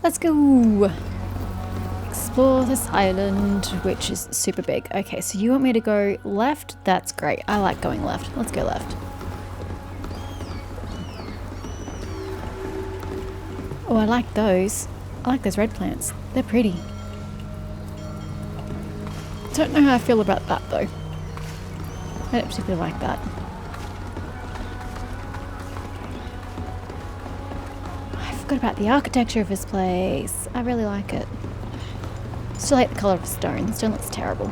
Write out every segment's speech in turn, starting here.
Let's go. Explore this island, which is super big. Okay, so you want me to go left? That's great. I like going left. Let's go left. Oh, I like those. I like those red plants. They're pretty. Don't know how I feel about that though. I don't particularly like that. I forgot about the architecture of this place. I really like it. Still hate the colour of the stone. The stone looks terrible.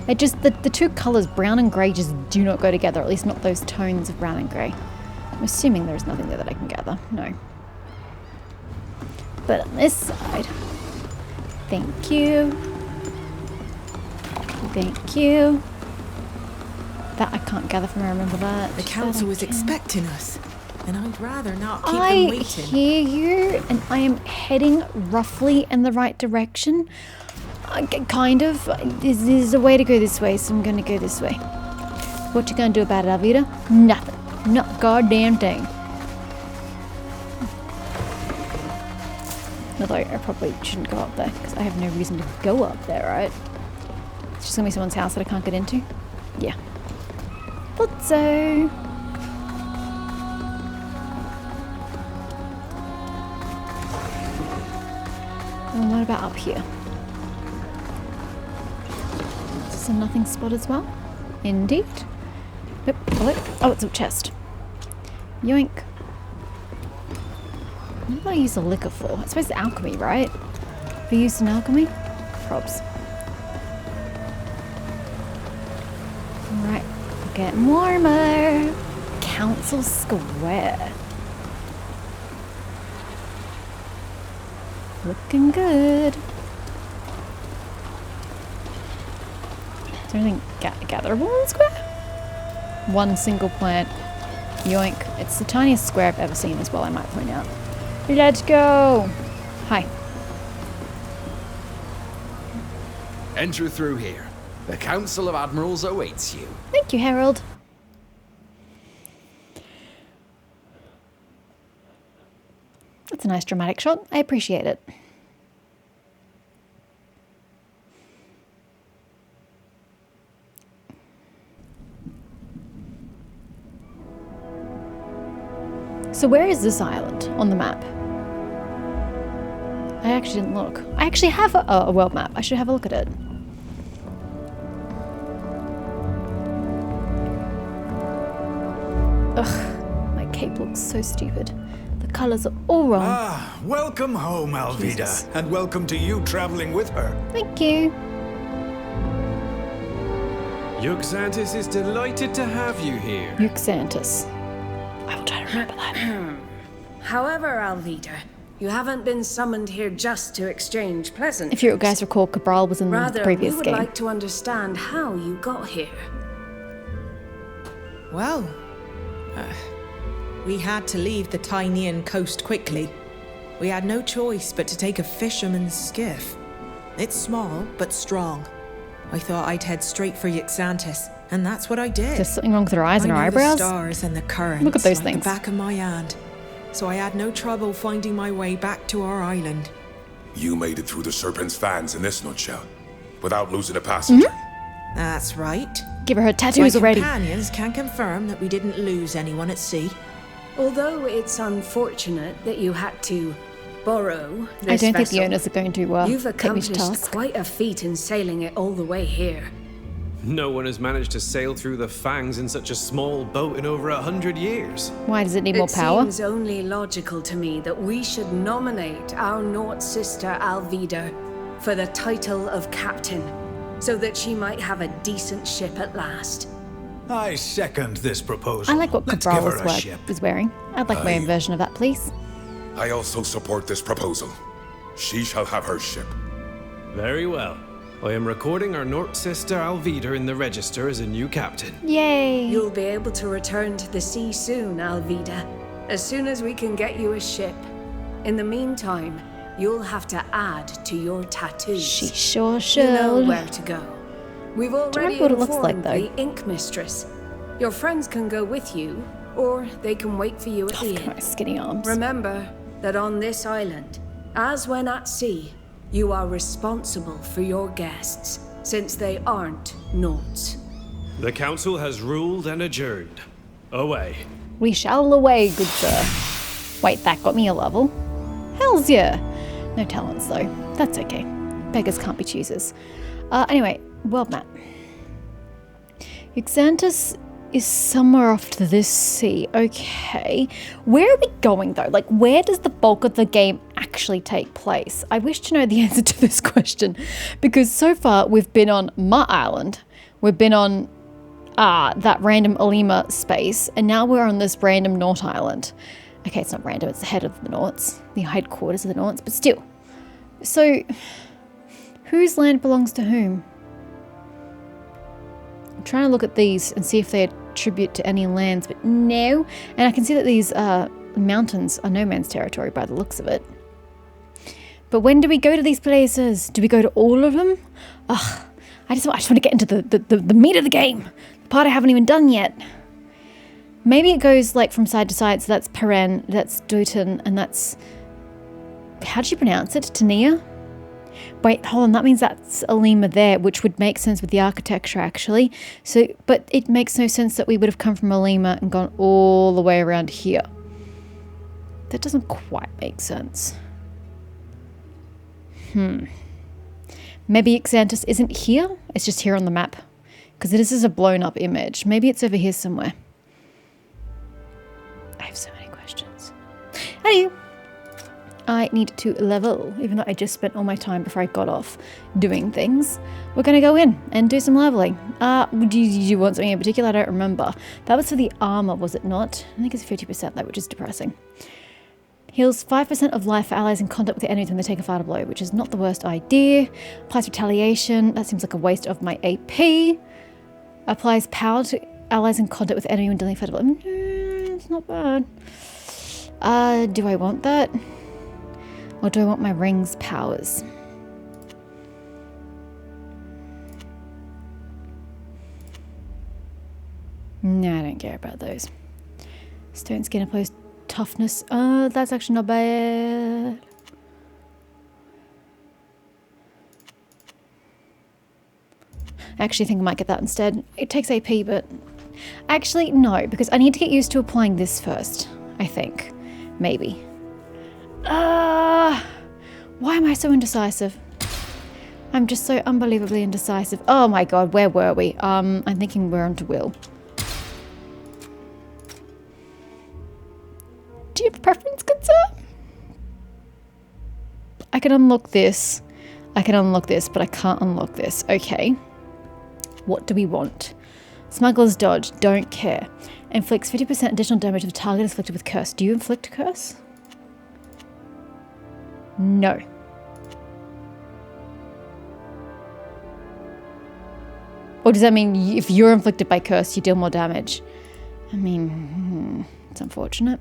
It just, the two colours, brown and grey, just do not go together. At least not those tones of brown and grey. I'm assuming there's nothing there that I can gather. No. But on this side, thank you. Thank you. That I can't gather from, I remember that. The council was expecting us, and I'd rather not keep them I waiting. hear you, and I am heading roughly in the right direction. Kind of. There's a way to go this way, so I'm going to go this way. What you going to do about it, Alvida? Nothing. Not a goddamn thing. Although I probably shouldn't go up there, because I have no reason to go up there, right? It's just going to be someone's house that I can't get into. Yeah. Thought so. And what about up here? Is this a nothing spot as well? Indeed. Yep. Oh, it's a chest. Yoink. What do I use the liquor for? I suppose it's alchemy, right? Have you used in alchemy? Probs. Alright. Getting warmer. Council Square. Looking good. Is there anything gatherable in the square? One single plant. Yoink. It's the tiniest square I've ever seen as well, I might point out. Let's go. Hi. Enter through here. The Council of Admirals awaits you. Thank you, Harold. That's a nice dramatic shot. I appreciate it. So where is this island on the map? I actually didn't look. I actually have a world map. I should have a look at it. Ugh, my cape looks so stupid. The colours are all wrong. Ah, welcome home, Alvida. Jesus. And welcome to you traveling with her. Thank you. Yuxantis is delighted to have you here. Yuxantis. I will try to remember that. However, Alvida, you haven't been summoned here just to exchange pleasantries. If you guys recall, Cabral was in Rather, the previous we would game. like to understand how you got here. Well, we had to leave the Tynean coast quickly. We had no choice but to take a fisherman's skiff. It's small, but strong. I thought I'd head straight for Yuxantis, and that's what I did. There's something wrong with her eyes and her I know eyebrows. the stars and the currents Look at those like things. the back of my hand, so I had no trouble finding my way back to our island. You made it through the Serpent's fans in this nutshell, without losing a passenger. That's right. Give her tattoos My already. companions can confirm that we didn't lose anyone at sea. Although it's unfortunate that you had to borrow this I don't think vessel, the owners are going to you've take me to accomplished task. quite a feat in sailing it all the way here. No one has managed to sail through the Fangs in such a small boat in over 100 years. Why does it need more It power? seems only logical to me that we should nominate our Nauts sister Alvida for the title of captain, so that she might have a decent ship at last. I second this proposal. I like what Let's Cabral give her a ship. is wearing. I'd like my own version of that, please. I also support this proposal. She shall have her ship. Very well. I am recording our Nort sister Alvida in the register as a new captain. Yay! You'll be able to return to the sea soon, Alvida, as soon as we can get you a ship. In the meantime, you'll have to add to your tattoos. She sure should. You know where to go. We've already remember what it looks like, informed though. the Ink Mistress. Your friends can go with you, or they can wait for you at the Look at my inn. skinny arms. Remember that on this island, As when at sea, you are responsible for your guests, since they aren't Nauts. The council has ruled and adjourned. Away. We shall away, good sir. Wait, that got me a level? Hells yeah. No talents though. That's okay. Beggars can't be choosers. Anyway, world map. Xanthus is somewhere off to this sea. Okay. Where are we going though? Like, where does the bulk of the game actually take place? I wish to know the answer to this question, because so far we've been on Mutt Island. We've been on that random Alima space, and now we're on this random Naut Island. Okay, it's not random, it's the head of the Nauts, the headquarters of the Nauts, but still. So, whose land belongs to whom? I'm trying to look at these and see if they attribute to any lands, but no. And I can see that these mountains are no man's territory by the looks of it. But when do we go to these places? Do we go to all of them? Ugh, I just want to get into the meat of the game. The part I haven't even done yet. Maybe it goes like from side to side, so that's Peren, that's Doten, and that's... How do you pronounce it? Tania? Wait, hold on, that means that's Alima there, which would make sense with the architecture actually. So, but it makes no sense that we would have come from Alima and gone all the way around here. That doesn't quite make sense. Maybe Xanthus isn't here? It's just here on the map. Because this is a blown up image. Maybe it's over here somewhere. I have so many questions. Anyway, I need to level, even though I just spent all my time before I got off doing things. We're going to go in and do some leveling. Did you want something in particular? I don't remember. That was for the armor, was it not? I think it's 50% though, which is depressing. Heals 5% of life for allies in contact with the enemies when they take a fatal blow, which is not the worst idea. Applies retaliation. That seems like a waste of my AP. Applies power to allies in contact with the enemy when dealing fatal blow. It's not bad. Do I want that? Or do I want my ring's powers? No, I don't care about those. Stone skin opposed toughness. That's actually not bad. I actually think I might get that instead. It takes AP, but... Actually, no, because I need to get used to applying this first, I think. Maybe. Why am I so indecisive? I'm just so unbelievably indecisive. Oh my god, where were we? I'm thinking we're on to Will. Do you have a preference, good sir? I can unlock this. I can unlock this, but I can't unlock this. Okay. What do we want? Smuggler's Dodge. Don't care. Inflicts 50% additional damage if the target is afflicted with curse. Do you inflict a curse? No. Or does that mean if you're inflicted by curse, you deal more damage? I mean, it's unfortunate.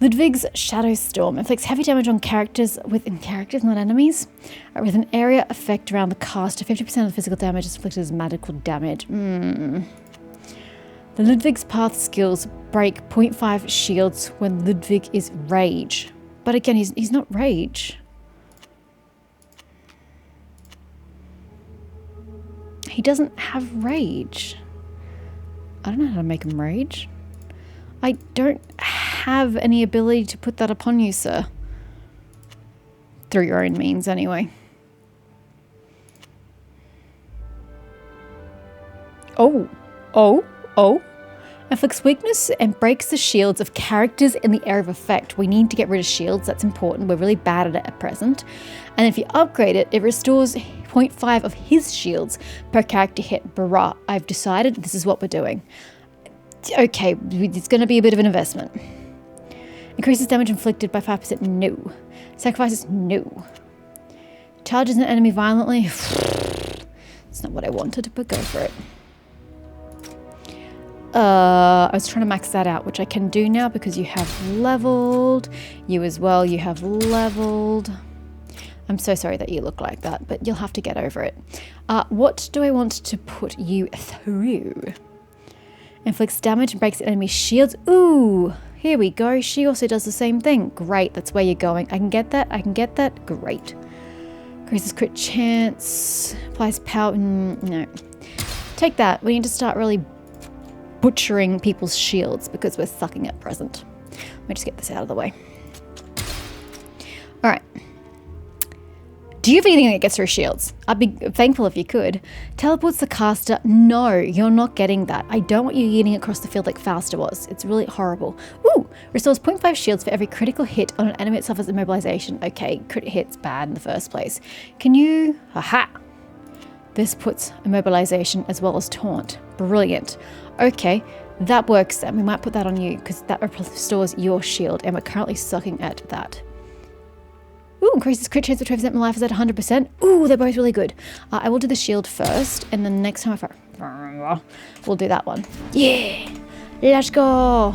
Ludwig's Shadow Storm inflicts heavy damage on characters, not enemies, with an area effect around the caster. 50% of the physical damage is inflicted as magical damage. The Ludwig's Path skills break 0.5 shields when Ludwig is rage. But again, he's not rage. He doesn't have rage. I don't know how to make him rage. I don't have any ability to put that upon you, sir. Through your own means, anyway. Oh. Inflicts weakness and breaks the shields of characters in the area of effect. We need to get rid of shields. That's important. We're really bad at it at present. And if you upgrade it, it restores 0.5 of his shields per character hit. Barrah. I've decided this is what we're doing. Okay, it's going to be a bit of an investment. Increases damage inflicted by 5%. No. Sacrifices. No. Charges an enemy violently. It's not what I wanted, but go for it. I was trying to max that out, which I can do now because you have leveled. You as well, you have leveled. I'm so sorry that you look like that, but you'll have to get over it. What do I want to put you through? Inflicts damage and breaks enemy shields. Ooh, Here we go. She also does the same thing. Great, that's where you're going. I can get that. I can get that. Great. Increases crit chance. Applies power. No. Take that. We need to start really butchering people's shields because we're sucking at present. Let me just get this out of the way. Alright. Do you have anything that gets through shields? I'd be thankful if you could. Teleports the caster. No, you're not getting that. I don't want you getting across the field like Faster was. It's really horrible. Ooh! Restores 0.5 shields for every critical hit on an enemy that suffers immobilization. Okay, crit hit's bad in the first place. Can you... Aha! This puts immobilization as well as taunt. Brilliant. Okay, that works then. We might put that on you because that restores your shield and we're currently sucking at that. Ooh, increases crit chance for 20% my life is at 100%. Ooh, they're both really good. I will do the shield first, and then next time we'll do that one. Yeah! Let's go!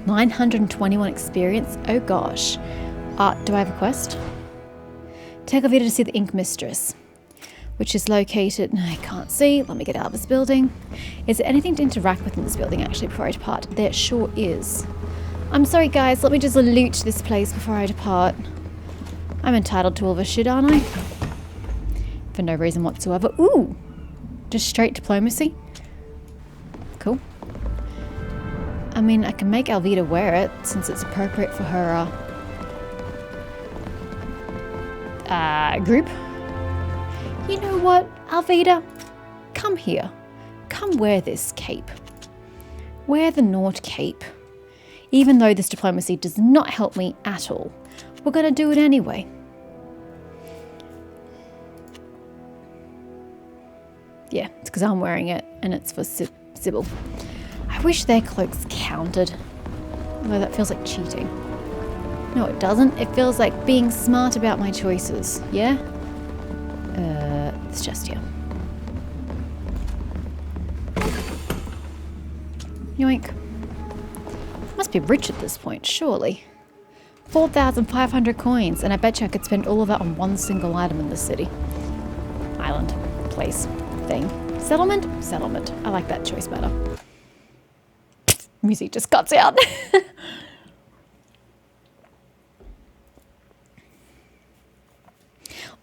921 experience. Oh gosh. Do I have a quest? Take Alvida to see the Ink Mistress, which is located... I can't see. Let me get out of this building. Is there anything to interact with in this building, actually, before I depart? There sure is. I'm sorry, guys. Let me just loot this place before I depart. I'm entitled to all this shit, aren't I? For no reason whatsoever. Ooh! Just straight diplomacy. Cool. I mean, I can make Alvida wear it, since it's appropriate for her, group. You know what, Alvida? Come here. Come wear this cape. Wear the Naut cape. Even though this diplomacy does not help me at all, we're going to do it anyway. Yeah, it's because I'm wearing it, and it's for Sybil. I wish their cloaks counted. Although that feels like cheating. No, it doesn't. It feels like being smart about my choices. Yeah? It's just here. Yoink. Must be rich at this point, surely. 4,500 coins, and I bet you I could spend all of that on one single item in this city. Island. Place. Thing. Settlement? Settlement. I like that choice better. Music just cuts out.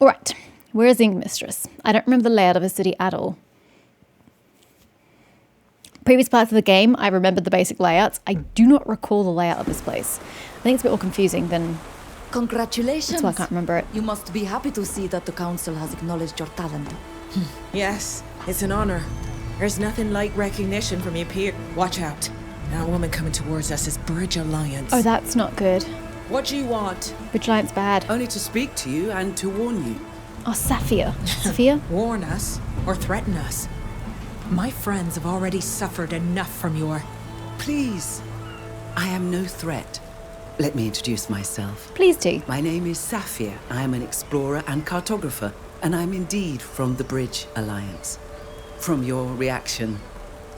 Alright, where is Ink Mistress? I don't remember the layout of a city at all. Previous parts of the game, I remembered the basic layouts. I do not recall the layout of this place. I think it's a bit more confusing than... Congratulations! That's why I can't remember it. You must be happy to see that the council has acknowledged your talent. Yes, it's an honor. There's nothing like recognition from your peer. Watch out. That woman coming towards us is Bridge Alliance. Oh, that's not good. What do you want? Bridge Alliance bad. Only to speak to you and to warn you. Oh, Saphir. Saphir? Warn us or threaten us. My friends have already suffered enough from your... Please. I am no threat. Let me introduce myself. Please do. My name is Saphir. I am an explorer and cartographer, and I'm indeed from the Bridge Alliance. From your reaction,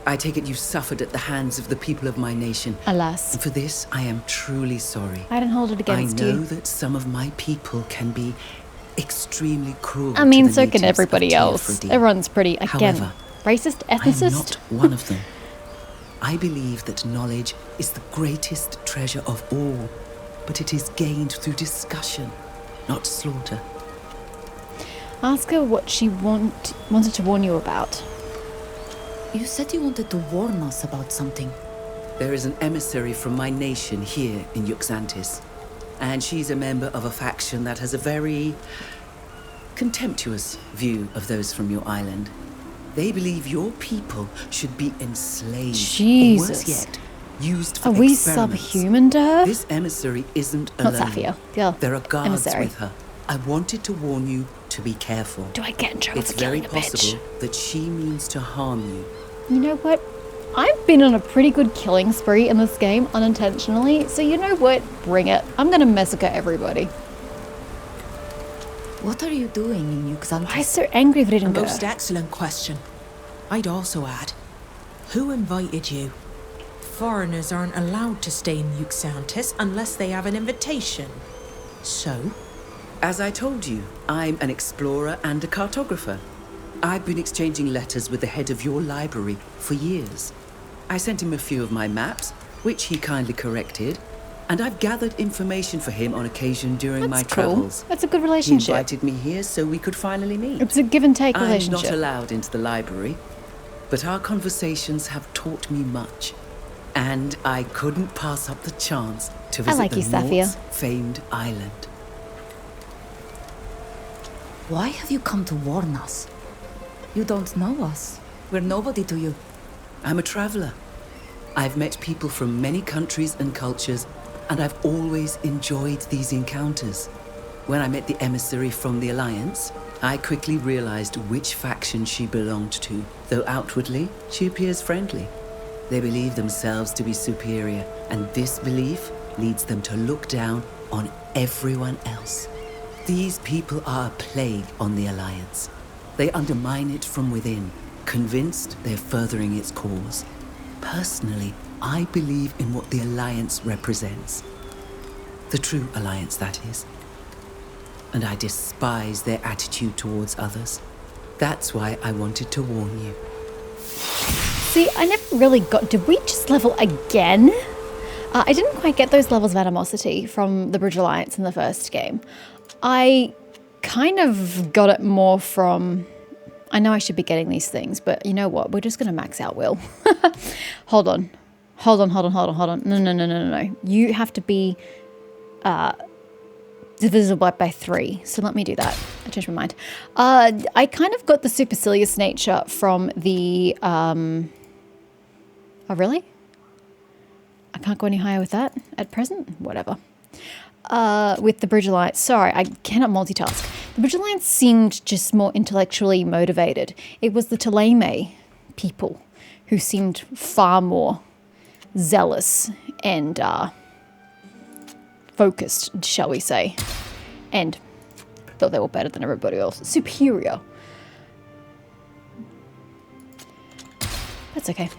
I take it you suffered at the hands of the people of my nation. Alas. And for this, I am truly sorry. I don't hold it against you. I know that some of my people can be extremely cruel. I mean, to the so can natives everybody of Teer else. Fradee. Everyone's pretty, again, However, racist, I am ethnicist. not one of them. I believe that knowledge is the greatest treasure of all, but it is gained through discussion, not slaughter. Ask her what she wanted to warn you about. You said you wanted to warn us about something. There is an emissary from my nation here in Yuxantis, and she's a member of a faction that has a very contemptuous view of those from your island. They believe your people should be enslaved. Jesus. Or worse yet, used for Are we experiments. subhuman to her? This emissary isn't Not alone. Saphir. Yeah, There are guards emissary. with her. I wanted to warn you to be careful. Do I get in trouble It's for very killing a possible bitch? that she means to harm you. You know what? I've been on a pretty good killing spree in this game unintentionally, so you know what? Bring it. I'm gonna massacre everybody. What are you doing in Yuxantis? Why so angry if I A didn't go? most excellent question. I'd also add, who invited you? Foreigners aren't allowed to stay in Yuxantis unless they have an invitation. So? As I told you, I'm an explorer and a cartographer. I've been exchanging letters with the head of your library for years. I sent him a few of my maps, which he kindly corrected, and I've gathered information for him on occasion during my That's cool. travels. That's a good He relationship. invited me here so we could finally meet. It's a give and take I'm relationship. not allowed into the library, but our conversations have taught me much. And I couldn't pass up the chance to visit like the you, Safia. Nauts' famed island. Why have you come to warn us? You don't know us. We're nobody to you. I'm a traveler. I've met people from many countries and cultures, and I've always enjoyed these encounters. When I met the emissary from the Alliance, I quickly realized which faction she belonged to, though outwardly, she appears friendly. They believe themselves to be superior, and this belief leads them to look down on everyone else. These people are a plague on the Alliance. They undermine it from within, convinced they're furthering its cause. Personally, I believe in what the Alliance represents. The true Alliance, that is. And I despise their attitude towards others. That's why I wanted to warn you. See, I never really got... Did we just level again? I didn't quite get those levels of animosity from the Bridge Alliance in the first game. I kind of got it more from... I know I should be getting these things, but you know what? We're just going to max out Will. Hold on. No. You have to be divisible by 3. So let me do that. I changed my mind. I kind of got the supercilious nature from the... Oh, really? I can't go any higher with that at present? Whatever. With the Bridge Alliance. Sorry, I cannot multitask. The Bridge Alliance seemed just more intellectually motivated. It was the Teleme people who seemed far more zealous and focused, shall we say. And thought they were better than everybody else. Superior. That's okay.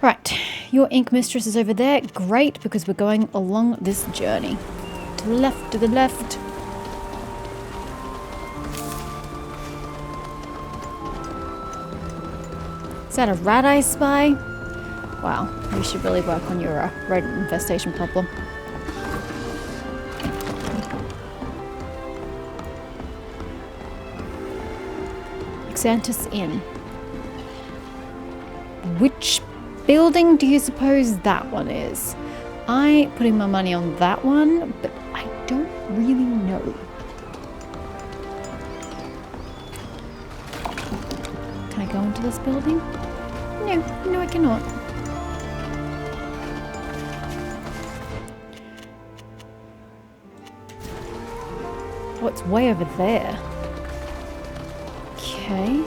Right, your ink mistress is over there. Great, because we're going along this journey. To the left, to the left. Is that a rat I spy? Wow, you should really work on your rodent infestation problem. Xantus Inn. Which building do you suppose that one is? I'm putting my money on that one, but I don't really know. Can I go into this building? No, I cannot. Oh, it's way over there. Okay.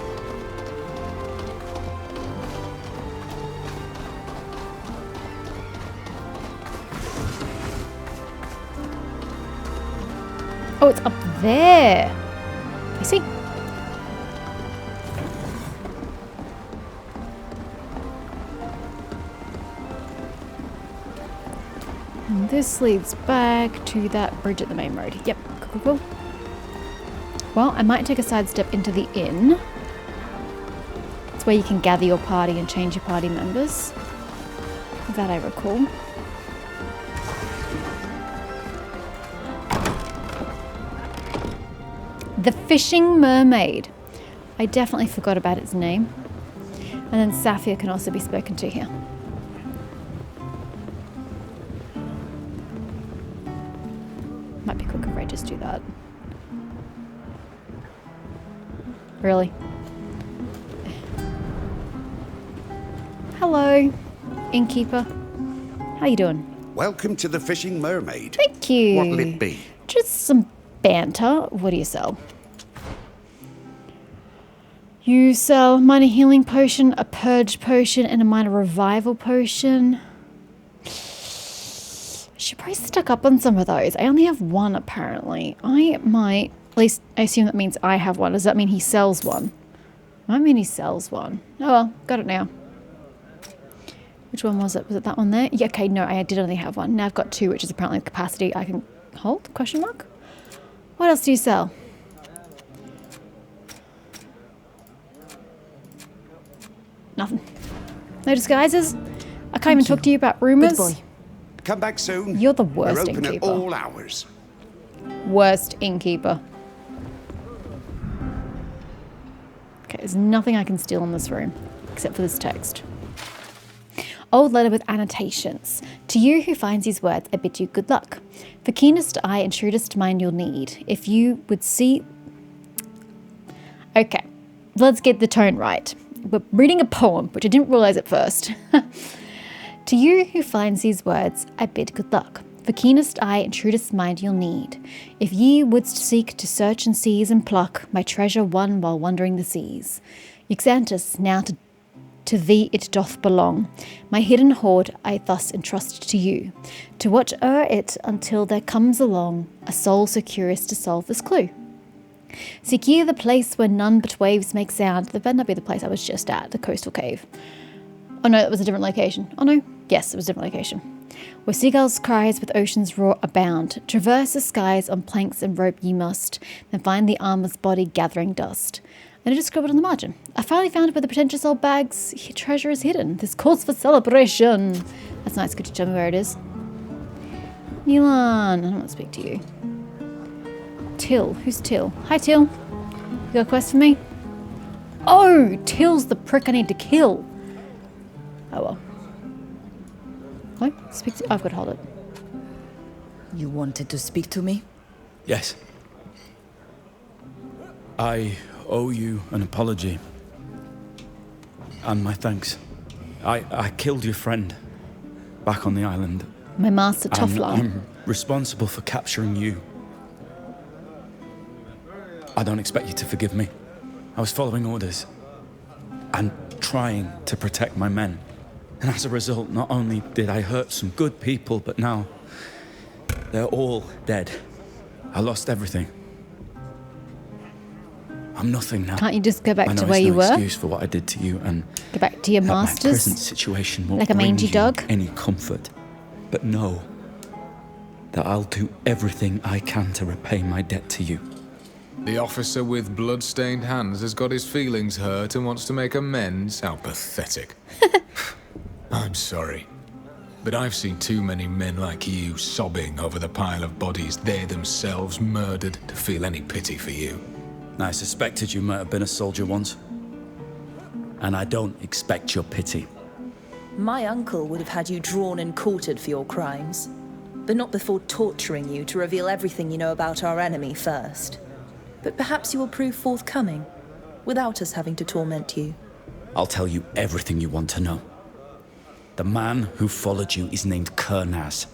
Oh, it's up there. I see. And this leads back to that bridge at the main road. Yep, cool. Well, I might take a sidestep into the inn. It's where you can gather your party and change your party members. That I recall. The Fishing Mermaid. I definitely forgot about its name. And then Safia can also be spoken to here. Might be quicker if I just do that. Really? Hello, innkeeper. How you doing? Welcome to the Fishing Mermaid. Thank you. What will it be? Just some banter. What do you sell? You sell minor healing potion, a purge potion, and a minor revival potion. I should probably stock up on some of those. I only have one apparently. I might, at least I assume that means I have one. Does that mean he sells one? Might mean he sells one. Oh well, got it now. Which one was it? Was it that one there? Yeah, okay, no, I did only have one. Now I've got 2, which is apparently the capacity I can hold? Question mark? What else do you sell? Nothing. No disguises? I can't even talk to you about rumours. Good boy. Come back soon. You're the We're worst open at innkeeper. all hours. Worst innkeeper. Okay, there's nothing I can steal in this room, except for this text. Old letter with annotations. To you who finds these words, I bid you good luck. For keenest eye and shrewdest mind you'll need. If you would see... Okay, let's get the tone right. We're reading a poem, which I didn't realise at first. To you who finds these words, I bid good luck. For keenest eye and shrewdest mind you'll need. If ye wouldst seek to search and seize and pluck my treasure won while wandering the seas. Euxanthus, now to thee it doth belong. My hidden hoard I thus entrust to you, to watch o'er it until there comes along a soul so curious to solve this clue. Seek ye the place where none but waves make sound. That better not be the place I was just at, the coastal cave. Oh no, that was a different location. Oh no, yes, it was a different location. Where seagulls' cries with ocean's roar abound. Traverse the skies on planks and rope ye must, then find the armor's body gathering dust. And I just scribbled on the margin. I finally found where the pretentious old bag's treasure is hidden. This calls for celebration. That's nice. Could you tell me where it is? Milan. I don't want to speak to you. Till. Who's Till? Hi, Till. You got a quest for me? Oh, Till's the prick I need to kill. Oh well. What? Speak to... I've got to hold it. You wanted to speak to me? Yes. I owe you an apology. And my thanks. I killed your friend back on the island. My master And Toffler. I'm responsible for capturing you. I don't expect you to forgive me. I was following orders and trying to protect my men. And as a result, not only did I hurt some good people, but now they're all dead. I lost everything. I'm nothing now. Can't you just go back I know to where it's you no were? excuse for what I did to you, and Go back to your that my masters? present situation won't Like a bring mangy you dog? any comfort. But know that I'll do everything I can to repay my debt to you. The officer with blood-stained hands has got his feelings hurt and wants to make amends? How pathetic. I'm sorry, but I've seen too many men like you sobbing over the pile of bodies they themselves murdered to feel any pity for you. I suspected you might have been a soldier once. And I don't expect your pity. My uncle would have had you drawn and quartered for your crimes, but not before torturing you to reveal everything you know about our enemy first. But perhaps you will prove forthcoming, without us having to torment you. I'll tell you everything you want to know. The man who followed you is named Kernaz.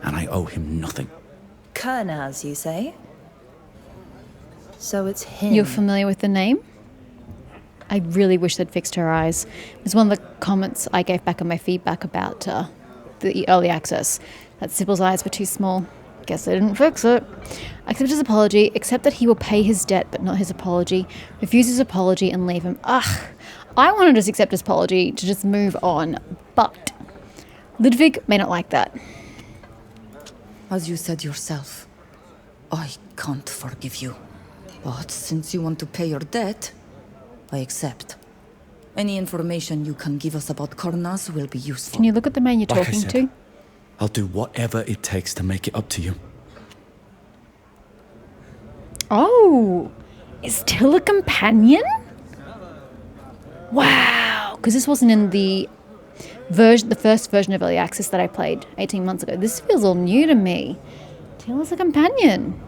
And I owe him nothing. Kernaz, you say? So it's him. You're familiar with the name? I really wish they'd fixed her eyes. It was one of the comments I gave back on my feedback about the early access. That Sybil's eyes were too small. Guess they didn't fix it. Accept his apology, accept that he will pay his debt but not his apology. Refuse his apology and leave him. Ugh. I want to just accept his apology to just move on, but Ludwig may not like that. As you said yourself, I can't forgive you. But since you want to pay your debt, I accept. Any information you can give us about Kernaz will be useful. Can you look at the man you're Like I talking said, to? I'll do whatever it takes to make it up to you. Oh, is Till a companion? Wow, because this wasn't in the first version of Early Access that I played 18 months ago. This feels all new to me. Till is a companion.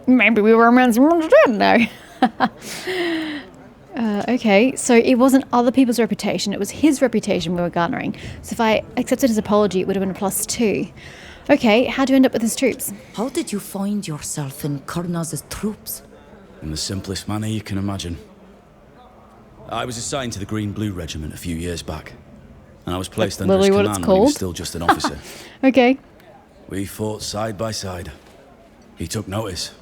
Maybe we were romancing now. Okay, so it wasn't other people's reputation, it was his reputation we were garnering. So if I accepted his apology, it would have been a +2. Okay, how do you end up with his troops? How did you find yourself in Kernaz's troops? In the simplest manner you can imagine. I was assigned to the Green-Blue Regiment a few years back. And I was placed under his Literally what command it's when he was called? still just an officer. Okay. We fought side by side. He took notice.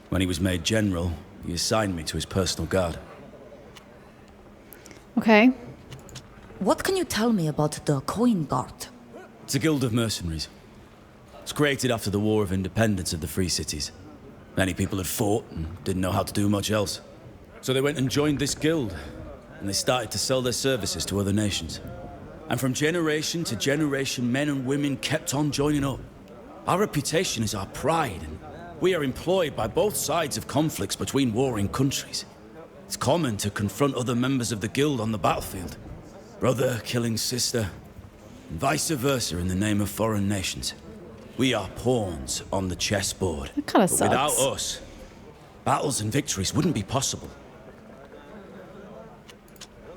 When he was made general, he assigned me to his personal guard. Okay. What can you tell me about the Coin Guard? It's a guild of mercenaries. It was created after the War of Independence of the Free Cities. Many people had fought and didn't know how to do much else. So they went and joined this guild. and they started to sell their services to other nations. And from generation to generation, men and women kept on joining up. Our reputation is our pride, and we are employed by both sides of conflicts between warring countries. It's common to confront other members of the guild on the battlefield. Brother killing sister, and vice versa in the name of foreign nations. We are pawns on the chessboard. That kind of but sucks. without us, battles and victories wouldn't be possible.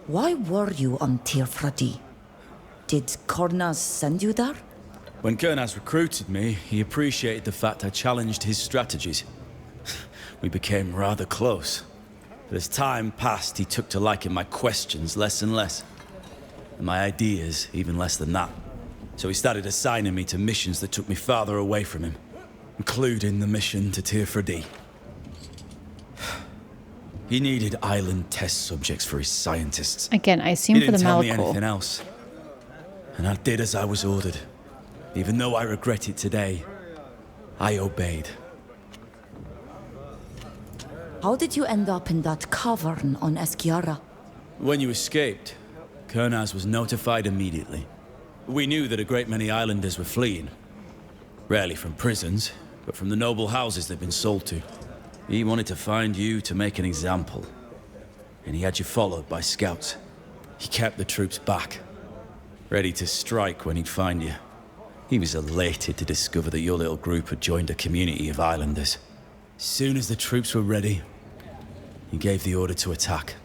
Why were you on Teer Fradee? Did Kornaz send you there? When Kernaz recruited me, he appreciated the fact I challenged his strategies. We became rather close. But as time passed, he took to liking my questions less and less. And my ideas even less than that. So he started assigning me to missions that took me farther away from him. Including the mission to Teer Fradee. He needed island test subjects for his scientists. Again, I assume He for the didn't tell me Malachor. anything else. And I did as I was ordered. Even though I regret it today, I obeyed. How did you end up in that cavern on Esquiara? When you escaped, Kernaz was notified immediately. We knew that a great many islanders were fleeing. Rarely from prisons, but from the noble houses they'd been sold to. He wanted to find you to make an example. And he had you followed by scouts. He kept the troops back, ready to strike when he'd find you. He was elated to discover that your little group had joined a community of islanders. As soon as the troops were ready, he gave the order to attack.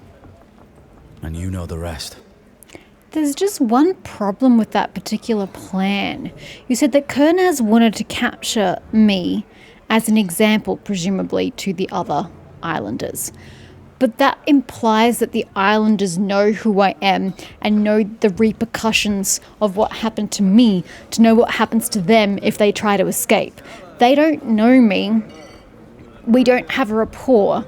And you know the rest. There's just one problem with that particular plan. You said that Kernaz wanted to capture me as an example, presumably, to the other islanders. But that implies that the islanders know who I am and know the repercussions of what happened to me to know what happens to them if they try to escape. They don't know me. We don't have a rapport.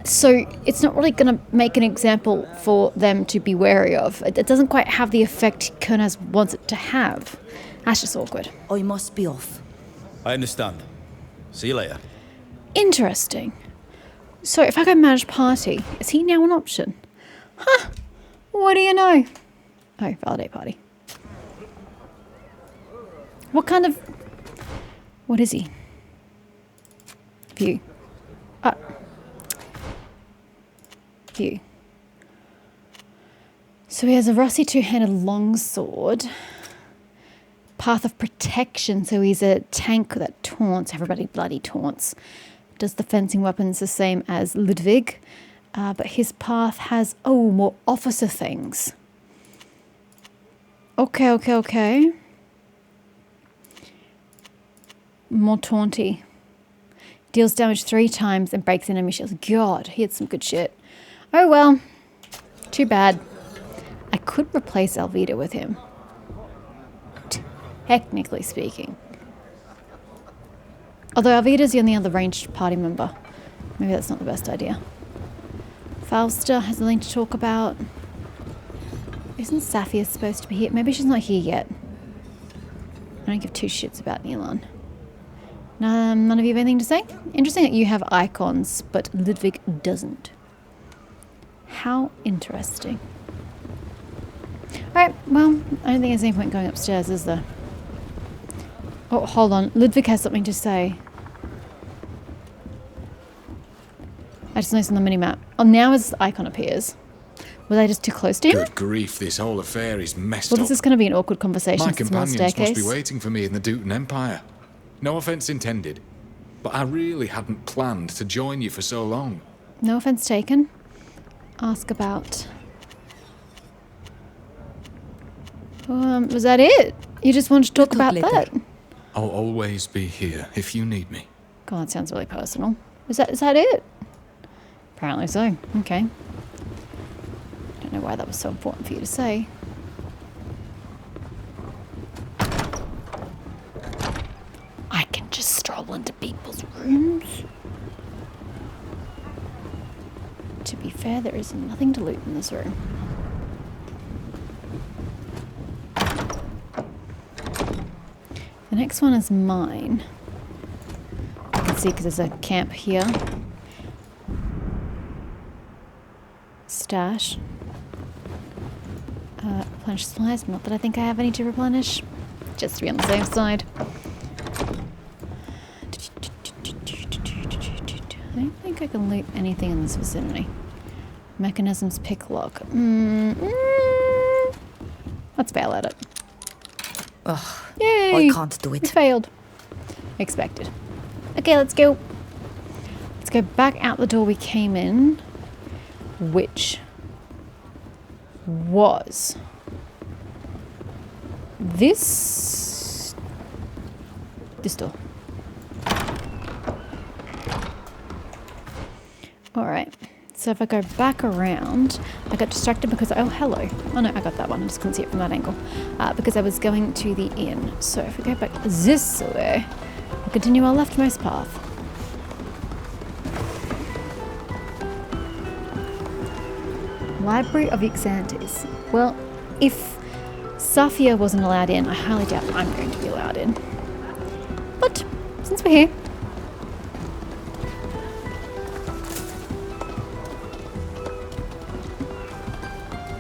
So it's not really going to make an example for them to be wary of. It doesn't quite have the effect Kernaz wants it to have. That's just awkward. I must be off. I understand. See you later. Interesting. So if I go manage party, is he now an option? Huh. What do you know? Oh, validate party. What kind of... What is he? View. View. So he has a rusty two-handed longsword. Path of protection, so he's a tank that taunts. Everybody bloody taunts. Does the fencing weapons the same as Ludwig. But his path has, more officer things. Okay. More taunty. Deals damage 3 times and breaks enemy shields. God, he had some good shit. Oh well. Too bad. I could replace Alvida with him. Technically speaking. Although Alvida's the only other ranged party member. Maybe that's not the best idea. Fausta has nothing to talk about. Isn't Safia supposed to be here? Maybe she's not here yet. I don't give 2 shits about Nealon. None of you have anything to say? Interesting that you have icons, but Ludwig doesn't. How interesting. Alright, well, I don't think there's any point going upstairs, is there? Oh, hold on. Ludwig has something to say. I just noticed on the minimap. Oh, now his icon appears. Was I just too close to him? Good grief, this whole affair is messed Well, up. this is going to be an awkward conversation. My It's a small companions staircase. must be waiting for me in the Dutan Empire. No offense intended, but I really hadn't planned to join you for so long. No offense taken. Ask about... was that it? You just wanted to talk about that? I'll always be here if you need me. God, that sounds really personal. Is that it? Apparently so. Okay. Don't know why that was so important for you to say. I can just stroll into people's rooms. To be fair, there is nothing to loot in this room. The next one is mine. I can see because there's a camp here. stash. Replenish supplies. Not that I think I have any to replenish. Just to be on the safe side. I don't think I can loot anything in this vicinity. Mechanisms pick lock. Let's fail at it. Ugh. Yay! I can't do it. We failed. Expected. Okay, let's go. Let's go back out the door we came in, which was this door. Alright, so if I go back around, I got distracted because, oh hello. Oh no, I got that one, I just couldn't see it from that angle. Because I was going to the inn. So if we go back this way, we'll continue our leftmost path. Library of Exantes. Well, if Safia wasn't allowed in, I highly doubt I'm going to be allowed in. But, since we're here.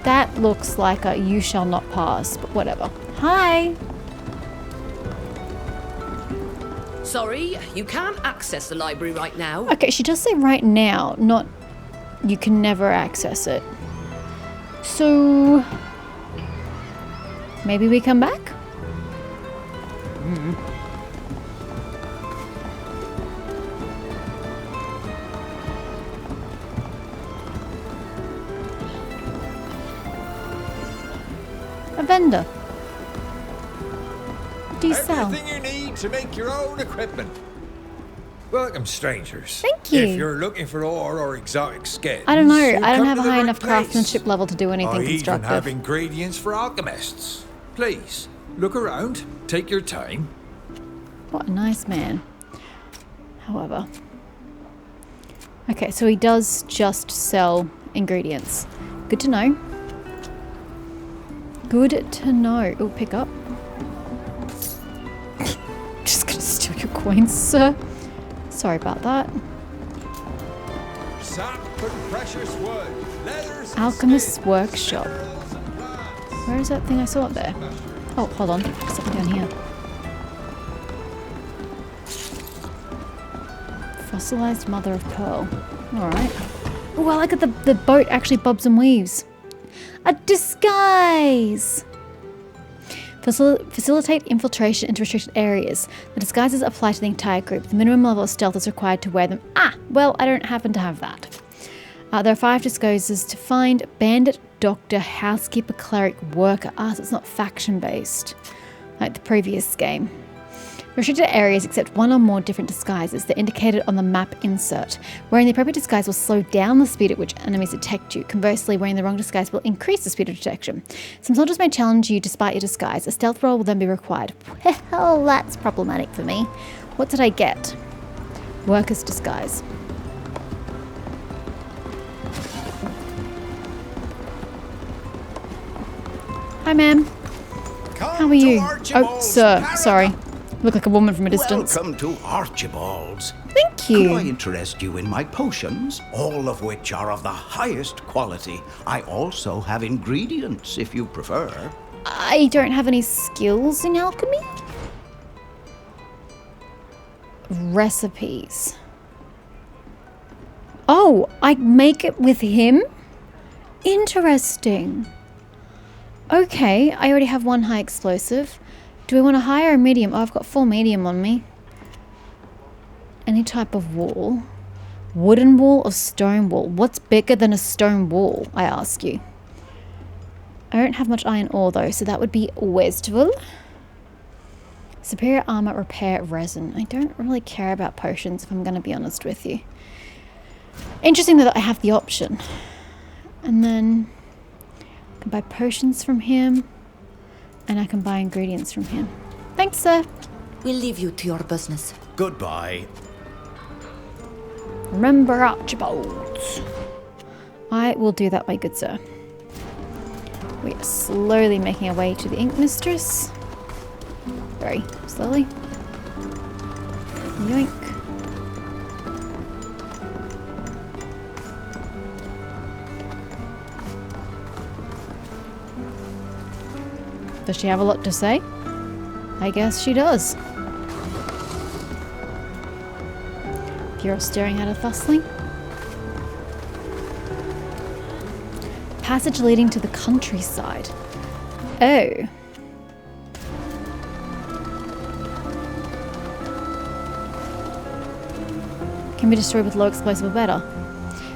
That looks like a you shall not pass, but whatever. Hi! Sorry, you can't access the library right now. Okay, she does say right now, not you can never access it. So, maybe we come back? A vendor. What do you sell? Everything you need to make your own equipment. Welcome, strangers. Thank you. If you're looking for ore or exotic skins, I don't know. you've I don't come have to a the high right enough place. craftsmanship level to do anything I constructive. even have ingredients for alchemists. Please, look around. Take your time. What a nice man. However. Okay, so he does just sell ingredients. Good to know. Good to know. Oh, pick up. Just gonna steal your coins, sir. Sorry about that. Sap and precious wood, leathers, Alchemist's workshop. Where is that thing I saw up there? Oh, hold on. There's something down here. Fossilized mother of pearl. Alright. Oh, I like that the boat actually bobs and weaves. A disguise! Facilitate infiltration into restricted areas. The disguises apply to the entire group. The minimum level of stealth is required to wear them. Ah, well, I don't happen to have that. There are 5 disguises to find. Bandit, doctor, housekeeper, cleric, worker. Ah, so it's not faction-based, like the previous game. Restricted areas accept 1 or more different disguises. They're indicated on the map insert. Wearing the appropriate disguise will slow down the speed at which enemies detect you. Conversely, wearing the wrong disguise will increase the speed of detection. Some soldiers may challenge you despite your disguise. A stealth roll will then be required. Well, that's problematic for me. What did I get? Worker's disguise. Hi, ma'am. How are you? Oh, sir. Sorry. Look like a woman from a distance. Welcome to Archibald's. Thank you. Could I interest you in my potions, all of which are of the highest quality? I also have ingredients, if you prefer. I don't have any skills in alchemy. Recipes. Oh, I make it with him? Interesting. Okay, I already have 1 high explosive. Do we want a high or a medium? Oh, I've got 4 medium on me. Any type of wall. Wooden wall or stone wall? What's bigger than a stone wall, I ask you? I don't have much iron ore though, so that would be wasteful. Superior armor, repair, resin. I don't really care about potions if I'm going to be honest with you. Interesting that I have the option. And then I can buy potions from him. And I can buy ingredients from him. Thanks, sir. We'll leave you to your business. Goodbye. Remember Archibald. I will do that, my good sir. We are slowly making our way to the Ink Mistress. Very slowly. Yoink. Does she have a lot to say? I guess she does. You're staring at her thusly. Passage leading to the countryside. Oh. Can be destroyed with low explosive or better.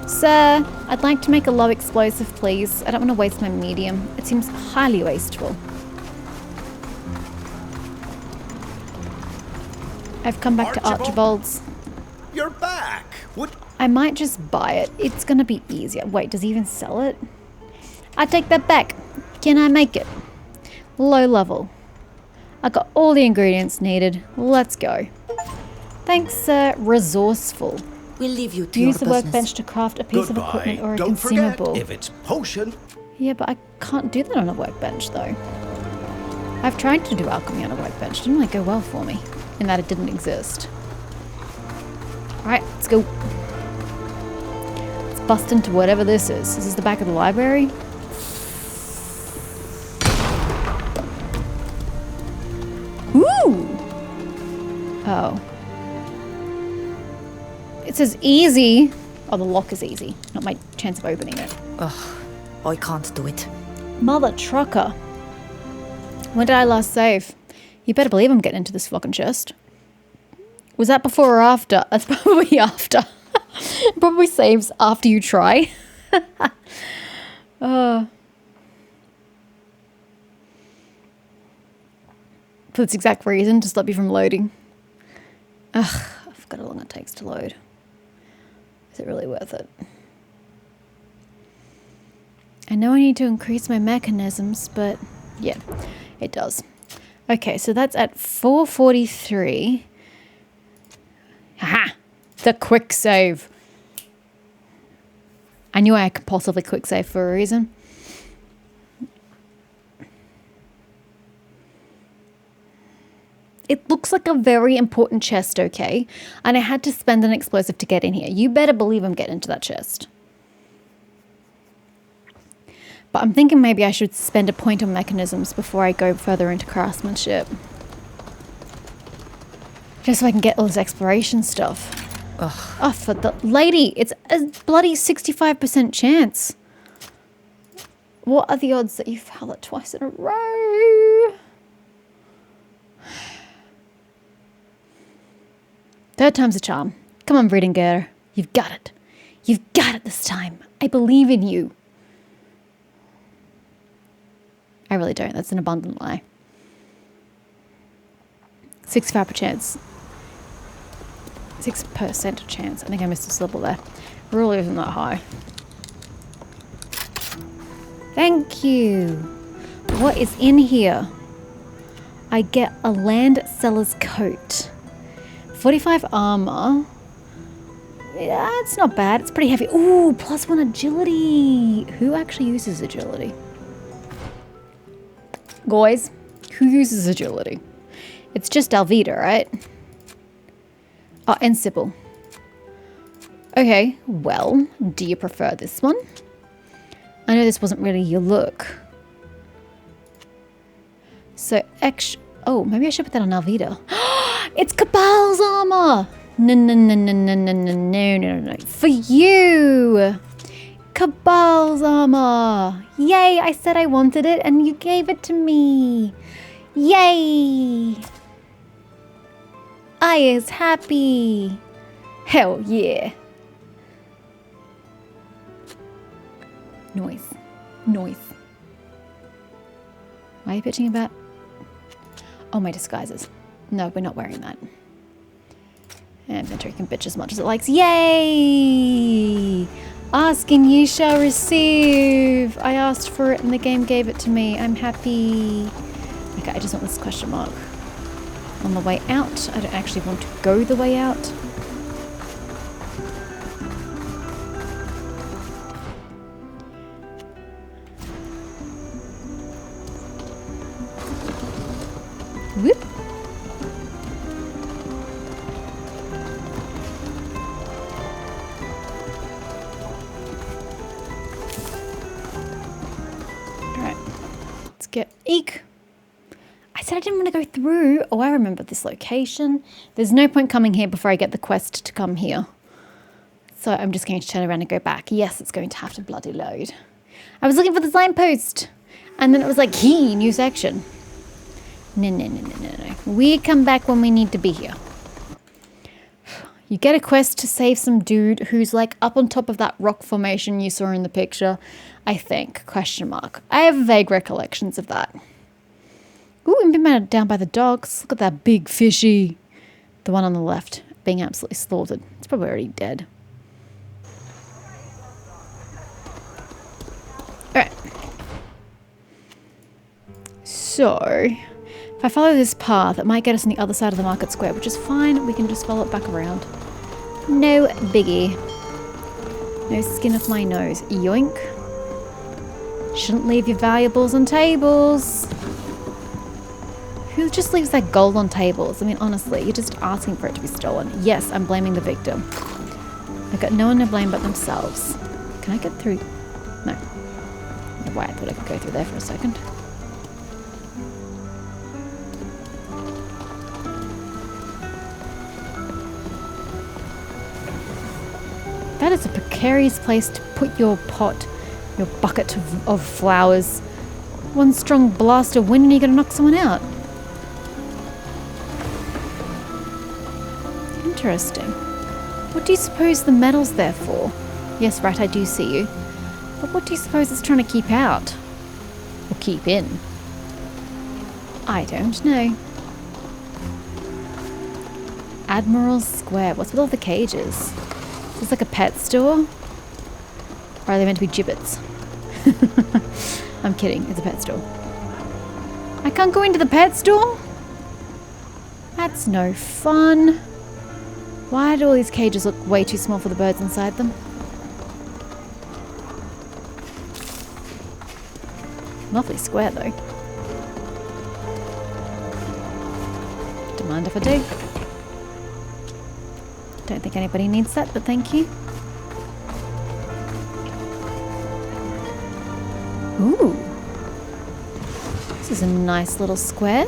Sir, I'd like to make a low explosive, please. I don't want to waste my medium. It seems highly wasteful. I've come back to Archibald's. You're back. What? I might just buy it. It's gonna be easier. Wait, does he even sell it? I take that back. Can I make it? Low level. I got all the ingredients needed. Let's go. Thanks, sir. Resourceful. We'll leave you to Use the your business. workbench to craft a piece of equipment or a Don't consumable. forget, if it's potion. Yeah, but I can't do that on a workbench, though. I've tried to do alchemy on a workbench. It didn't really go well for me, in that it didn't exist. Alright, let's go. Let's bust into whatever this is. Is this the back of the library? Ooh! Oh. It says easy. Oh, the lock is easy. Not my chance of opening it. Ugh, I can't do it. Mother trucker. When did I last save? You better believe I'm getting into this fucking chest. Was that before or after? That's probably after. Probably saves after you try. For this exact reason, to stop you from loading. Ugh, I forgot how long it takes to load. Is it really worth it? I know I need to increase my mechanisms, but yeah, it does. Okay, so that's at 443. Haha! The quick save. I knew I could possibly quick save for a reason. It looks like a very important chest, okay? And I had to spend an explosive to get in here. You better believe I'm getting into that chest. But I'm thinking maybe I should spend a point on mechanisms before I go further into craftsmanship. Just so I can get all this exploration stuff. Ugh. Oh, for the lady, it's a bloody 65% chance. What are the odds that you fail it twice in a row? Third time's a charm. Come on, Breedingator. You've got it. You've got it this time. I believe in you. I really don't. That's an abundant lie. 65% chance. 6% chance. I think I missed a syllable there. It really isn't that high. Thank you. What is in here? I get a land seller's coat. 45 armor. Yeah, it's not bad. It's pretty heavy. Ooh, +1 agility. Who actually uses agility? Guys, who uses agility? It's just Alvida, right? Oh, and Sybil. Okay, well, do you prefer this one? I know this wasn't really your look. So, oh, maybe I should put that on Alvida. It's Cabal's armor! No. For you! Cabal's armor! Yay, I said I wanted it and you gave it to me! Yay! I is happy! Hell yeah! Noise. Why are you bitching about? Oh, my disguises. No, we're not wearing that. Inventory can bitch as much as it likes. Yay! Ask and ye shall receive. I asked for it and the game gave it to me. I'm happy. Okay, I just want this question mark. On the way out. I don't actually want to go the way out. Whoop. Alright. Let's get eek. said I didn't want to go through. Oh, I remember this location. There's no point coming here before I get the quest to come here. So I'm just going to turn around and go back. Yes, it's going to have to bloody load. I was looking for the signpost. And then it was like, new section. No. We come back when we need to be here. You get a quest to save some dude who's like up on top of that rock formation you saw in the picture. I think, question mark. I have vague recollections of that. Ooh, we've been down by the docks. Look at that big fishy. The one on the left being absolutely slaughtered. It's probably already dead. Alright. So, if I follow this path, it might get us on the other side of the market square, which is fine. We can just follow it back around. No biggie. No skin off my nose. Yoink. Shouldn't leave your valuables on tables. Who just leaves their gold on tables? I mean, honestly, you're just asking for it to be stolen. Yes, I'm blaming the victim. I've got no one to blame but themselves. Can I get through? No. Why, I thought I could go through there for a second. That is a precarious place to put your pot, your bucket of flowers. One strong blast of wind and you're going to knock someone out. Interesting. What do you suppose the metal's there for? Yes, right, I do see you. But what do you suppose it's trying to keep out? Or keep in? I don't know. Admiral's Square. What's with all the cages? Is this like a pet store? Or are they meant to be gibbets? I'm kidding, it's a pet store. I can't go into the pet store? That's no fun. Why do all these cages look way too small for the birds inside them? Lovely square though. Don't mind if I do. Don't think anybody needs that, but thank you. Ooh. This is a nice little square.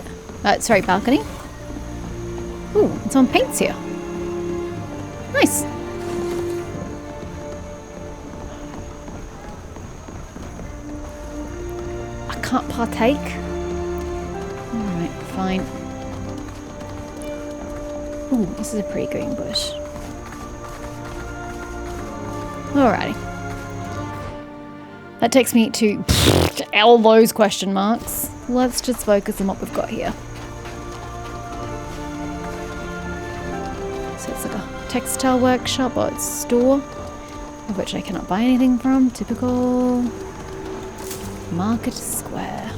Sorry, balcony. Ooh, and someone paints here. Nice. I can't partake. Alright, fine. Ooh, this is a pretty green bush. Alrighty. That takes me to all those question marks. Let's just focus on what we've got here. So it's like a textile workshop or it's a store, of which I cannot buy anything from. Typical market square.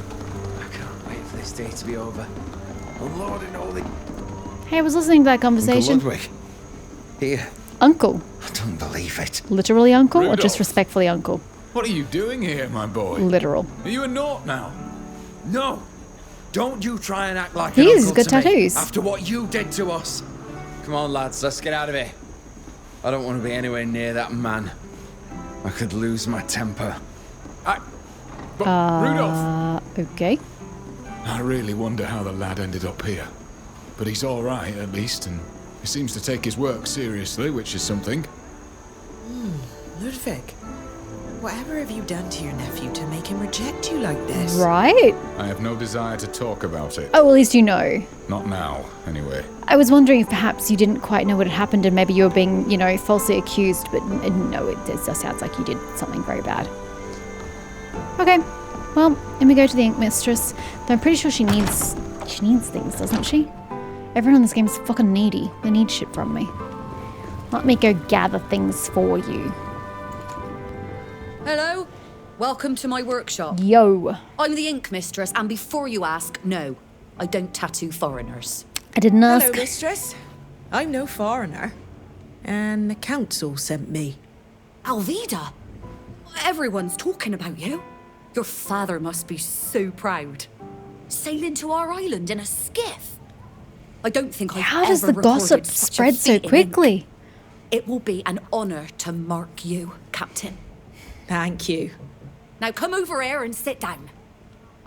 I can't wait for this day to be over. Oh Lord and all the... Hey, I was listening to that conversation. Uncle Ludwig. Here. Uncle. I don't believe it. Literally uncle Rudolph. or just respectfully uncle? What are you doing here, my boy? Literal. Are you a Naut now? No! Don't you try and act like He an has uncle good to me tattoos. after what you did to us. Come on, lads, let's get out of here. I don't want to be anywhere near that man. I could lose my temper. Rudolph! Okay. I really wonder how the lad ended up here. But he's all right, at least, and he seems to take his work seriously, which is something. Ludwig, whatever have you done to your nephew to make him reject you like this? Right? I have no desire to talk about it. Oh, at least you know. Not now, anyway. I was wondering if perhaps you didn't quite know what had happened and maybe you were being, falsely accused, but no, it just sounds like you did something very bad. Okay, well, let me go to the Ink Mistress. Though I'm pretty sure she needs things, doesn't she? Everyone in this game is fucking needy. They need shit from me. Let me go gather things for you. Hello? Welcome to my workshop. Yo. I'm the Ink Mistress, and before you ask, no, I don't tattoo foreigners. I didn't ask. Hello, mistress. I'm no foreigner. And the council sent me. Alvida? Everyone's talking about you. Your father must be so proud. Sailing to our island in a skiff. I don't think I've How does ever the gossip recorded such a spread so feat in quickly? ink. It will be an honor to mark you, Captain. Thank you. Now come over here and sit down.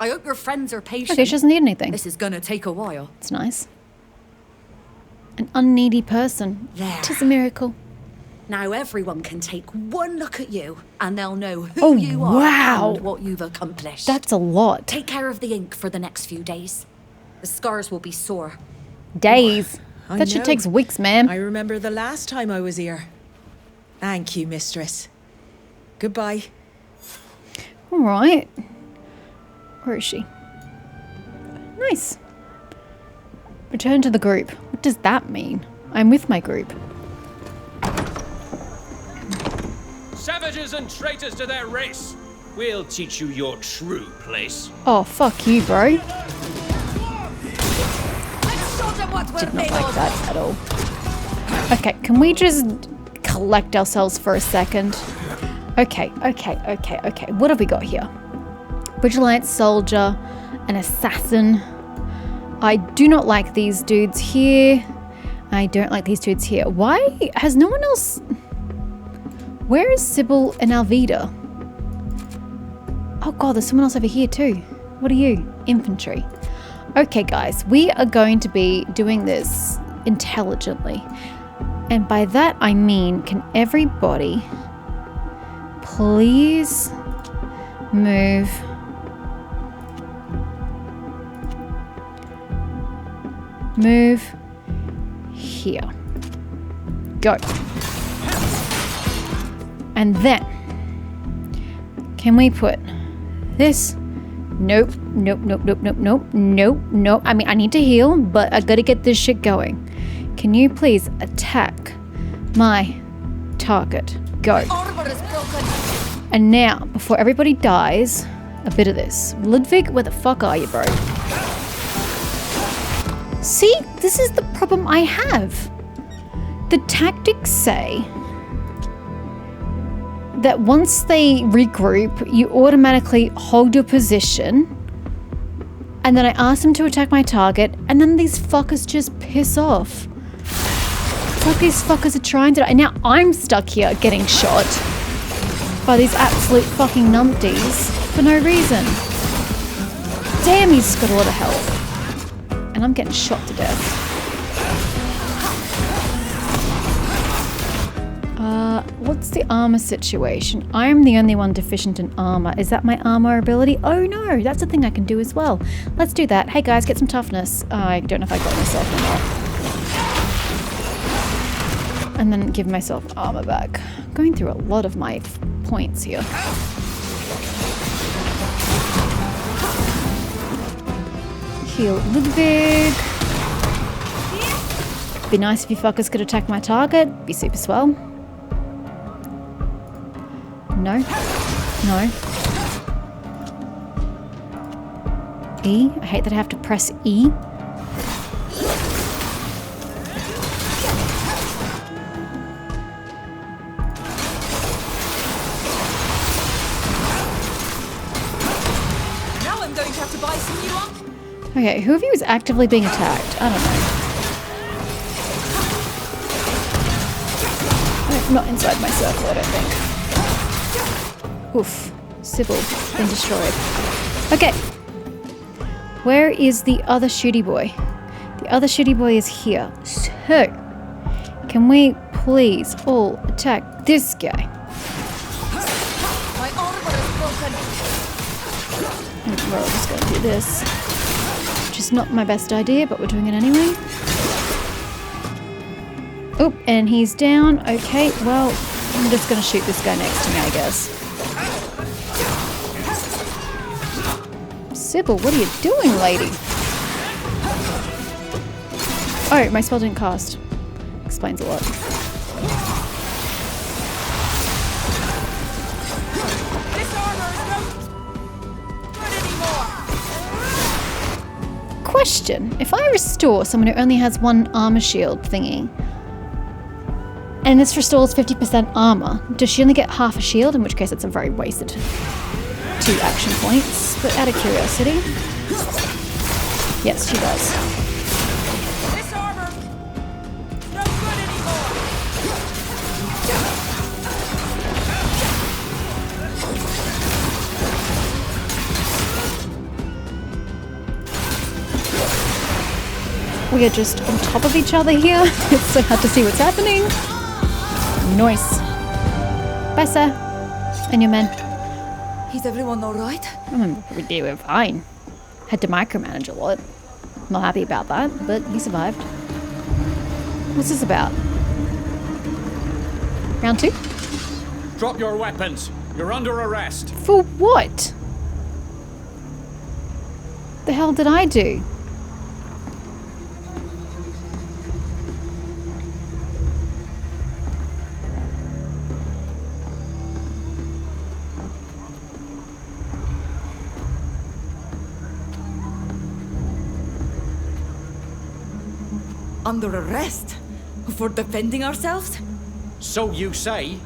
I hope your friends are patient. Okay, she doesn't need anything. This is gonna take a while. It's nice. An unneedy person. There. Tis a miracle. Now everyone can take one look at you, and they'll know who Oh, you are wow. and what you've accomplished. That's a lot. Take care of the ink for the next few days. The scars will be sore. Days. I That shit know. takes weeks, ma'am. I remember the last time I was here. Thank you, mistress. Goodbye. All right. Where is she? Nice. Return to the group. What does that mean? I'm with my group. Savages and traitors to their race. We'll teach you your true place. Oh, fuck you, bro. Did not like that at all. Okay, can we just collect ourselves for a second? Okay. What have we got here? Vigilante, soldier, an assassin. I do not like these dudes here. I don't like these dudes here. Why has no one else... Where is Sybil and Alvida? Oh god, there's someone else over here too. What are you? Infantry. Okay guys, we are going to be doing this intelligently. And by that I mean, can everybody please move here. Go. And then, can we put this? Nope. I mean, I need to heal, but I gotta get this shit going. Can you please attack my target? Go. And now, before everybody dies, a bit of this. Ludwig, where the fuck are you, bro? See, this is the problem I have. The tactics say that once they regroup, you automatically hold your position, and then I ask them to attack my target, and then these fuckers just piss off. It's like these fuckers are trying to die. And now I'm stuck here getting shot by these absolute fucking numpties for no reason. Damn, he's got a lot of health. And I'm getting shot to death. What's the armor situation? I'm the only one deficient in armor. Is that my armor ability? Oh no, that's a thing I can do as well. Let's do that. Hey guys, get some toughness. I don't know if I got myself or not. And then give myself armor back. I'm going through a lot of my points here. Heal Ludwig. Be nice if you fuckers could attack my target. Be super swell. No. No. E. I hate that I have to press E. Now I'm going to have to buy some new armor. Okay, who of you is actively being attacked? I don't know. I'm not inside my circle, I don't think. Oof. Sybil, been destroyed. Okay. Where is the other shooty boy? The other shooty boy is here. So, can we please all attack this guy? My armor is broken. We're all just gonna do this. Which is not my best idea, but we're doing it anyway. Oh, and he's down. Okay, well, I'm just gonna shoot this guy next to me, I guess. Sybil, what are you doing, lady? Oh, my spell didn't cast. Explains a lot. This armor is no good anymore. Question. If I restore someone who only has one armor shield thingy, and this restores 50% armor, does she only get half a shield? In which case it's a very wasted 2 action points. But out of curiosity, yes, she does. This armor is no good anymore. we are just on top of each other here. It's so hard to see what's happening. Nice. Bye, sir. And your men. Is everyone alright? We're fine. Had to micromanage a lot. Not happy about that, but we survived. What's this about? Round 2? Drop your weapons. You're under arrest. For what? The hell did I do? Under arrest? For defending ourselves? So you say.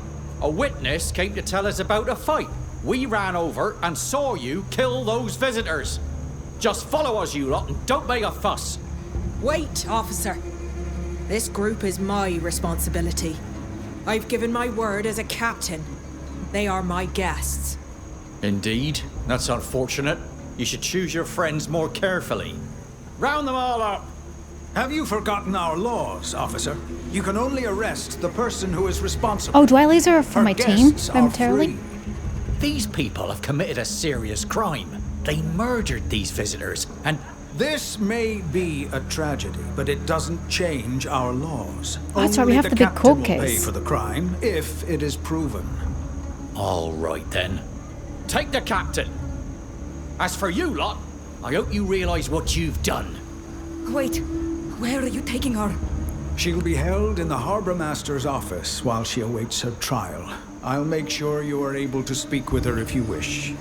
A witness came to tell us about a fight. We ran over and saw you kill those visitors. Just follow us, you lot, and don't make a fuss. Wait, officer. This group is my responsibility. I've given my word as a captain. They are my guests. Indeed. That's unfortunate. You should choose your friends more carefully. Round them all up. Have you forgotten our laws, officer? You can only arrest the person who is responsible. Oh, do I lose her from my team guests are momentarily? free. These people have committed a serious crime. They murdered these visitors, and This may be a tragedy, but it doesn't change our laws. Oh, that's right, we Only have the the big captain court will case. pay for the crime if it is proven. all right then. Take the captain. As for you lot, I hope you realize what you've done. Wait, where are you taking her? She'll be held in the Harbor Master's office while she awaits her trial. I'll make sure you are able to speak with her if you wish.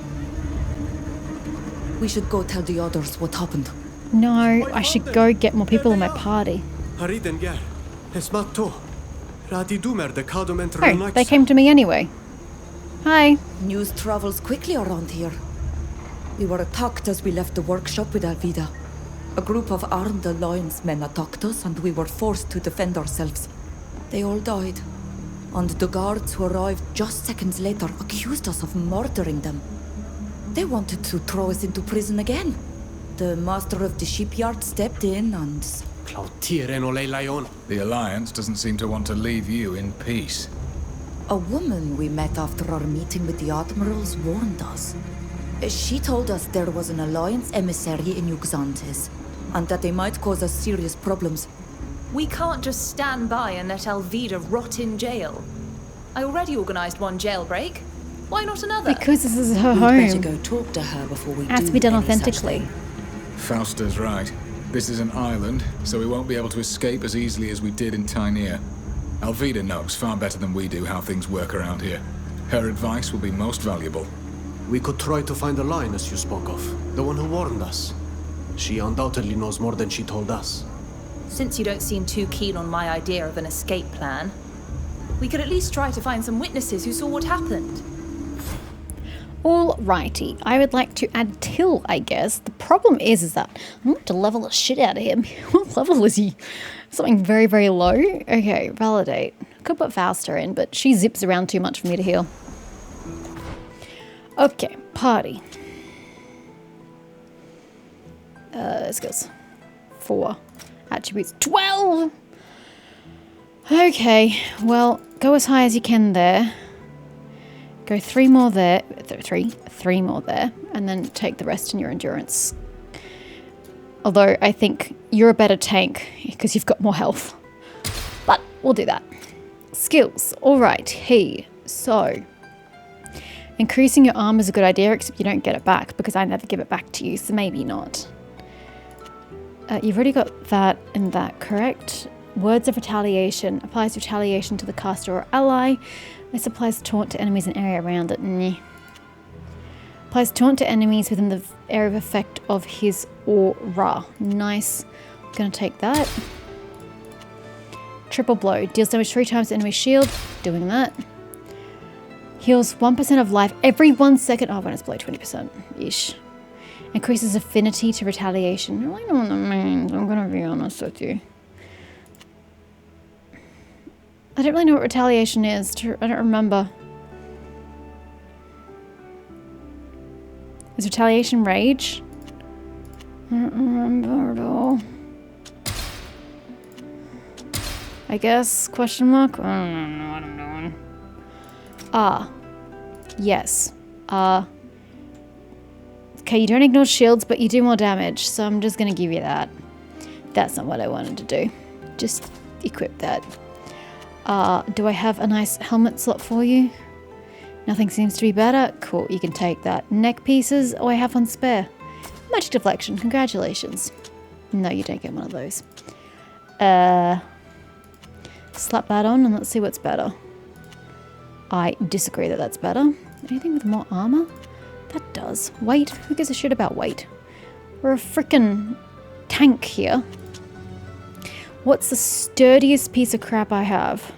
We should go tell the others what happened. No, I should go get more people in my party. Oh, they came to me anyway. Hi. News travels quickly around here. We were attacked as we left the workshop with Alvida. A group of armed Alliance men attacked us and we were forced to defend ourselves. They all died. And the guards who arrived just seconds later accused us of murdering them. They wanted to throw us into prison again. The master of the shipyard stepped in and... The Alliance doesn't seem to want to leave you in peace. A woman we met after our meeting with the admirals warned us. She told us there was an Alliance emissary in Xantes, and that they might cause us serious problems. We can't just stand by and let Alvida rot in jail. I already organized one jailbreak. Why not another? Because this is her We'd home. better go talk to her before we It has do to be done any such authentically. thing. Fausta's right. This is an island, so we won't be able to escape as easily as we did in Tainir. Alvida knows far better than we do how things work around here. Her advice will be most valuable. We could try to find the lioness you spoke of, the one who warned us. She undoubtedly knows more than she told us. Since you don't seem too keen on my idea of an escape plan, we could at least try to find some witnesses who saw what happened. Alrighty, I would like to add Till, I guess. The problem is that I want to level the shit out of him. What level is he? Something very, very low? Okay, validate. Could put Fausta in, but she zips around too much for me to heal. Okay, party. Skills. 4. Attributes 12! Okay, well, go as high as you can there. Go 3 more there. 3 more there. And then take the rest in your endurance. Although I think you're a better tank because you've got more health. But we'll do that. Skills. Alright, so increasing your armor is a good idea, except you don't get it back because I never give it back to you, so maybe not. You've already got that and that, correct? Words of retaliation. Applies retaliation to the caster or ally. This applies taunt to enemies in area around it. Nah. Applies taunt to enemies within the area of effect of his aura. Nice. I'm gonna take that. Triple blow. Deals damage 3 times to enemy shield. Doing that. Heals 1% of life every 1 second. Oh, when it's below 20%-ish. Increases affinity to retaliation. I don't know what that means. I'm gonna be honest with you. I don't really know what retaliation is. I don't remember. Is retaliation rage? I don't remember at all. I guess, question mark? I don't know what I'm doing. Yes. Okay, you don't ignore shields, but you do more damage, so I'm just gonna give you that. That's not what I wanted to do. Just equip that. Do I have a nice helmet slot for you? Nothing seems to be better. Cool, you can take that. Neck pieces, I have one spare. Magic deflection, congratulations. No, you don't get one of those. Slap that on and let's see what's better. I disagree that that's better. Anything with more armor? That does. Weight? Who gives a shit about weight? We're a frickin' tank here. What's the sturdiest piece of crap I have?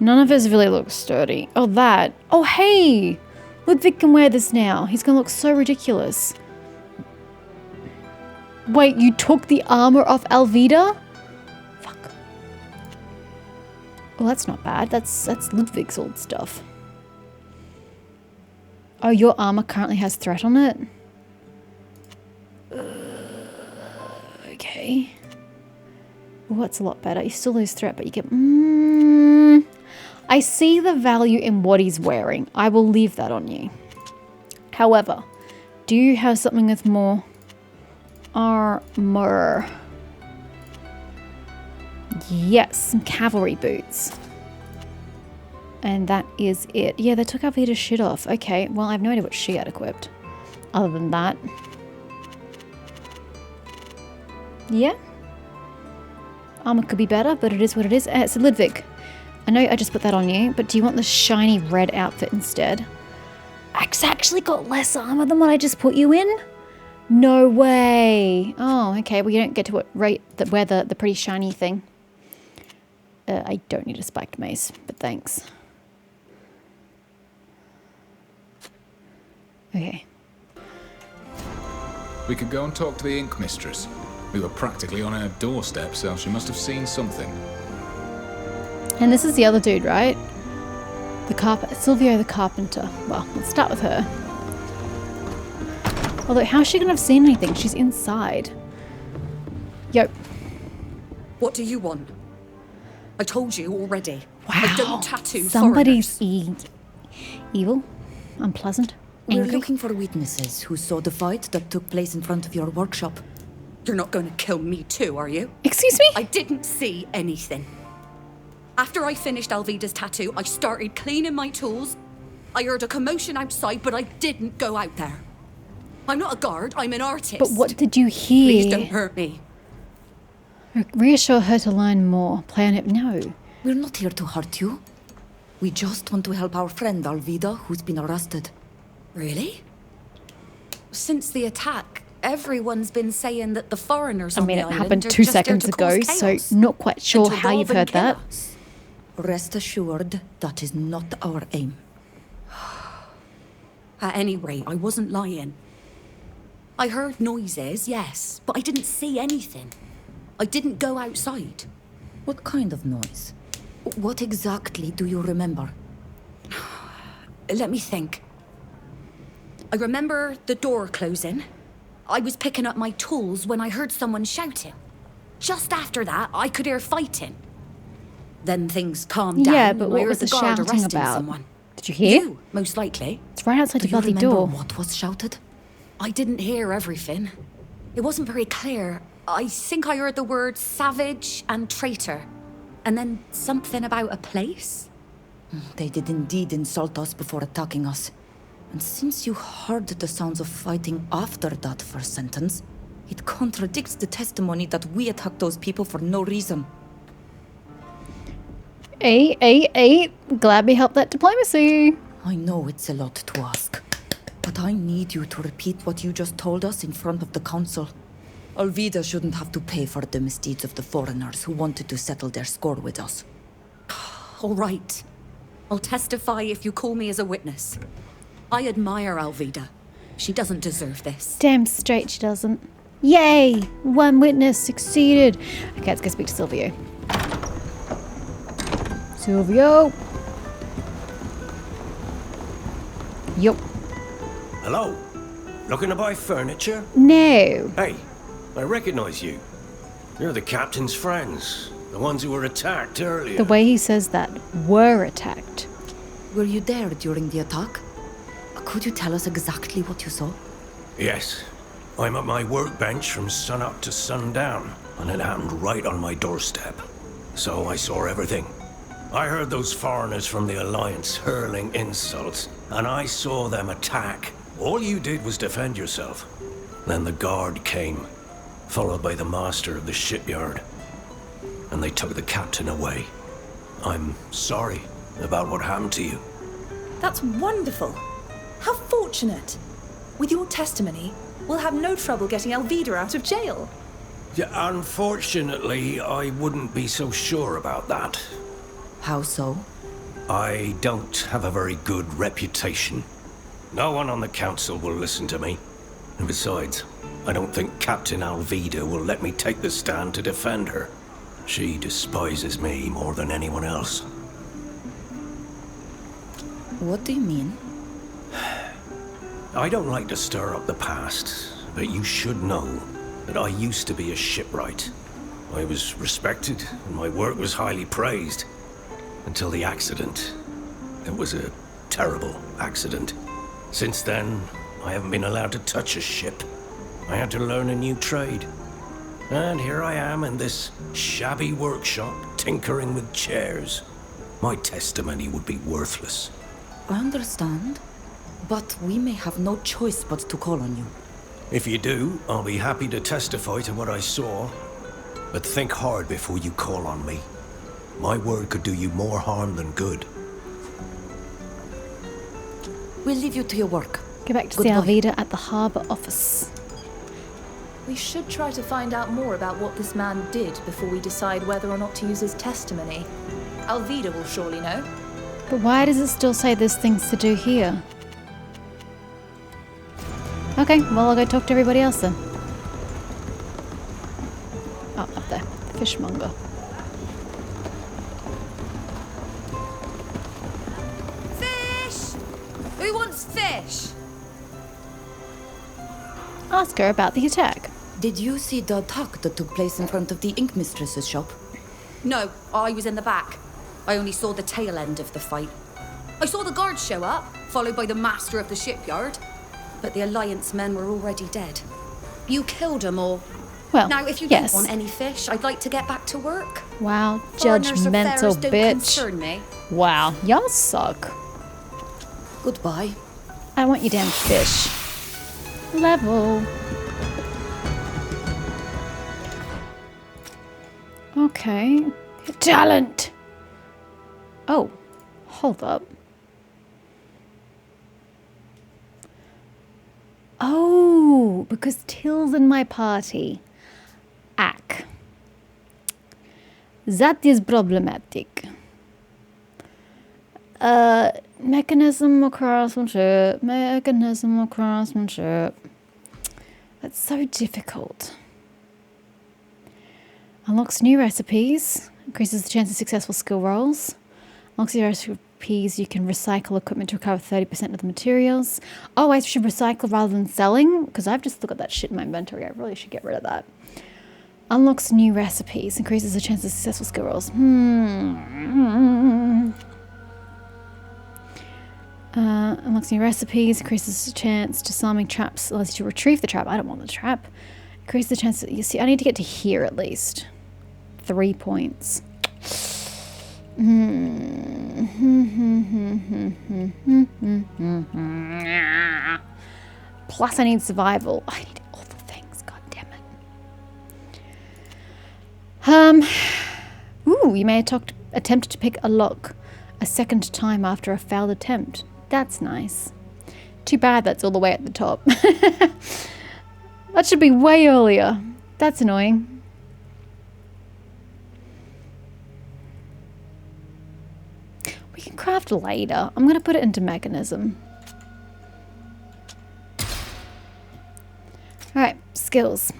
None of us really look sturdy. Oh, that. Oh, hey! Ludwig can wear this now. He's gonna look so ridiculous. Wait, you took the armor off Alvida? Fuck. Well, that's not bad. That's Ludwig's old stuff. Oh, your armor currently has threat on it? Okay. Well, that's a lot better. You still lose threat, but you get... I see the value in what he's wearing. I will leave that on you. However, do you have something with more armor? Yes, some cavalry boots. And that is it. Yeah, they took Alvida's shit off. Okay, well, I have no idea what she had equipped. Other than that. Yeah. Armor could be better, but it is what it is. It's a Ludwig. I know I just put that on you, but do you want the shiny red outfit instead? It's actually got less armor than what I just put you in? No way. Oh, okay. Well, you don't get to wear the pretty shiny thing. I don't need a spiked mace, but thanks. Okay. We could go and talk to the Ink Mistress. We were practically on her doorstep, so she must have seen something. And this is the other dude, right? Silvio the Carpenter. Well, let's start with her. Although, how is she gonna have seen anything? She's inside. Yo. What do you want? I told you already. Wow. I don't tattoo Somebody's evil, unpleasant, We're angry. looking for witnesses who saw the fight that took place in front of your workshop. You're not going to kill me too, are you? Excuse me? I didn't see anything. After I finished Alvida's tattoo, I started cleaning my tools. I heard a commotion outside, but I didn't go out there. I'm not a guard, I'm an artist. But what did you hear? Please don't hurt me. Reassure her to learn more. Play on it. No. We're not here to hurt you. We just want to help our friend Alvida, who's been arrested. Really? Since the attack, everyone's been saying that the foreigners on the island happened are 2 just there seconds to ago, cause so chaos not quite sure and to how rob you've and heard kill that. us. Rest assured, that is not our aim. At any rate, I wasn't lying. I heard noises, yes, but I didn't see anything. I didn't go outside. What kind of noise? What exactly do you remember? Let me think. I remember the door closing. I was picking up my tools when I heard someone shouting. Just after that, I could hear fighting. Then things calmed down. Yeah, but and what I was heard the the guard shouting arresting about? someone. Did you hear? You, most likely. It's right outside Do the you bloody remember door. what was shouted? I didn't hear everything. It wasn't very clear. I think I heard the words savage and traitor. And then something about a place? They did indeed insult us before attacking us. And since you heard the sounds of fighting after that first sentence, it contradicts the testimony that we attacked those people for no reason. Glad we helped that diplomacy. I know it's a lot to ask, but I need you to repeat what you just told us in front of the council. Alvida shouldn't have to pay for the misdeeds of the foreigners who wanted to settle their score with us. All right. I'll testify if you call me as a witness. I admire Alvida. She doesn't deserve this. Damn straight she doesn't. Yay! One witness succeeded. Okay, let's go speak to Silvio. Silvio! Yup. Hello? Looking to buy furniture? No. Hey, I recognize you. You're the captain's friends. The ones who were attacked earlier. The way he says that, were attacked. Were you there during the attack? Could you tell us exactly what you saw? Yes. I'm at my workbench from sunup to sundown, and it happened right on my doorstep. So I saw everything. I heard those foreigners from the Alliance hurling insults, and I saw them attack. All you did was defend yourself. Then the guard came, followed by the master of the shipyard. And they took the captain away. I'm sorry about what happened to you. That's wonderful. How fortunate. With your testimony, we'll have no trouble getting Alvida out of jail. Yeah, unfortunately, I wouldn't be so sure about that. How so? I don't have a very good reputation. No one on the council will listen to me. And besides, I don't think Captain Alvida will let me take the stand to defend her. She despises me more than anyone else. What do you mean? I don't like to stir up the past, but you should know that I used to be a shipwright. I was respected, and my work was highly praised. Until the accident. It was a terrible accident. Since then, I haven't been allowed to touch a ship. I had to learn a new trade. And here I am in this shabby workshop, tinkering with chairs. My testimony would be worthless. I understand, but we may have no choice but to call on you. If you do, I'll be happy to testify to what I saw. But think hard before you call on me. My word could do you more harm than good. We'll leave you to your work. Go back to see Alvida at the harbour office. We should try to find out more about what this man did before we decide whether or not to use his testimony. Alvida will surely know. But why does it still say there's things to do here? Okay, well I'll go talk to everybody else then. Oh, up there. The fishmonger. Who wants fish? Ask her about the attack. Did you see the attack that took place in front of the ink mistress's shop? No, I was in the back. I only saw the tail end of the fight. I saw the guards show up, followed by the master of the shipyard. But the Alliance men were already dead. You killed them all. Well, now, if you yes. don't want any fish, I'd like to get back to work. Wow, Foreigners or judgmental pharaohs don't bitch. concern me. Wow, y'all suck. Goodbye. I want you damn fish. Level. Okay. Talent. Oh, hold up. Oh, because Till's in my party. Ack. That is problematic. Mechanism of craftsmanship. Mechanism of craftsmanship. That's so difficult. Unlocks new recipes. Increases the chance of successful skill rolls. Unlocks new recipes. You can recycle equipment to recover 30% of the materials. Oh, I should recycle rather than selling? Because I've just got that shit in my inventory. I really should get rid of that. Unlocks new recipes. Increases the chance of successful skill rolls. Unlocks new recipes. Increases the chance disarming traps. Allows you to retrieve the trap. I don't want the trap. Increases the chance that you see. I need to get to here at least. 3 points. Plus I need survival. I need all the things, god damn it. Ooh, you may have attempted to pick a lock a second time after a failed attempt. That's nice. Too bad that's all the way at the top. That should be way earlier. That's annoying. We can craft later. I'm going to put it into mechanism. Alright, skills.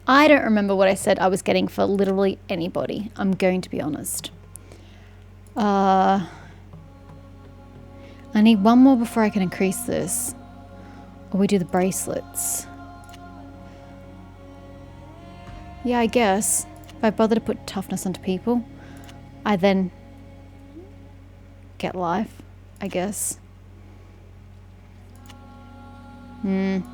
I don't remember what I said I was getting for literally anybody. I'm going to be honest. I need one more before I can increase this. Or we do the bracelets. Yeah, I guess. If I bother to put toughness onto people, I then get life, I guess. Don't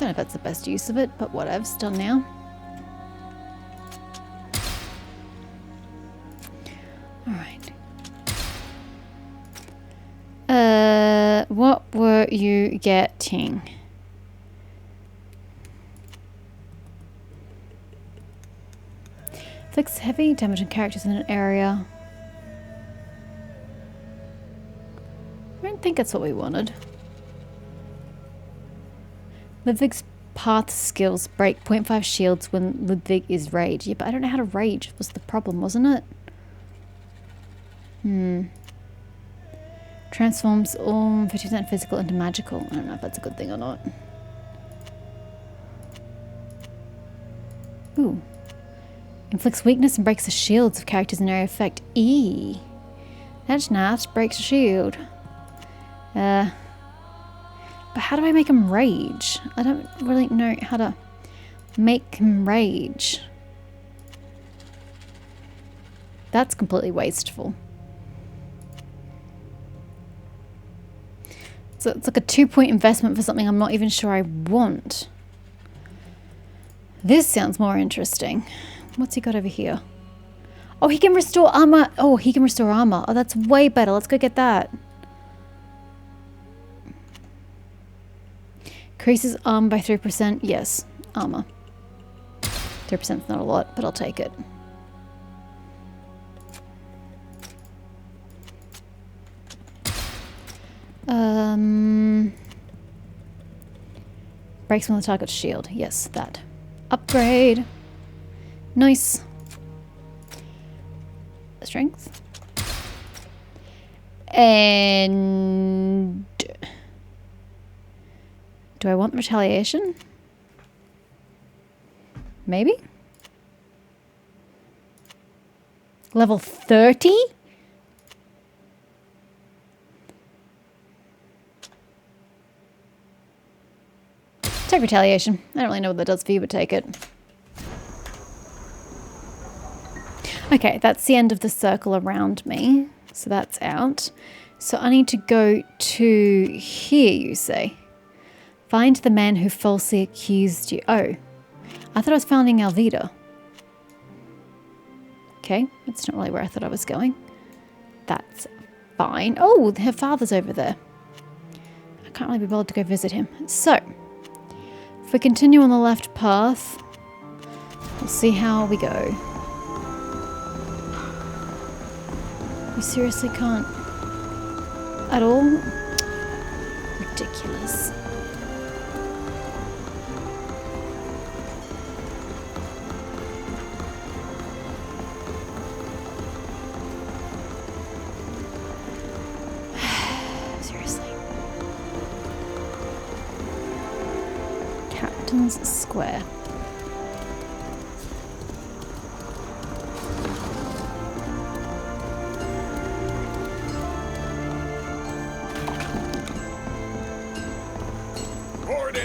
know if that's the best use of it, but whatever, it's done now. Alright. What were you getting? Inflicts heavy damage on characters in an area. I don't think that's what we wanted. Ludwig's path skills break 0.5 shields when Ludwig is rage. Yeah, but I don't know how to rage was the problem, wasn't it? Transforms all 50% physical into magical. I don't know if that's a good thing or not. Ooh. Inflicts weakness and breaks the shields of characters in area effect. That's nice. Breaks a shield. But how do I make him rage? I don't really know how to make him rage. That's completely wasteful. So it's like a 2-point investment for something I'm not even sure I want. This sounds more interesting. What's he got over here? Oh, he can restore armor. Oh, he can restore armor. Oh, that's way better. Let's go get that. Increases armor by 3%. Yes, armor. 3% is not a lot, but I'll take it. Breaks on the target's shield. Yes, that. Upgrade. Nice. Strength. And do I want retaliation? Maybe? Level 30? Take retaliation. I don't really know what that does for you, but take it. Okay, that's the end of the circle around me. So that's out. So I need to go to here, you say. Find the man who falsely accused you. Oh, I thought I was finding Alvida. Okay, that's not really where I thought I was going. That's fine. Oh, her father's over there. I can't really be bothered to go visit him. So, if we continue on the left path, we'll see how we go. You seriously can't at all? Ridiculous. Seriously. Captain's Square.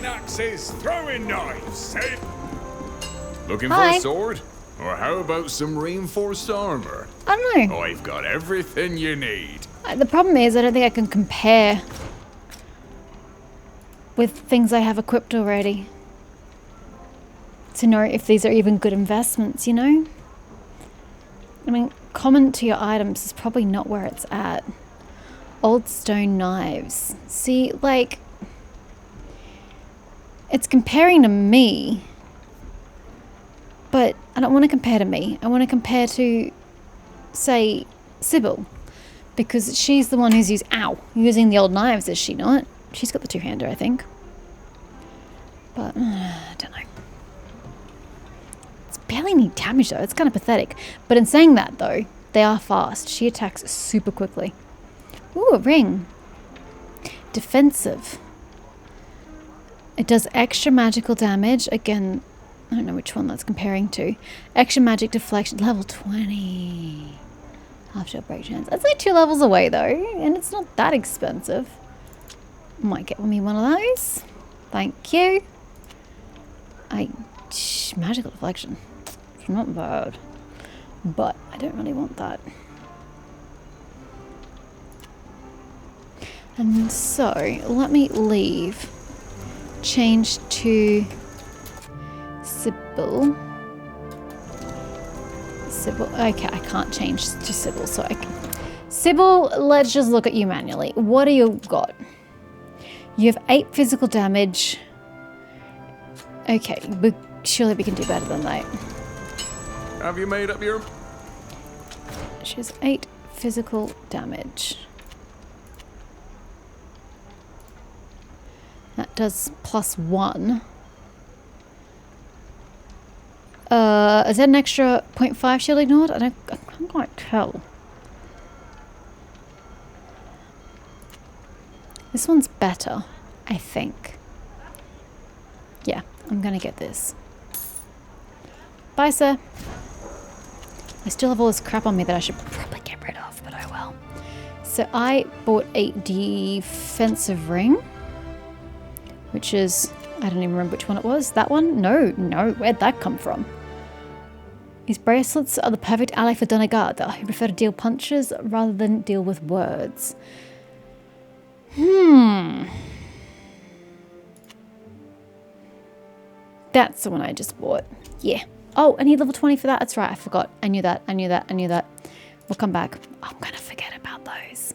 Axes, throwing knives, eh? Looking Hi. for a sword? Or how about some reinforced armor? I don't know. I've got everything you need. The problem is I don't think I can compare with things I have equipped already to know if these are even good investments, you know? I mean, common to your items is probably not where it's at. Old stone knives. See, like, it's comparing to me, but I don't want to compare to me. I want to compare to, say, Sybil, because she's the one who's using the old knives, is she not? She's got the two-hander, I think. But, I don't know. It's barely any damage, though. It's kind of pathetic. But in saying that, though, they are fast. She attacks super quickly. Ooh, a ring. Defensive. It does extra magical damage. Again, I don't know which one that's comparing to. Extra magic deflection. Level 20. Half-shield break chance. That's like 2 levels away, though. And it's not that expensive. Might get me one of those. Thank you. Magical deflection. It's not bad. But I don't really want that. And so, let me leave. Change to Sybil. Sybil. Okay, I can't change to Sybil, so I can. Sybil, let's just look at you manually. What do you got? You have 8 physical damage. Okay, but surely we can do better than that. Have you made up your... She has 8 physical damage. That does +1. Is that an extra 0.5 shield ignored? I can't quite tell. This one's better, I think. Yeah, I'm gonna get this. Bye, sir. I still have all this crap on me that I should probably get rid of, but I will. So I bought a defensive ring, which is, I don't even remember which one it was. That one? No, where'd that come from? His bracelets are the perfect ally for doneigad, who prefer to deal punches rather than deal with words. That's the one I just bought. Yeah. Oh, I need level 20 for that. That's right. I forgot. I knew that. We'll come back. I'm going to forget about those.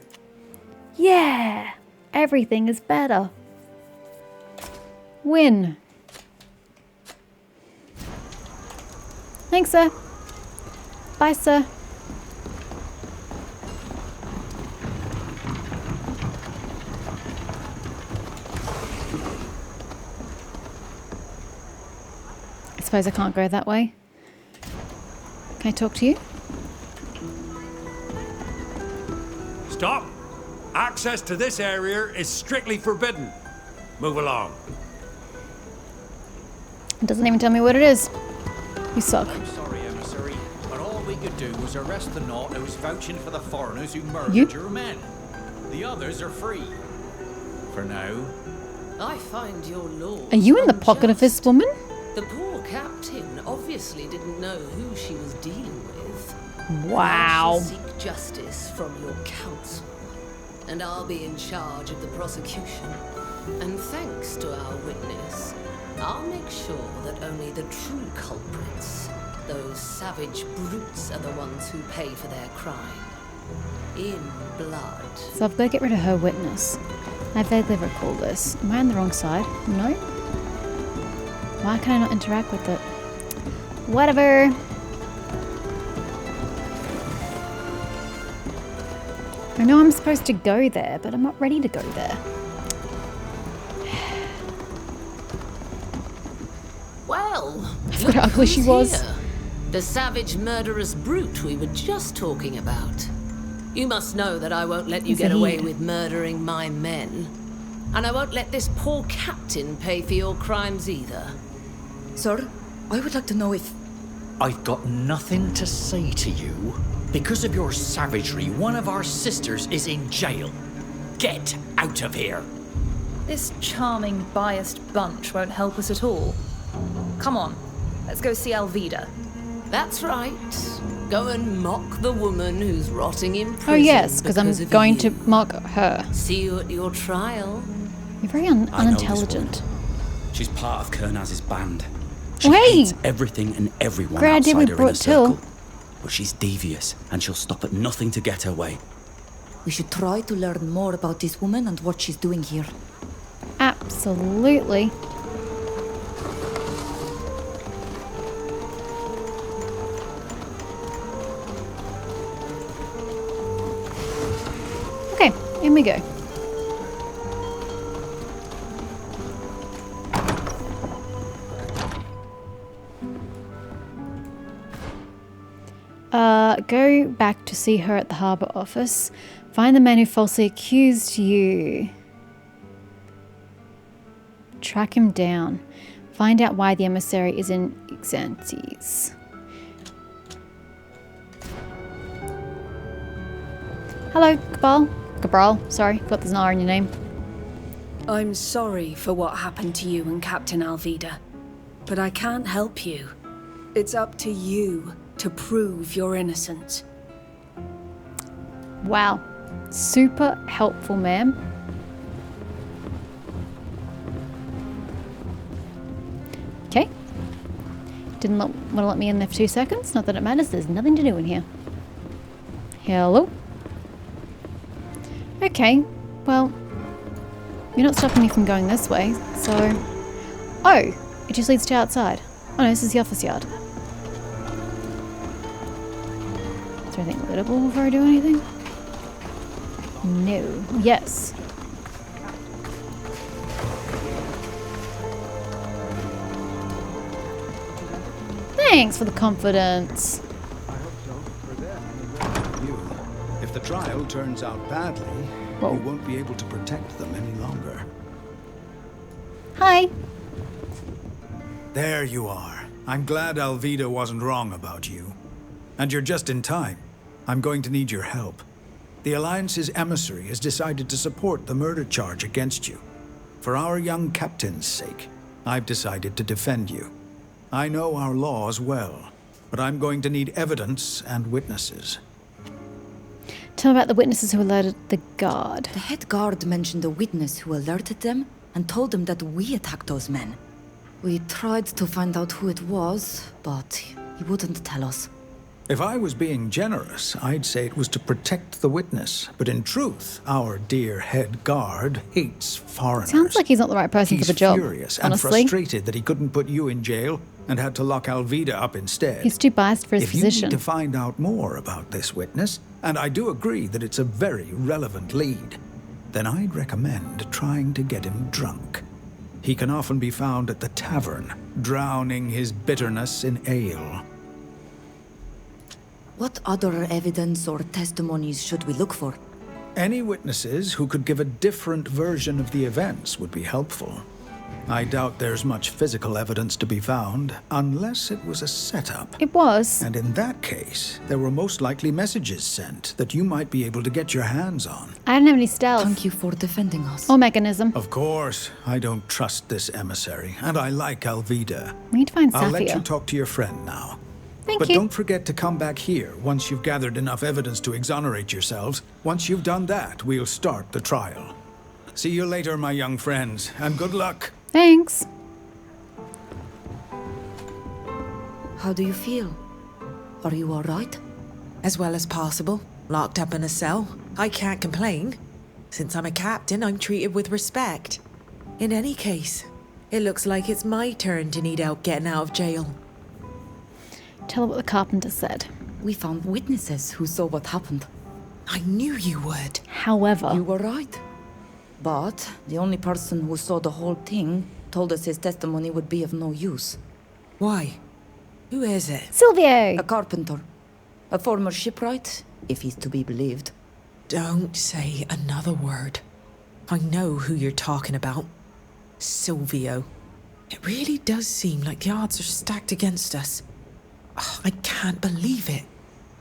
Yeah. Everything is better. Win. Thanks, sir. Bye, sir. I suppose I can't go that way. Can I talk to you? Stop! Access to this area is strictly forbidden. Move along. It doesn't even tell me what it is. You suck. I'm sorry, emissary, but all we could do was arrest the Naut who was vouching for the foreigners who murdered your men. The others are free. For now. I find your law. Are you in the pocket of this woman? The poor captain obviously didn't know who she was dealing with. Wow. I shall seek justice from your council, and I'll be in charge of the prosecution. And thanks to our witness, I'll make sure that only the true culprits, those savage brutes, are the ones who pay for their crime. In blood. So I've got to get rid of her witness. I vaguely recall this. Am I on the wrong side? No? Why can I not interact with it? Whatever. I know I'm supposed to go there, but I'm not ready to go there. Well, I forgot how ugly she was. here. The savage murderous brute we were just talking about. You must know that I won't let you get away with murdering my men. And I won't let this poor captain pay for your crimes either. Sir, I would like to know if... I've got nothing to say to you. Because of your savagery, one of our sisters is in jail. Get out of here. This charming, biased bunch won't help us at all. Come on, let's go see Alvida. That's right. Go and mock the woman who's rotting in prison. Oh yes, because I'm going to mock her. See you at your trial. You're very I know this unintelligent. woman. She's part of Kernaz's band. She Wait! hates everything and everyone Great idea we outside her inner brought Till. circle. But she's devious, and she'll stop at nothing to get her way. We should try to learn more about this woman and what she's doing here. Absolutely. Okay, in we go. Go back to see her at the harbour office. Find the man who falsely accused you. Track him down. Find out why the emissary is in Xantes. Hello, Cabral. Sorry, got there's an R in your name. I'm sorry for what happened to you and Captain Alvida, but I can't help you. It's up to you to prove your innocence. Wow. Super helpful, ma'am. Okay. Didn't want to let me in there for 2 seconds. Not that it matters. There's nothing to do in here. Hello? Okay. Well, you're not stopping me from going this way, so... Oh! It just leads to outside. Oh no, this is the office yard. Is there anything lootable before I do anything? No. Yes. Thanks for the confidence. I hope so for them and for you. If the trial turns out badly, you won't be able to protect them any longer. Hi. There you are. I'm glad Alvida wasn't wrong about you. And you're just in time. I'm going to need your help. The Alliance's emissary has decided to support the murder charge against you. For our young captain's sake, I've decided to defend you. I know our laws well, but I'm going to need evidence and witnesses. Tell me about the witnesses who alerted the guard. The head guard mentioned a witness who alerted them and told them that we attacked those men. We tried to find out who it was, but he wouldn't tell us. If I was being generous, I'd say it was to protect the witness. But in truth, our dear head guard hates foreigners. Sounds like he's not the right person for the job. He's furious and honestly. frustrated that he couldn't put you in jail and had to lock Alvida up instead. He's too biased for his if position. You need to find out more about this witness, and I do agree that it's a very relevant lead, then I'd recommend trying to get him drunk. He can often be found at the tavern, drowning his bitterness in ale. What other evidence or testimonies should we look for? Any witnesses who could give a different version of the events would be helpful. I doubt there's much physical evidence to be found, unless it was a setup. It was. And in that case, there were most likely messages sent that you might be able to get your hands on. I didn't have any stealth. Thank you for defending us. Or mechanism. Of course, I don't trust this emissary, and I like Alvida. We need to find I'll Safia. let you talk to your friend now. Thank But you. don't forget to come back here once you've gathered enough evidence to exonerate yourselves. Once you've done that, we'll start the trial. See you later, my young friends, and good luck. Thanks. How do you feel? Are you all right? As well as possible. Locked up in a cell. I can't complain. Since I'm a captain, I'm treated with respect. In any case, it looks like it's my turn to need help getting out of jail. Tell her what the carpenter said. We found witnesses who saw what happened. I knew you would. However... You were right. But the only person who saw the whole thing told us his testimony would be of no use. Why? Who is it? Silvio! A carpenter. A former shipwright, if he's to be believed. Don't say another word. I know who you're talking about. Silvio. It really does seem like the odds are stacked against us. Oh, I can't believe it.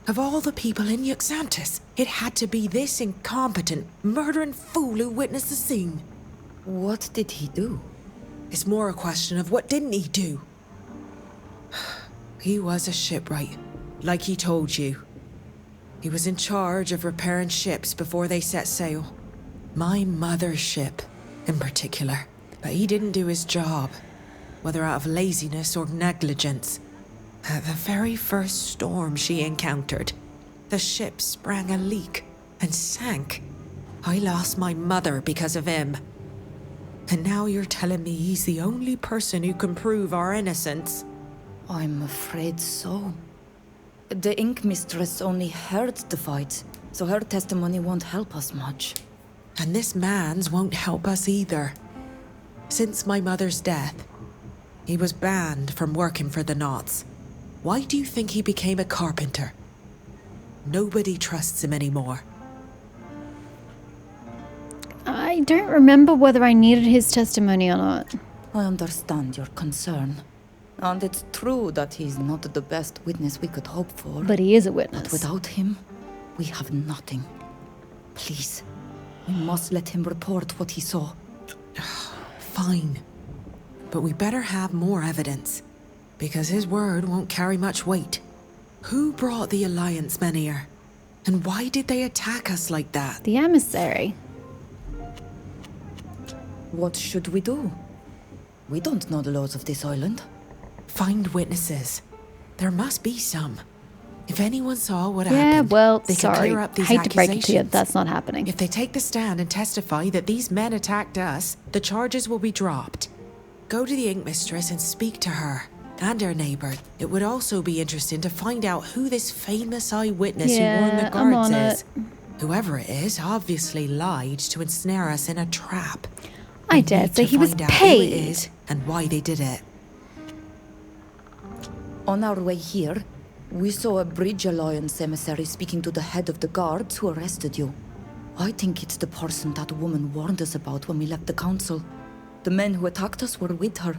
Of all the people in Yuxantis, it had to be this incompetent, murdering fool who witnessed the scene. What did he do? It's more a question of what didn't he do? He was a shipwright, like he told you. He was in charge of repairing ships before they set sail. My mother's ship, in particular. But he didn't do his job, whether out of laziness or negligence. At the very first storm she encountered, the ship sprang a leak and sank. I lost my mother because of him. And now you're telling me he's the only person who can prove our innocence? I'm afraid so. The ink mistress only heard the fight, so her testimony won't help us much. And this man's won't help us either. Since my mother's death, he was banned from working for the Nauts. Why do you think he became a carpenter? Nobody trusts him anymore. I don't remember whether I needed his testimony or not. I understand your concern. And it's true that he's not the best witness we could hope for. But he is a witness. But without him, we have nothing. Please, we must let him report what he saw. Fine. But we better have more evidence. because his word won't carry much weight. Who brought the Alliance men here? And why did they attack us like that? The emissary. What should we do? We don't know the laws of this island. Find witnesses. There must be some. If anyone saw what Yeah, happened, well, they can sorry. clear up these Hate to break it to you, accusations. that's not happening. If they take the stand and testify that these men attacked us, the charges will be dropped. Go to the Ink Mistress and speak to her and her neighbor. It would also be interesting to find out who this famous eyewitness who warned the Yeah, I'm guards on is. it. Whoever it is obviously lied to ensnare us in a trap. I dare say he was Find out who it paid. is and why they did it. On our way here, we saw a Bridge Alliance emissary speaking to the head of the guards who arrested you. I think it's the person that woman warned us about when we left the council. The men who attacked us were with her,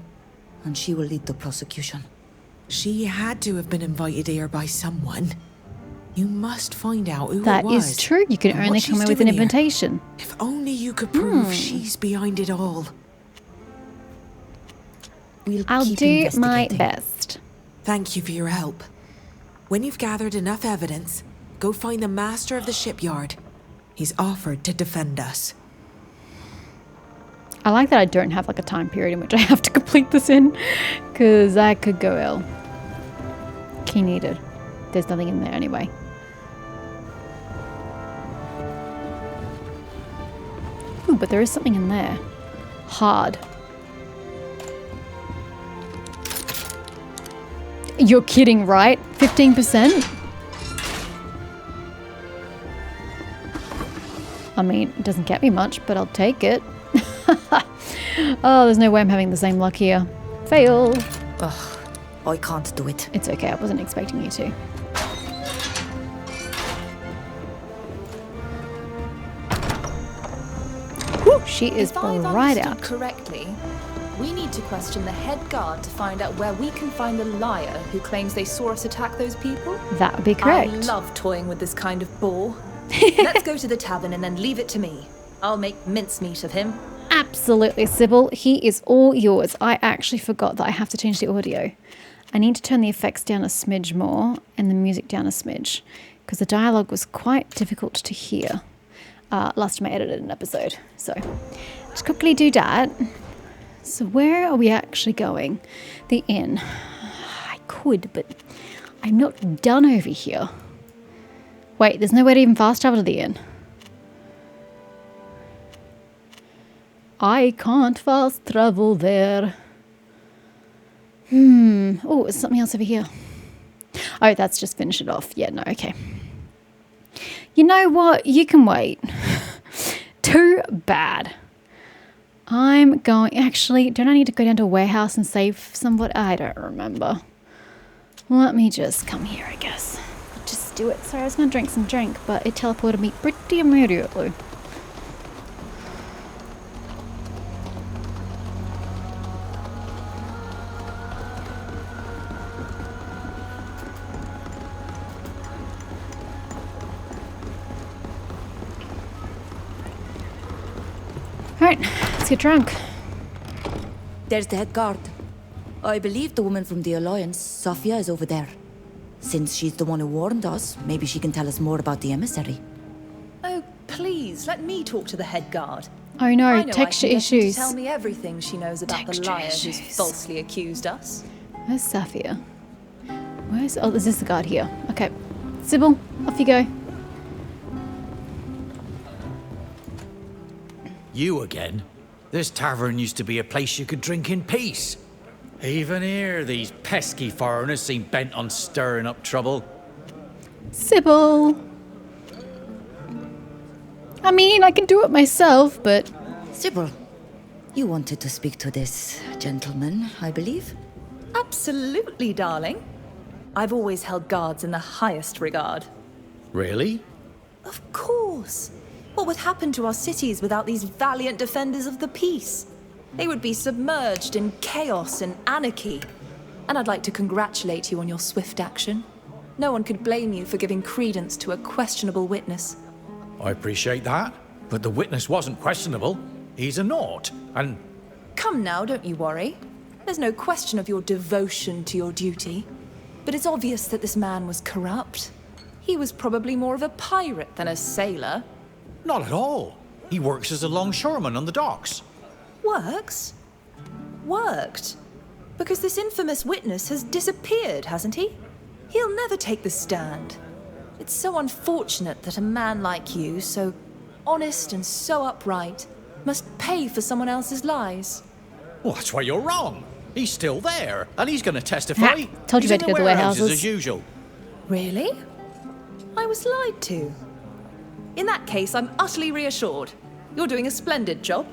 and she will lead the prosecution. She had to have been invited here by someone. You must find out who That it was. is true. You can and only what come she's in with an doing here. invitation. If only you could prove she's behind it all. I'll do my best. Thank you for your help. When you've gathered enough evidence, go find the master of the shipyard. He's offered to defend us. I like that I don't have like a time period in which I have to complete this in, because I could go ill. Key needed. There's nothing in there anyway. Ooh, but there is something in there. Hard. You're kidding, right? 15%? I mean, it doesn't get me much, but I'll take it. Oh, there's no way I'm having the same luck here. Fail. Ugh, I can't do it. It's okay, I wasn't expecting you to. Whew, she is If I've right understood out. correctly, we need to question the head guard to find out where we can find the liar who claims they saw us attack those people. That would be correct. I love toying with this kind of bore. Let's go to the tavern and then leave it to me. I'll make mincemeat of him. Absolutely, Sybil. He is all yours. I actually forgot that I have to change the audio. I need to turn the effects down a smidge more and the music down a smidge, because the dialogue was quite difficult to hear last time I edited an episode. So just quickly do that. So where are we actually going? The inn. I could, but I'm not done over here. Wait, there's no way to even fast travel to the inn. I can't fast travel there. Oh, there's something else over here. Oh, that's just finish it off. Yeah, no, okay. You know what? You can wait. Too bad. I'm going... Actually, don't I need to go down to a warehouse and save somebody? I don't remember. Let me just come here, I guess. Just do it. Sorry, I was going to drink some drink, but it teleported me pretty immediately. Alright, let's get drunk. There's the head guard. I believe the woman from the Alliance, Sophia, is over there. Since she's the one who warned us, maybe she can tell us more about the emissary. Oh, please, let me talk to the head guard. Oh no, I know texture I can get her issues. to tell me everything she knows about the liar who's falsely accused us. Where's Sophia? Where's... Oh, is this the guard here? Okay. Sybil, off you go. You again? This tavern used to be a place you could drink in peace. Even here, these pesky foreigners seem bent on stirring up trouble. Sybil! I mean, I can do it myself, but... Sybil, you wanted to speak to this gentleman, I believe? Absolutely, darling. I've always held guards in the highest regard. Really? Of course. What would happen to our cities without these valiant defenders of the peace? They would be submerged in chaos and anarchy. And I'd like to congratulate you on your swift action. No one could blame you for giving credence to a questionable witness. I appreciate that, but the witness wasn't questionable. He's a naught, and... Come now, don't you worry. There's no question of your devotion to your duty. But it's obvious that this man was corrupt. He was probably more of a pirate than a sailor. Not at all. He works as a longshoreman on the docks. Works? Worked? Because this infamous witness has disappeared, hasn't he? He'll never take the stand. It's so unfortunate that a man like you, so honest and so upright, must pay for someone else's lies. Well, that's why you're wrong. He's still there, and he's going to testify. Told you He's about to in go to the warehouses. as usual. Really? I was lied to. In that case, I'm utterly reassured. You're doing a splendid job.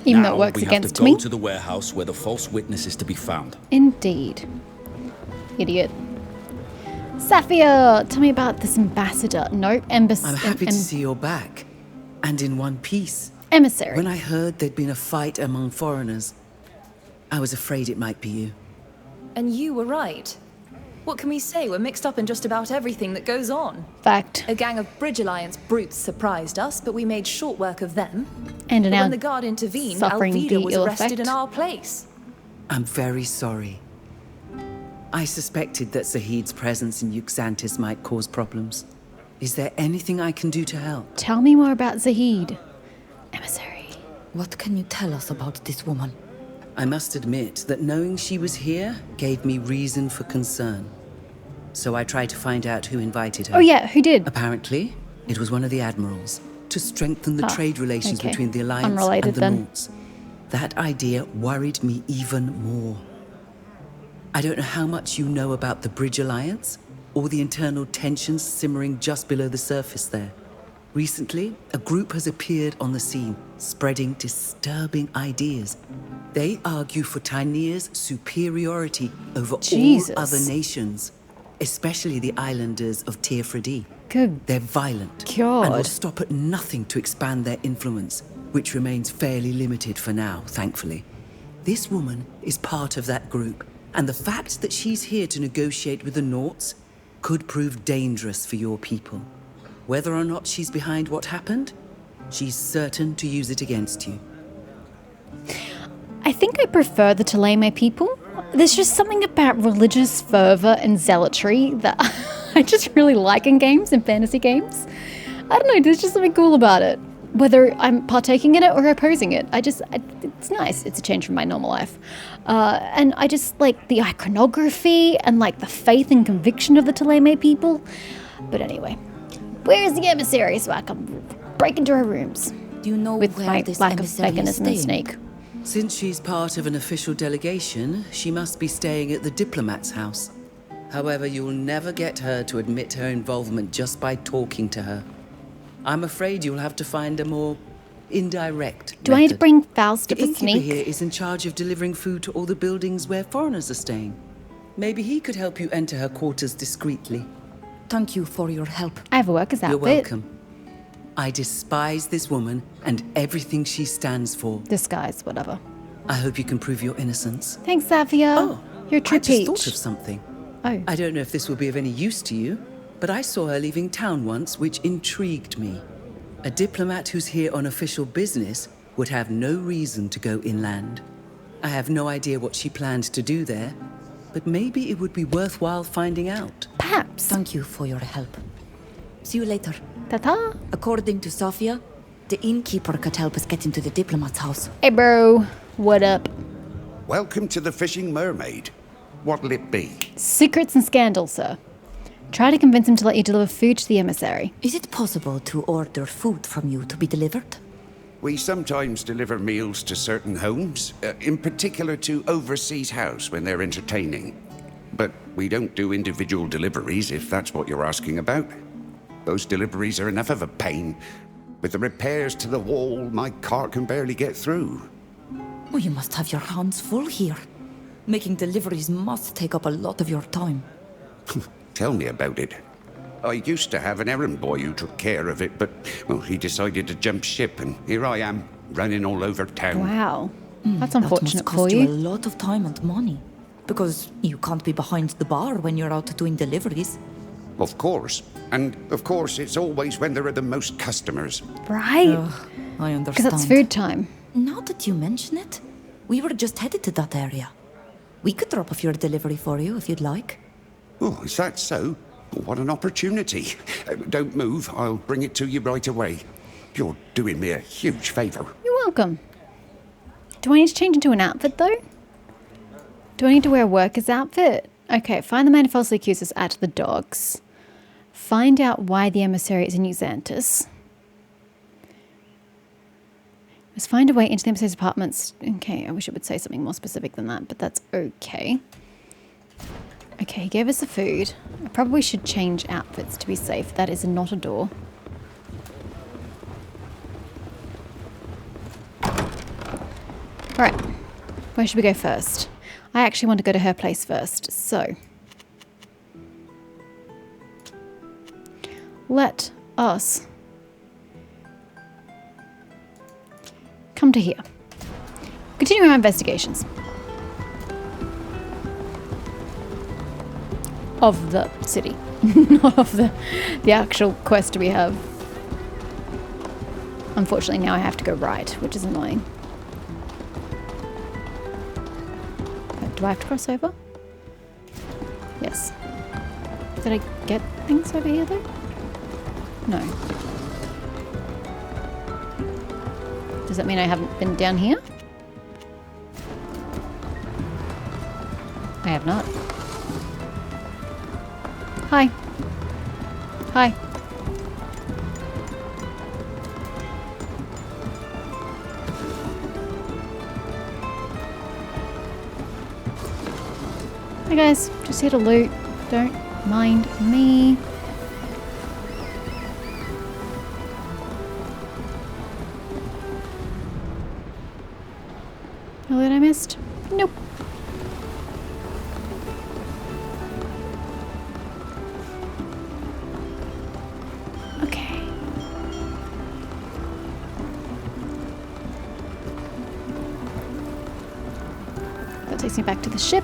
Even now though it works we against have to me. go to the warehouse where the false witness is to be found. Indeed. Idiot. Safia, tell me about this ambassador. Nope, embassy. I'm happy to see you're back. And in one piece. Emissary. When I heard there'd been a fight among foreigners, I was afraid it might be you. And you were right. What can we say? We're mixed up in just about everything that goes on. Fact. A gang of Bridge Alliance brutes surprised us, but we made short work of them. And But now when the guard intervened, suffering Alvida the was ill arrested effect. in our place. I'm very sorry. I suspected that Zahid's presence in Yuxantis might cause problems. Is there anything I can do to help? Tell me more about Zahid. Emissary. What can you tell us about this woman? I must admit that knowing she was here gave me reason for concern. So I tried to find out who invited her. Oh yeah, who did? Apparently, it was one of the admirals, to strengthen the trade relations okay. between the Alliance Unrelated and the then. Nauts. That idea worried me even more. I don't know how much you know about the Bridge Alliance, or the internal tensions simmering just below the surface there. Recently, a group has appeared on the scene, spreading disturbing ideas. They argue for Tyneir's superiority over Jesus. all other nations, especially the islanders of Teer Fradee. Good. They're violent God. and will stop at nothing to expand their influence, which remains fairly limited for now, thankfully. This woman is part of that group, and the fact that she's here to negotiate with the Nauts could prove dangerous for your people. Whether or not she's behind what happened, she's certain to use it against you. I think I prefer the Taleme people. There's just something about religious fervor and zealotry that I just really like in games, in fantasy games. I don't know, there's just something cool about it. Whether I'm partaking in it or opposing it, it's nice. It's a change from my normal life. And I just like the iconography and like the faith and conviction of the Taleme people. But anyway, where's the emissary so I can break into her rooms? Do you know with where my this lack of emissary is veganism and staying? snake? Since she's part of an official delegation, she must be staying at the diplomat's house. However, you'll never get her to admit her involvement just by talking to her. I'm afraid you'll have to find a more indirect Do I need to method. bring Faust The to the innkeeper snake? here is in charge of delivering food to all the buildings where foreigners are staying. Maybe he could help you enter her quarters discreetly. Thank you for your help. I have a worker's outfit. You're welcome. I despise this woman and everything she stands for. Disguise, whatever. I hope you can prove your innocence. Thanks, Safia. Oh, You're a true I just thought peach. of something. Oh. I don't know if this will be of any use to you, but I saw her leaving town once, which intrigued me. A diplomat who's here on official business would have no reason to go inland. I have no idea what she planned to do there, but maybe it would be worthwhile finding out. Perhaps. Thank you for your help. See you later. Ta-ta. According to Safia, the innkeeper could help us get into the diplomat's house. Hey, bro. What up? Welcome to the Fishing Mermaid. What'll it be? Secrets and scandals, sir. Try to convince him to let you deliver food to the emissary. Is it possible to order food from you to be delivered? We sometimes deliver meals to certain homes, in particular to Overseas House when they're entertaining. But we don't do individual deliveries, if that's what you're asking about. Those deliveries are enough of a pain. With the repairs to the wall, my cart can barely get through. Oh, you must have your hands full here. Making deliveries must take up a lot of your time. Tell me about it. I used to have an errand boy who took care of it, but, well, he decided to jump ship, and here I am, running all over town. Wow. That's That unfortunate must for cost you. you a lot of time and money. Because you can't be behind the bar when you're out doing deliveries. Of course. And, of course, it's always when there are the most customers. Right? I understand. Because it's food time. Now that you mention it, we were just headed to that area. We could drop off your delivery for you if you'd like. Oh, is that so? What an opportunity. Don't move. I'll bring it to you right away. You're doing me a huge favor. You're welcome. Do I need to change into an outfit, though? Do I need to wear a worker's outfit? Okay, find the man who falsely accused us at the docks. Find out why the emissary is in Xantis. Let's find a way into the emissary's apartments. Okay, I wish it would say something more specific than that, but that's okay. Okay, he gave us the food. I probably should change outfits to be safe. That is not a door. Alright, where should we go first? I actually want to go to her place first, so let us come to here. Continue our investigations of the city, not of the actual quest we have. Unfortunately, now I have to go right, which is annoying. Do I have to cross over? Yes. Did I get things over here though? No. Does that mean I haven't been down here? I have not. Hi. Hi. Hi guys, just here to loot. Don't mind me. Oh, that I missed? Nope. Okay. That takes me back to the ship.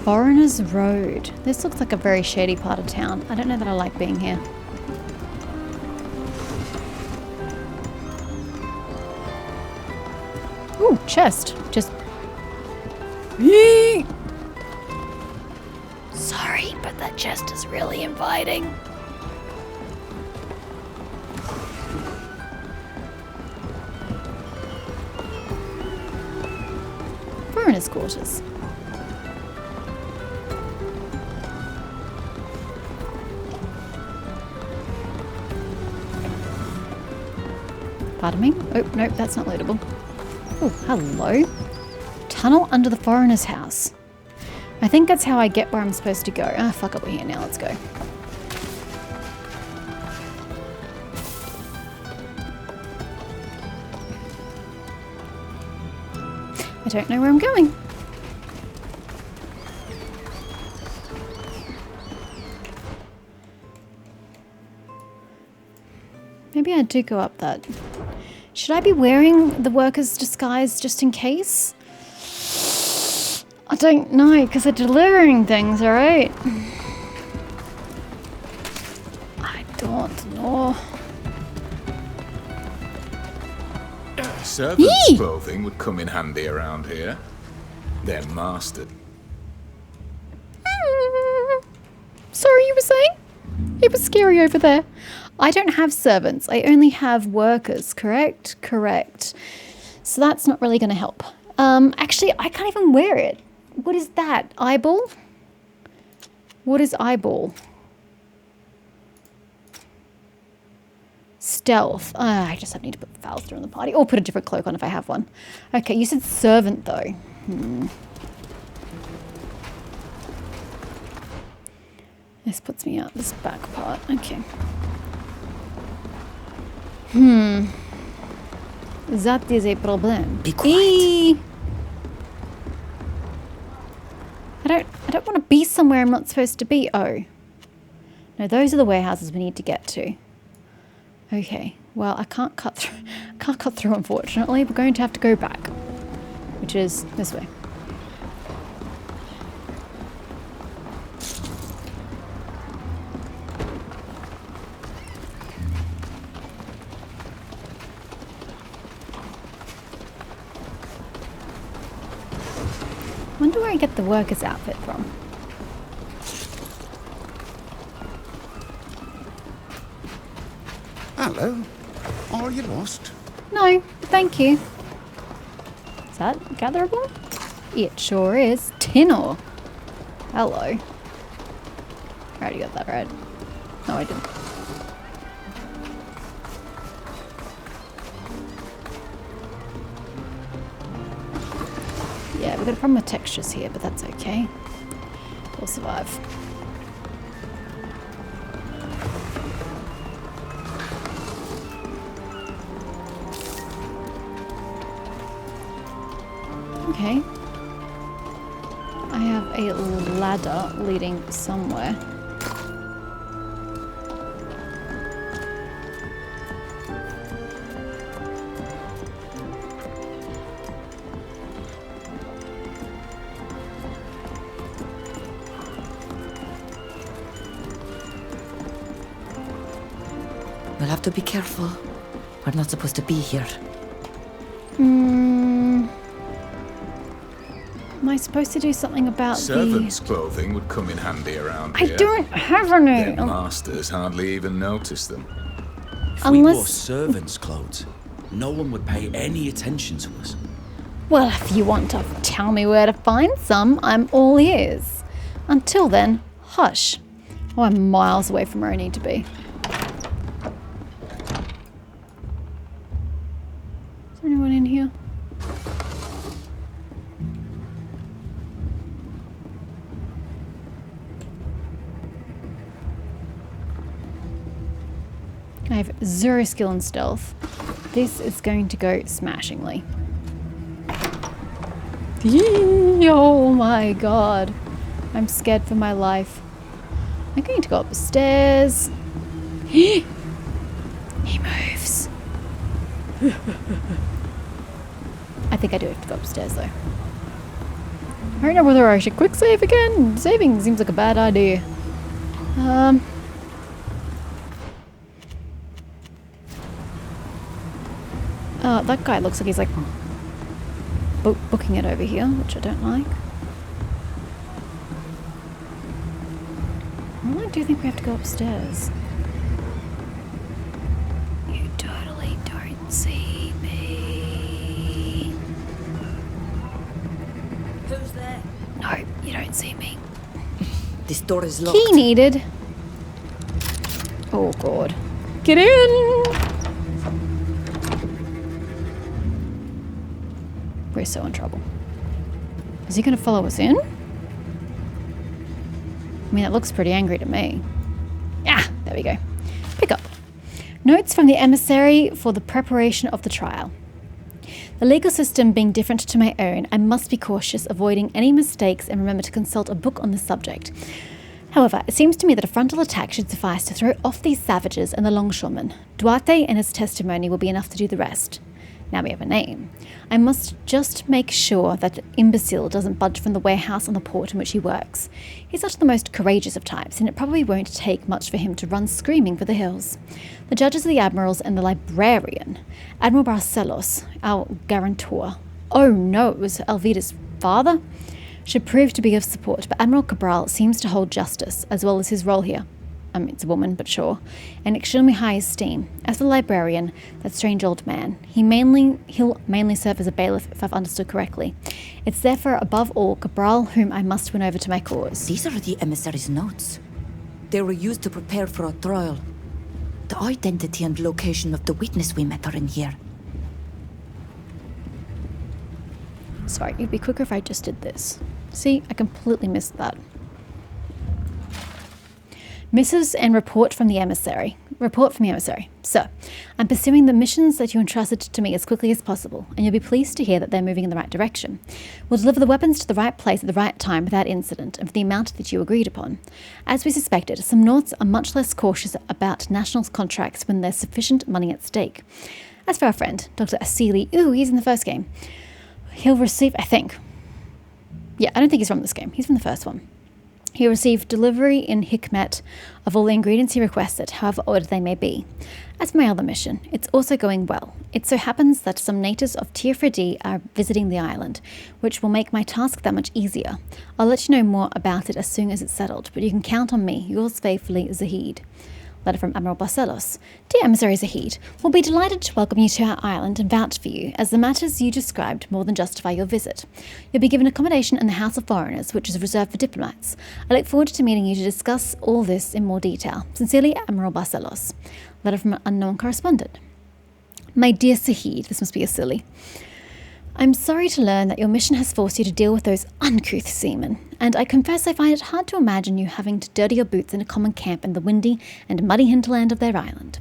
Foreigners Road. This looks like a very shady part of town. I don't know that I like being here. Ooh, chest. Just... Yee! Sorry, but that chest is really inviting. Foreigners' quarters. Pardon me? Oh, nope, that's not lootable. Oh, hello. Tunnel under the foreigner's house. I think that's how I get where I'm supposed to go. Ah, fuck it, we're here now, let's go. I don't know where I'm going. Maybe I do go up that. Should I be wearing the worker's disguise just in case? I don't know, because they're delivering things, alright? I don't know. Servants' clothing would come in handy around here. They're mastered. Sorry, you were saying? It was scary over there. I don't have servants. I only have workers, correct? Correct. So that's not really going to help. Actually, I can't even wear it. What is that? Eyeball? What is eyeball? Stealth. I just need to put Falster in the party. Or put a different cloak on if I have one. Okay, you said servant, though. This puts me out this back part. Okay. That is a problem. Be quiet. I don't want to be somewhere I'm not supposed to be. Oh. No, those are the warehouses we need to get to. Okay. Well, I can't cut through unfortunately. We're going to have to go back. Which is this way. wonder where I get the worker's outfit from. Hello. Are you lost? No, thank you. Is that gatherable? It sure is. Tin ore. Hello. I already got that right. No, I didn't. Yeah, we've got a problem with textures here, but that's okay. We'll survive. Okay. I have a ladder leading somewhere. We'll have to be careful. We're not supposed to be here. Am I supposed to do something about Servants' clothing would come in handy around I here. don't have any. Their masters hardly even notice them. If we wore servants' clothes, no one would pay any attention to us. Well, if you want to tell me where to find some, I'm all ears. Until then, hush. Oh, I'm miles away from where I need to be. Is there anyone in here? I have 0 skill in stealth. This is going to go smashingly. Oh my god. I'm scared for my life. I'm going to go up the stairs. He moves. I think I do have to go upstairs though. I don't know whether I should quick save again. Saving seems like a bad idea. That guy looks like he's like booking it over here, which I don't like. Well, I do think we have to go upstairs. You totally don't see me. Who's there? No, you don't see me. This door is locked. Key needed. Oh god. Get in! We're so in trouble. Is he gonna follow us in? I mean, that looks pretty angry to me. Ah, there we go. Pick up. Notes from the emissary for the preparation of the trial. The legal system being different to my own, I must be cautious, avoiding any mistakes, and remember to consult a book on the subject. However, it seems to me that a frontal attack should suffice to throw off these savages and the longshoremen. Duarte and his testimony will be enough to do the rest. Now we have a name. I must just make sure that the imbecile doesn't budge from the warehouse on the port in which he works. He's not the most courageous of types, and it probably won't take much for him to run screaming for the hills. The judges are the admirals and the librarian. Admiral Barcelos, our guarantor. Oh no, it was Alvida's father? Should prove to be of support, but Admiral Cabral seems to hold justice, as well as his role here. It's a woman, but sure, in extremely high esteem. As for the librarian, that strange old man, he'll mainly serve as a bailiff if I've understood correctly. It's therefore above all Cabral whom I must win over to my cause. These are the emissary's notes. They were used to prepare for a trial. The identity and location of the witness we met are in here. Sorry, it'd be quicker if I just did this. See, I completely missed that. Misses and report from the emissary. Sir, I'm pursuing the missions that you entrusted to me as quickly as possible, and you'll be pleased to hear that they're moving in the right direction. We'll deliver the weapons to the right place at the right time without incident, and for the amount that you agreed upon. As we suspected, some Nauts are much less cautious about national contracts when there's sufficient money at stake. As for our friend, Dr. Asili, he's in the first game. He'll receive, I think. Yeah, I don't think he's from this game. He's from the first one. He received delivery in Hikmet of all the ingredients he requested, however odd they may be. As for my other mission, it's also going well. It so happens that some natives of Teer Fradee are visiting the island, which will make my task that much easier. I'll let you know more about it as soon as it's settled, but you can count on me, yours faithfully, Zahid. Letter from Admiral Barcelos. Dear Emissary Zahid, we'll be delighted to welcome you to our island and vouch for you, as the matters you described more than justify your visit. You'll be given accommodation in the House of Foreigners, which is reserved for diplomats. I look forward to meeting you to discuss all this in more detail. Sincerely, Admiral Barcelos. Letter from an unknown correspondent. My dear Zahid, this must be a silly. I'm sorry to learn that your mission has forced you to deal with those uncouth seamen, and I confess I find it hard to imagine you having to dirty your boots in a common camp in the windy and muddy hinterland of their island.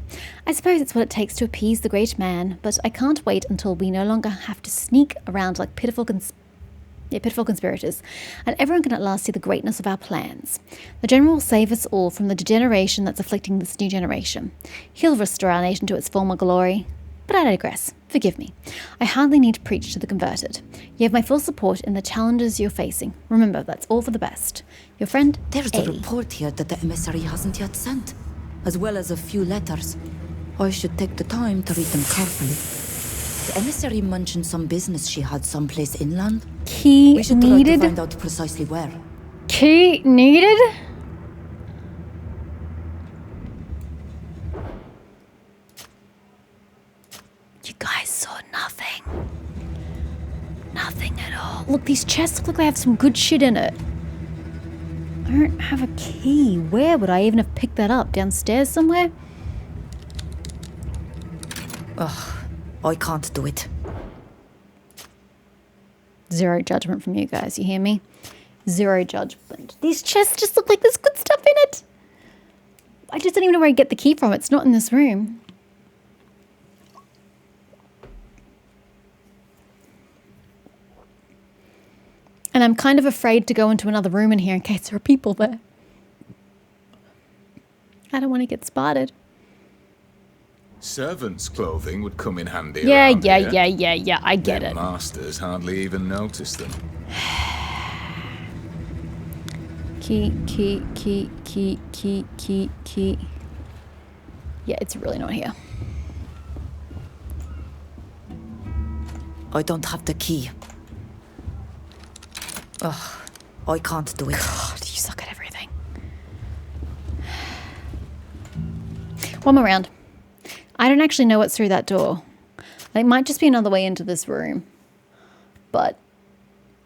I suppose it's what it takes to appease the great man, but I can't wait until we no longer have to sneak around like pitiful conspirators, and everyone can at last see the greatness of our plans. The General will save us all from the degeneration that's afflicting this new generation. He'll restore our nation to its former glory. But I digress. Forgive me. I hardly need to preach to the converted. You have my full support in the challenges you're facing. Remember, that's all for the best. Your friend, There's a report here that the emissary hasn't yet sent, as well as a few letters. I should take the time to read them carefully. The emissary mentioned some business she had someplace inland. Key we should needed? try to find out precisely where. Key needed? You guys saw nothing. Nothing at all. Look, these chests look like they have some good shit in it. I don't have a key. Where would I even have picked that up? Downstairs somewhere? Ugh, I can't do it. Zero judgment from you guys, you hear me? Zero judgment. These chests just look like there's good stuff in it. I just don't even know where I get the key from. It's not in this room. And I'm kind of afraid to go into another room in here in case there are people there. I don't want to get spotted. Servants' clothing would come in handy. Yeah, around here. I get Their it. masters hardly even notice them. Key. Yeah, it's really not here. I don't have the key. Ugh, I can't do it. God, you suck at everything. One more round. I don't actually know what's through that door. It might just be another way into this room. But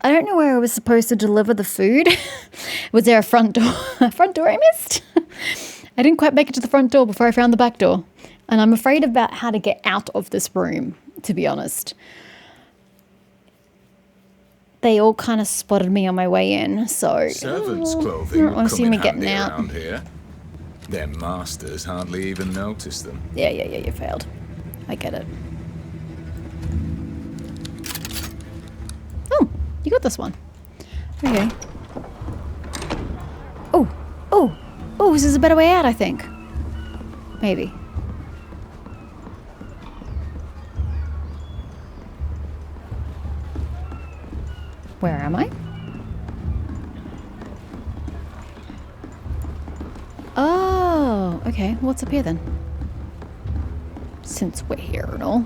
I don't know where I was supposed to deliver the food. Was there a front door? A front door I missed? I didn't quite make it to the front door before I found the back door. And I'm afraid about how to get out of this room, to be honest. They all kind of spotted me on my way in, so... Servants' I clothing don't want would to come see in me handy getting out. around here. Their masters hardly even notice them. Yeah, you failed. I get it. Oh, you got this one. Okay. Oh, this is a better way out, I think. Maybe. Where am I? Oh, okay. What's up here then? Since we're here and all.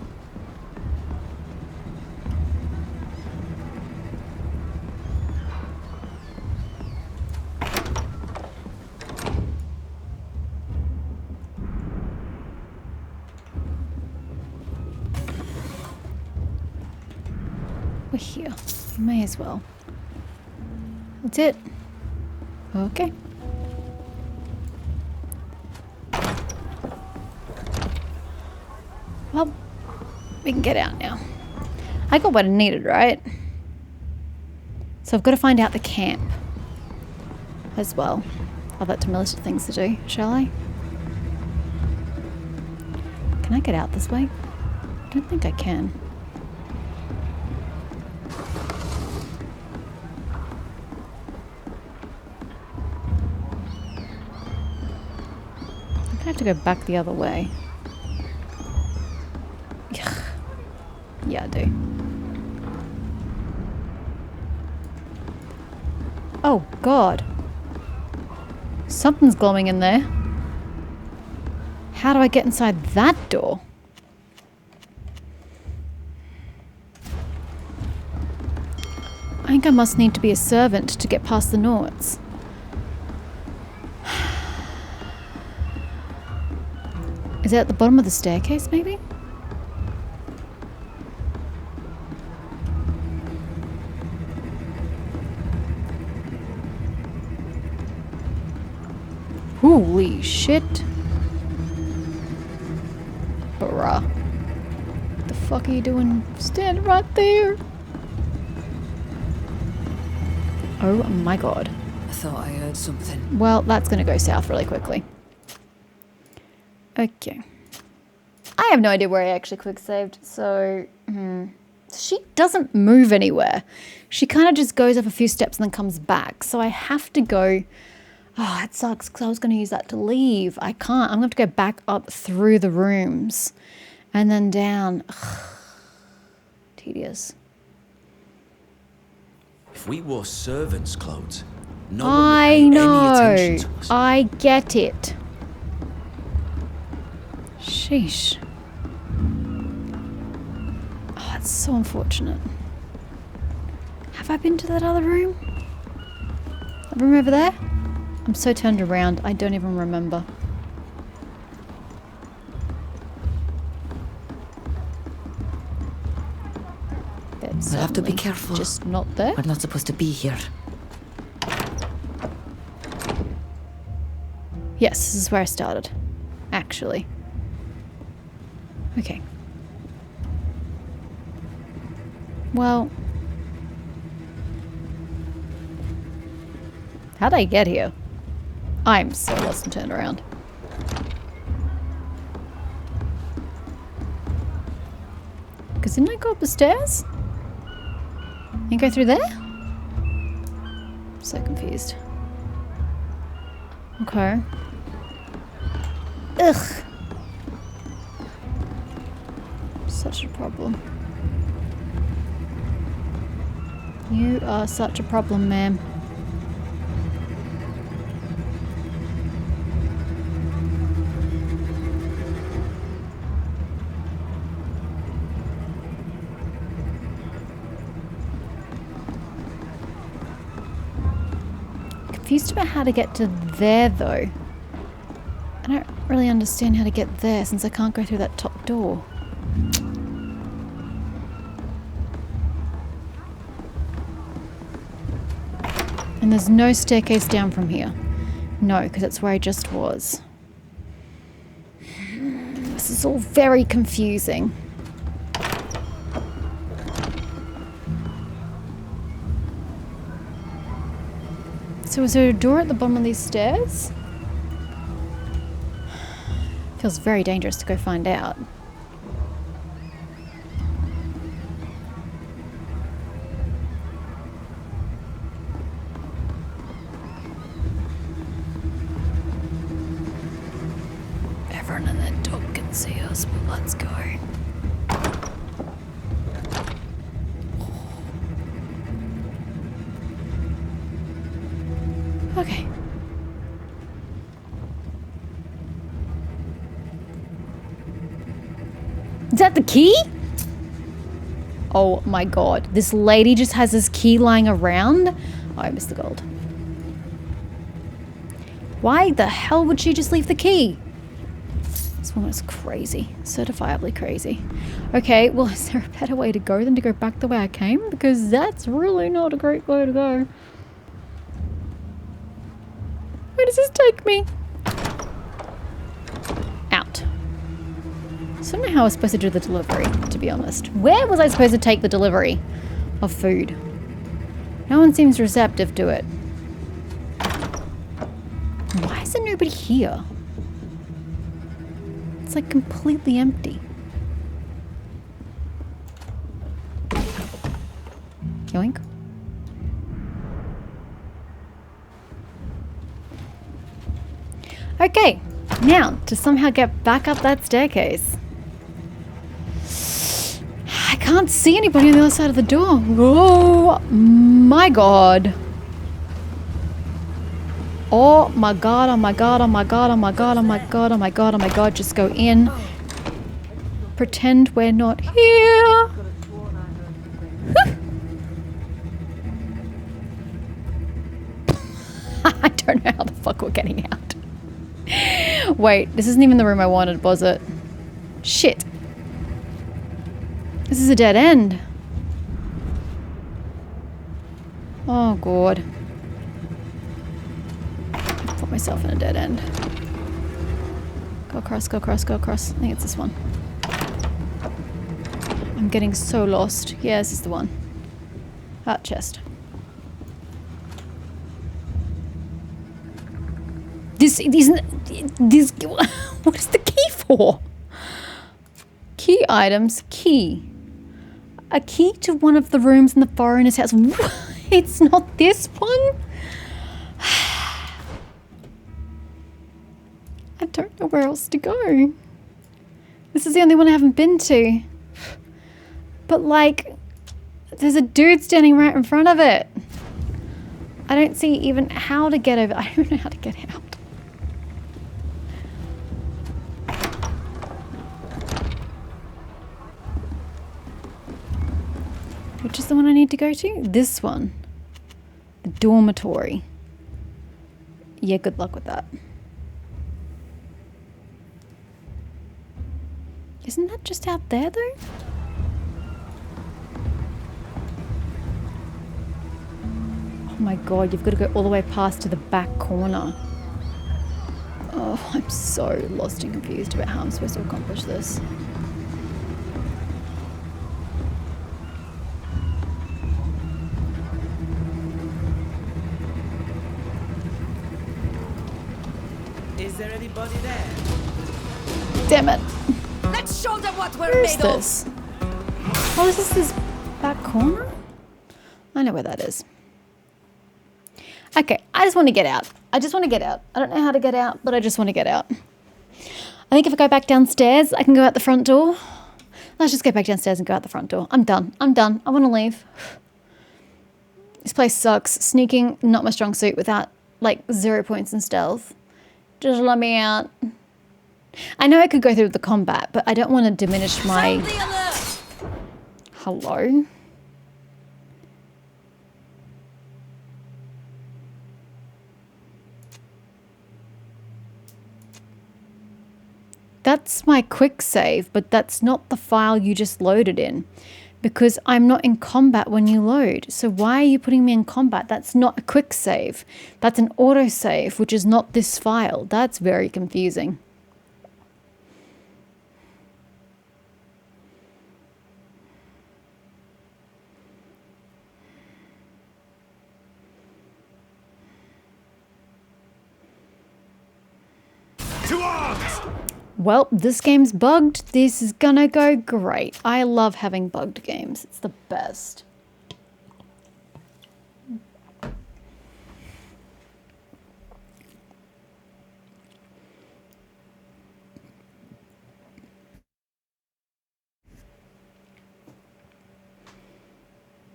We're here. We may as well. That's it. Okay. Well, we can get out now. I got what I needed, right? So I've got to find out the camp as well. I've got some militant things to do, shall I? Can I get out this way? I don't think I can. I have to go back the other way. Ugh. Yeah, I do. Oh, God. Something's glowing in there. How do I get inside that door? I think I must need to be a servant to get past the Nauts. Is it at the bottom of the staircase, maybe? Holy shit. Bruh. What the fuck are you doing? Stand right there. Oh my god. I thought I heard something. Well, that's gonna go south really quickly. Okay. I have no idea where I actually quick saved, so she doesn't move anywhere. She kind of just goes up a few steps and then comes back. So I have to go. Oh, it sucks because I was going to use that to leave. I can't. I'm going to have to go back up through the rooms and then down. Ugh. Tedious. If we wore servants' clothes, no one I would pay know. any attention to us. I get it. Sheesh. Oh, it's so unfortunate. Have I been to that other room? That room over there? I'm so turned around, I don't even remember. We'll have to be careful. Just not there. We're not supposed to be here. Yes, this is where I started. Actually. Okay. Well. How'd I get here? I'm so lost and turned around. Because didn't I go up the stairs? And go through there? I'm so confused. Okay. Ugh. Such a problem. You are such a problem, ma'am. Confused about how to get to there though. I don't really understand how to get there since I can't go through that top door. And there's no staircase down from here. No, because that's where I just was. This is all very confusing. So is there a door at the bottom of these stairs? Feels very dangerous to go find out. Everyone and their dog can see us, but let's go. Okay. Is that the key? Oh my god. This lady just has this key lying around. Oh, I missed the gold. Why the hell would she just leave the key? This woman is crazy. Certifiably crazy. Okay, well, is there a better way to go than to go back the way I came? Because that's really not a great way to go. Where does this take me? Out. So I don't know how I was supposed to do the delivery, to be honest. Where was I supposed to take the delivery of food? No one seems receptive to it. Why is there nobody here? It's like completely empty. Yoink. Okay, now to somehow get back up that staircase. I can't see anybody on the other side of the door. Oh my god. Oh my god, oh my god, oh my god, oh my god, oh my god, oh my god, oh my god. Just go in. Pretend we're not here. I don't know how the fuck we're getting out. Wait, this isn't even the room I wanted, was it? Shit. This is a dead end. Oh god. Put myself in a dead end. Go across, go across, go across. I think it's this one. I'm getting so lost. Yeah, this is the one. Heart chest. This what is the key for? Key items, key. A key to one of the rooms in the foreigner's house. It's not this one? I don't know where else to go. This is the only one I haven't been to. But like, there's a dude standing right in front of it. I don't see even how to get over. I don't know how to get out. Which is the one I need to go to? This one. The dormitory. Yeah, good luck with that. Isn't that just out there though? Oh my god, you've got to go all the way past to the back corner. Oh, I'm so lost and confused about how I'm supposed to accomplish this. Is there anybody there? Damn it. Let's show them what we're Where is made of. this? Oh, is this back corner? I know where that is. Okay, I just want to get out. I just want to get out. I don't know how to get out, but I just want to get out. I think if I go back downstairs, I can go out the front door. Let's just go back downstairs and go out the front door. I'm done. I'm done. I want to leave. This place sucks. Sneaking, not my strong suit without like 0 points in stealth. Just let me out. I know I could go through the combat, but I don't want to diminish my... Hello? That's my quick save, but that's not the file you just loaded in. Because I'm not in combat when you load. So why are you putting me in combat? That's not a quick save. That's an auto save, which is not this file. That's very confusing. Well, this game's bugged. This is gonna go great. I love having bugged games. It's the best.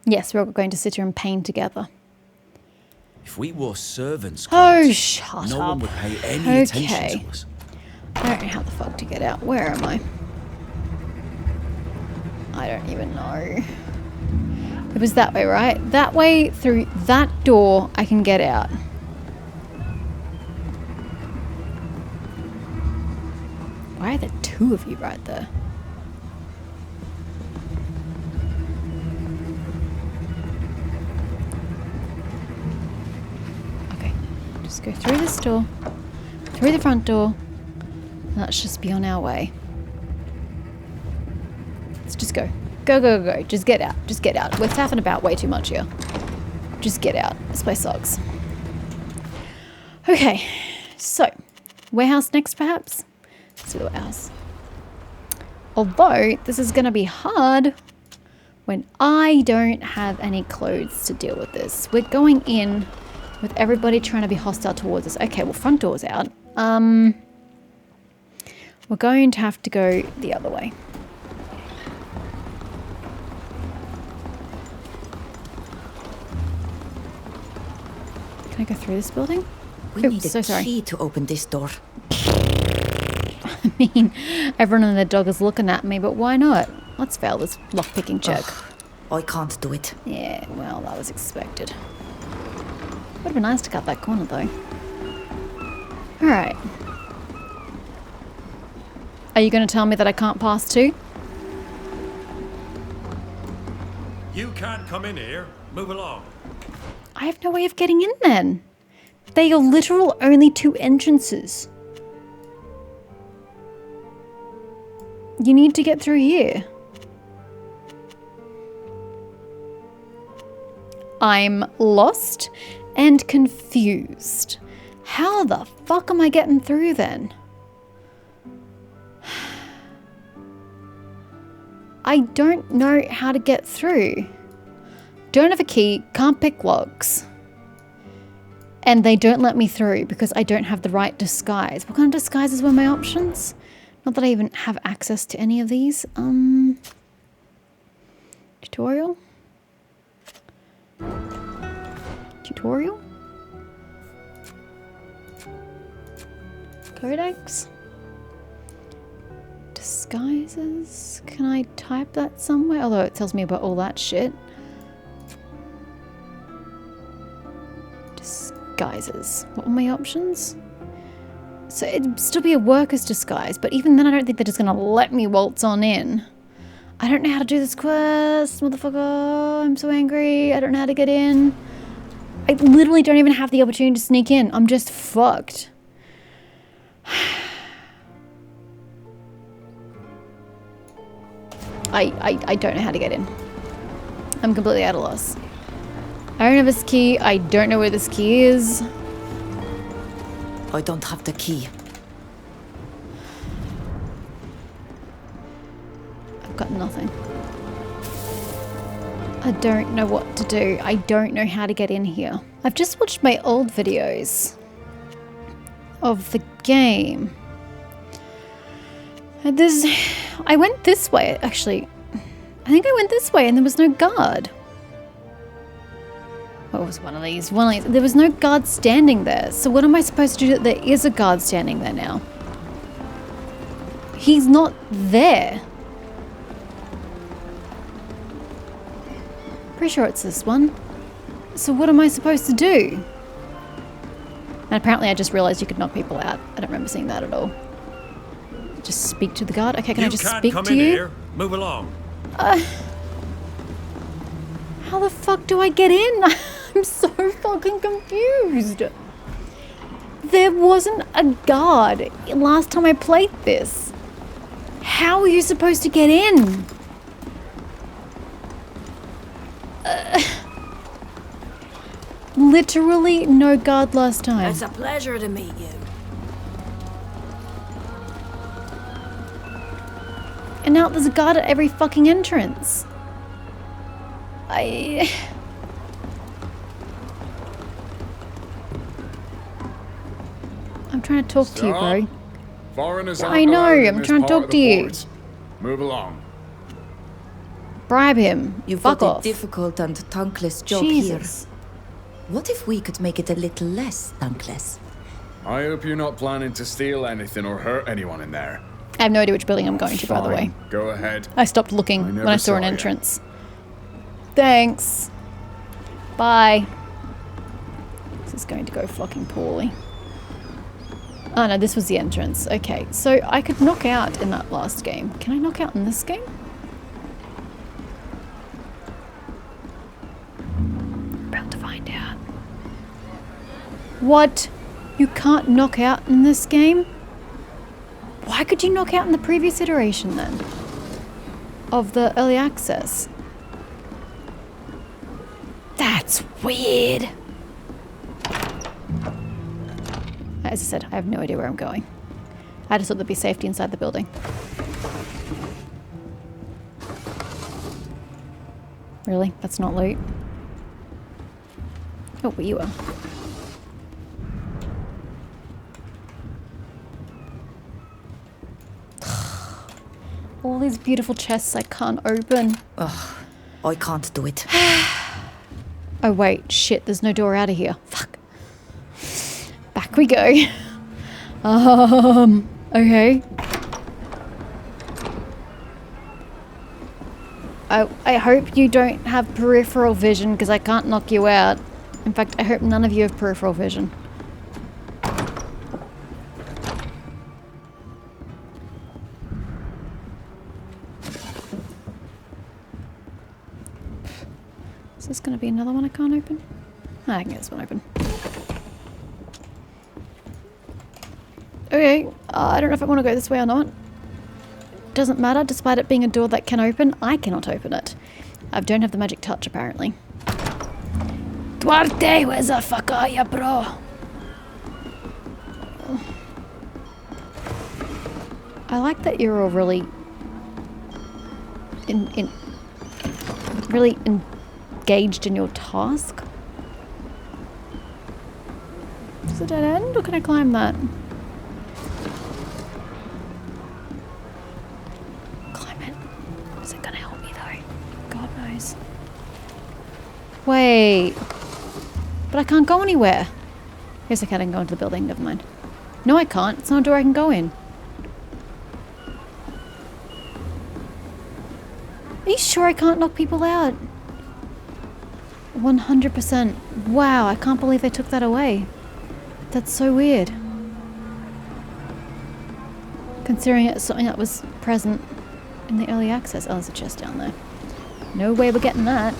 Yes, we're all going to sit here and pain together. If we wore servants' Oh, clothes, shut no up. one would pay any attention to us. I don't know how the fuck to get out. Where am I? I don't even know. It was that way, right? That way, through that door, I can get out. Why are there two of you right there? Okay, just go through this door, through the front door, and let's just be on our way. Let's just go. Go, go, go. Just get out. Just get out. We're faffing about way too much here. Just get out. This place sucks. Okay, so warehouse next, perhaps? Let's do the warehouse. Although this is going to be hard when I don't have any clothes to deal with this. We're going in with everybody trying to be hostile towards us. Okay, well, front door's out. We're going to have to go the other way. Can I go through this building? We need a key to open this door. I mean, everyone and their dog is looking at me, but why not? Let's fail this lockpicking check. I can't do it. Yeah, well, that was expected. Would have been nice to cut that corner, though. Alright. Are you going to tell me that I can't pass too? You can't come in here. Move along. I have no way of getting in then. They are literal only 2 entrances. You need to get through here. I'm lost and confused. How the fuck am I getting through then? I don't know how to get through. Don't have a key, can't pick locks. And they don't let me through because I don't have the right disguise. What kind of disguises were my options? Not that I even have access to any of these. Tutorial? Tutorial? Codex? Disguises? Can I type that somewhere? Although it tells me about all that shit. Disguises. What were my options? So it'd still be a worker's disguise, but even then I don't think they're just gonna let me waltz on in. I don't know how to do this quest, motherfucker. I'm so angry. I don't know how to get in. I literally don't even have the opportunity to sneak in. I'm just fucked. I don't know how to get in. I'm completely at a loss. I don't have this key. I don't know where this key is. I don't have the key. I've got nothing. I don't know what to do. I don't know how to get in here. I've just watched my old videos of the game. And I went this way, actually. I think I went this way and there was no guard. What was one of these? There was no guard standing there. So what am I supposed to do? There is a guard standing there now. He's not there. Pretty sure it's this one. So what am I supposed to do? And apparently I just realized you could knock people out. I don't remember seeing that at all. Just speak to the guard? Okay, can I just speak to you? Here. Move along. How the fuck do I get in? I'm so fucking confused. There wasn't a guard last time I played this. How are you supposed to get in? Literally no guard last time. It's a pleasure to meet you. And now there's a guard at every fucking entrance. I'm trying to talk to you, bro. Foreigners I know, I'm trying to talk to you. Move along. Bribe him. You've Fuck got off. a difficult and thankless job Jesus. here. What if we could make it a little less thankless? I hope you're not planning to steal anything or hurt anyone in there. I have no idea which building I'm going to, by the way. Go ahead. I stopped looking when I saw an ya. entrance. Thanks. Bye. This is going to go fucking poorly. Oh no, this was the entrance. Okay, so I could knock out in that last game. Can I knock out in this game? About to find out. What? You can't knock out in this game? Why could you knock out in the previous iteration then? Of the early access? That's weird. As I said, I have no idea where I'm going. I just thought there'd be safety inside the building. Really? That's not loot? Oh, but you are. All these beautiful chests I can't open. Ugh, I can't do it. Oh wait, shit, there's no door out of here. Fuck. we go. Okay. I hope you don't have peripheral vision because I can't knock you out. In fact, I hope none of you have peripheral vision. Is this going to be another one I can't open? I can get this one open. Okay, I don't know if I want to go this way or not. Doesn't matter, despite it being a door that can open, I cannot open it. I don't have the magic touch, apparently. Duarte, where the fuck are ya, bro? I like that you're all really... really engaged in your task. Is it a dead end, or can I climb that? Wait. But I can't go anywhere. Yes, I can go into the building. Never mind. No, I can't. It's not a door I can go in. Are you sure I can't knock people out? 100%. Wow, I can't believe they took that away. That's so weird. Considering it's something that was present in the early access. Oh, there's a chest down there. No way we're getting that.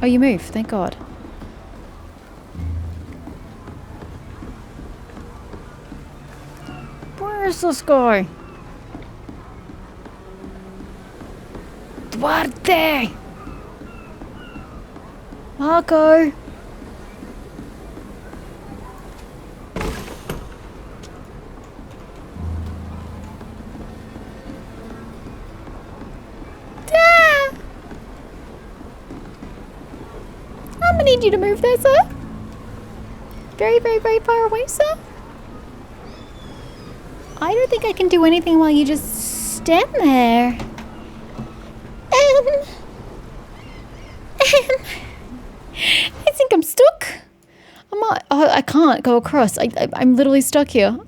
Oh, you moved. Thank God. Where is this guy? Duarte! Marco! I need you to move there, sir. Very, very, very far away, sir. I don't think I can do anything while you just stand there. I think I'm stuck. I can't go across. I'm literally stuck here.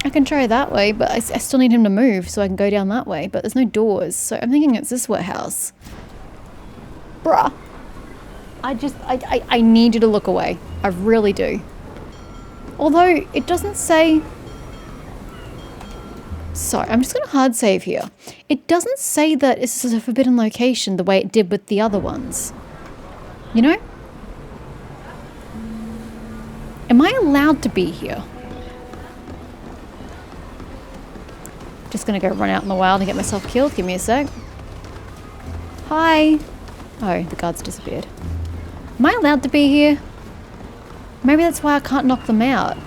I can try that way, but I still need him to move so I can go down that way. But there's no doors, so I'm thinking it's this warehouse. Bruh. I need you to look away. I really do. Although, it doesn't say... Sorry, I'm just going to hard save here. It doesn't say that this is a forbidden location the way it did with the other ones. You know? Am I allowed to be here? Just gonna go run out in the wild and get myself killed. Give me a sec. Hi. Oh, the guards disappeared. Am I allowed to be here? Maybe that's why I can't knock them out.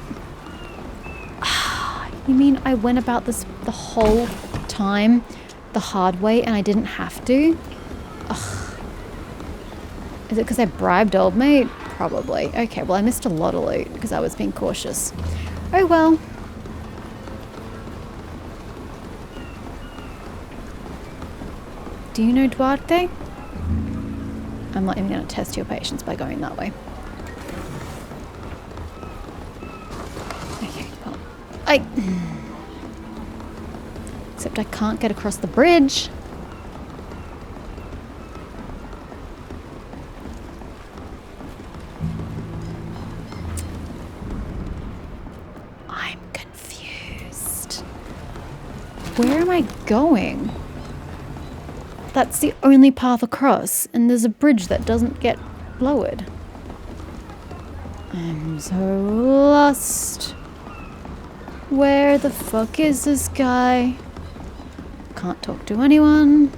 You mean I went about this the whole time the hard way and I didn't have to? Ugh. Is it because I bribed old mate? Probably. Okay, well I missed a lot of loot because I was being cautious. Oh well. Do you know Duarte? I'm not even going to test your patience by going that way. Okay, well, except I can't get across the bridge. I'm confused. Where am I going? That's the only path across, and there's a bridge that doesn't get lowered. I'm so lost. Where the fuck is this guy? Can't talk to anyone.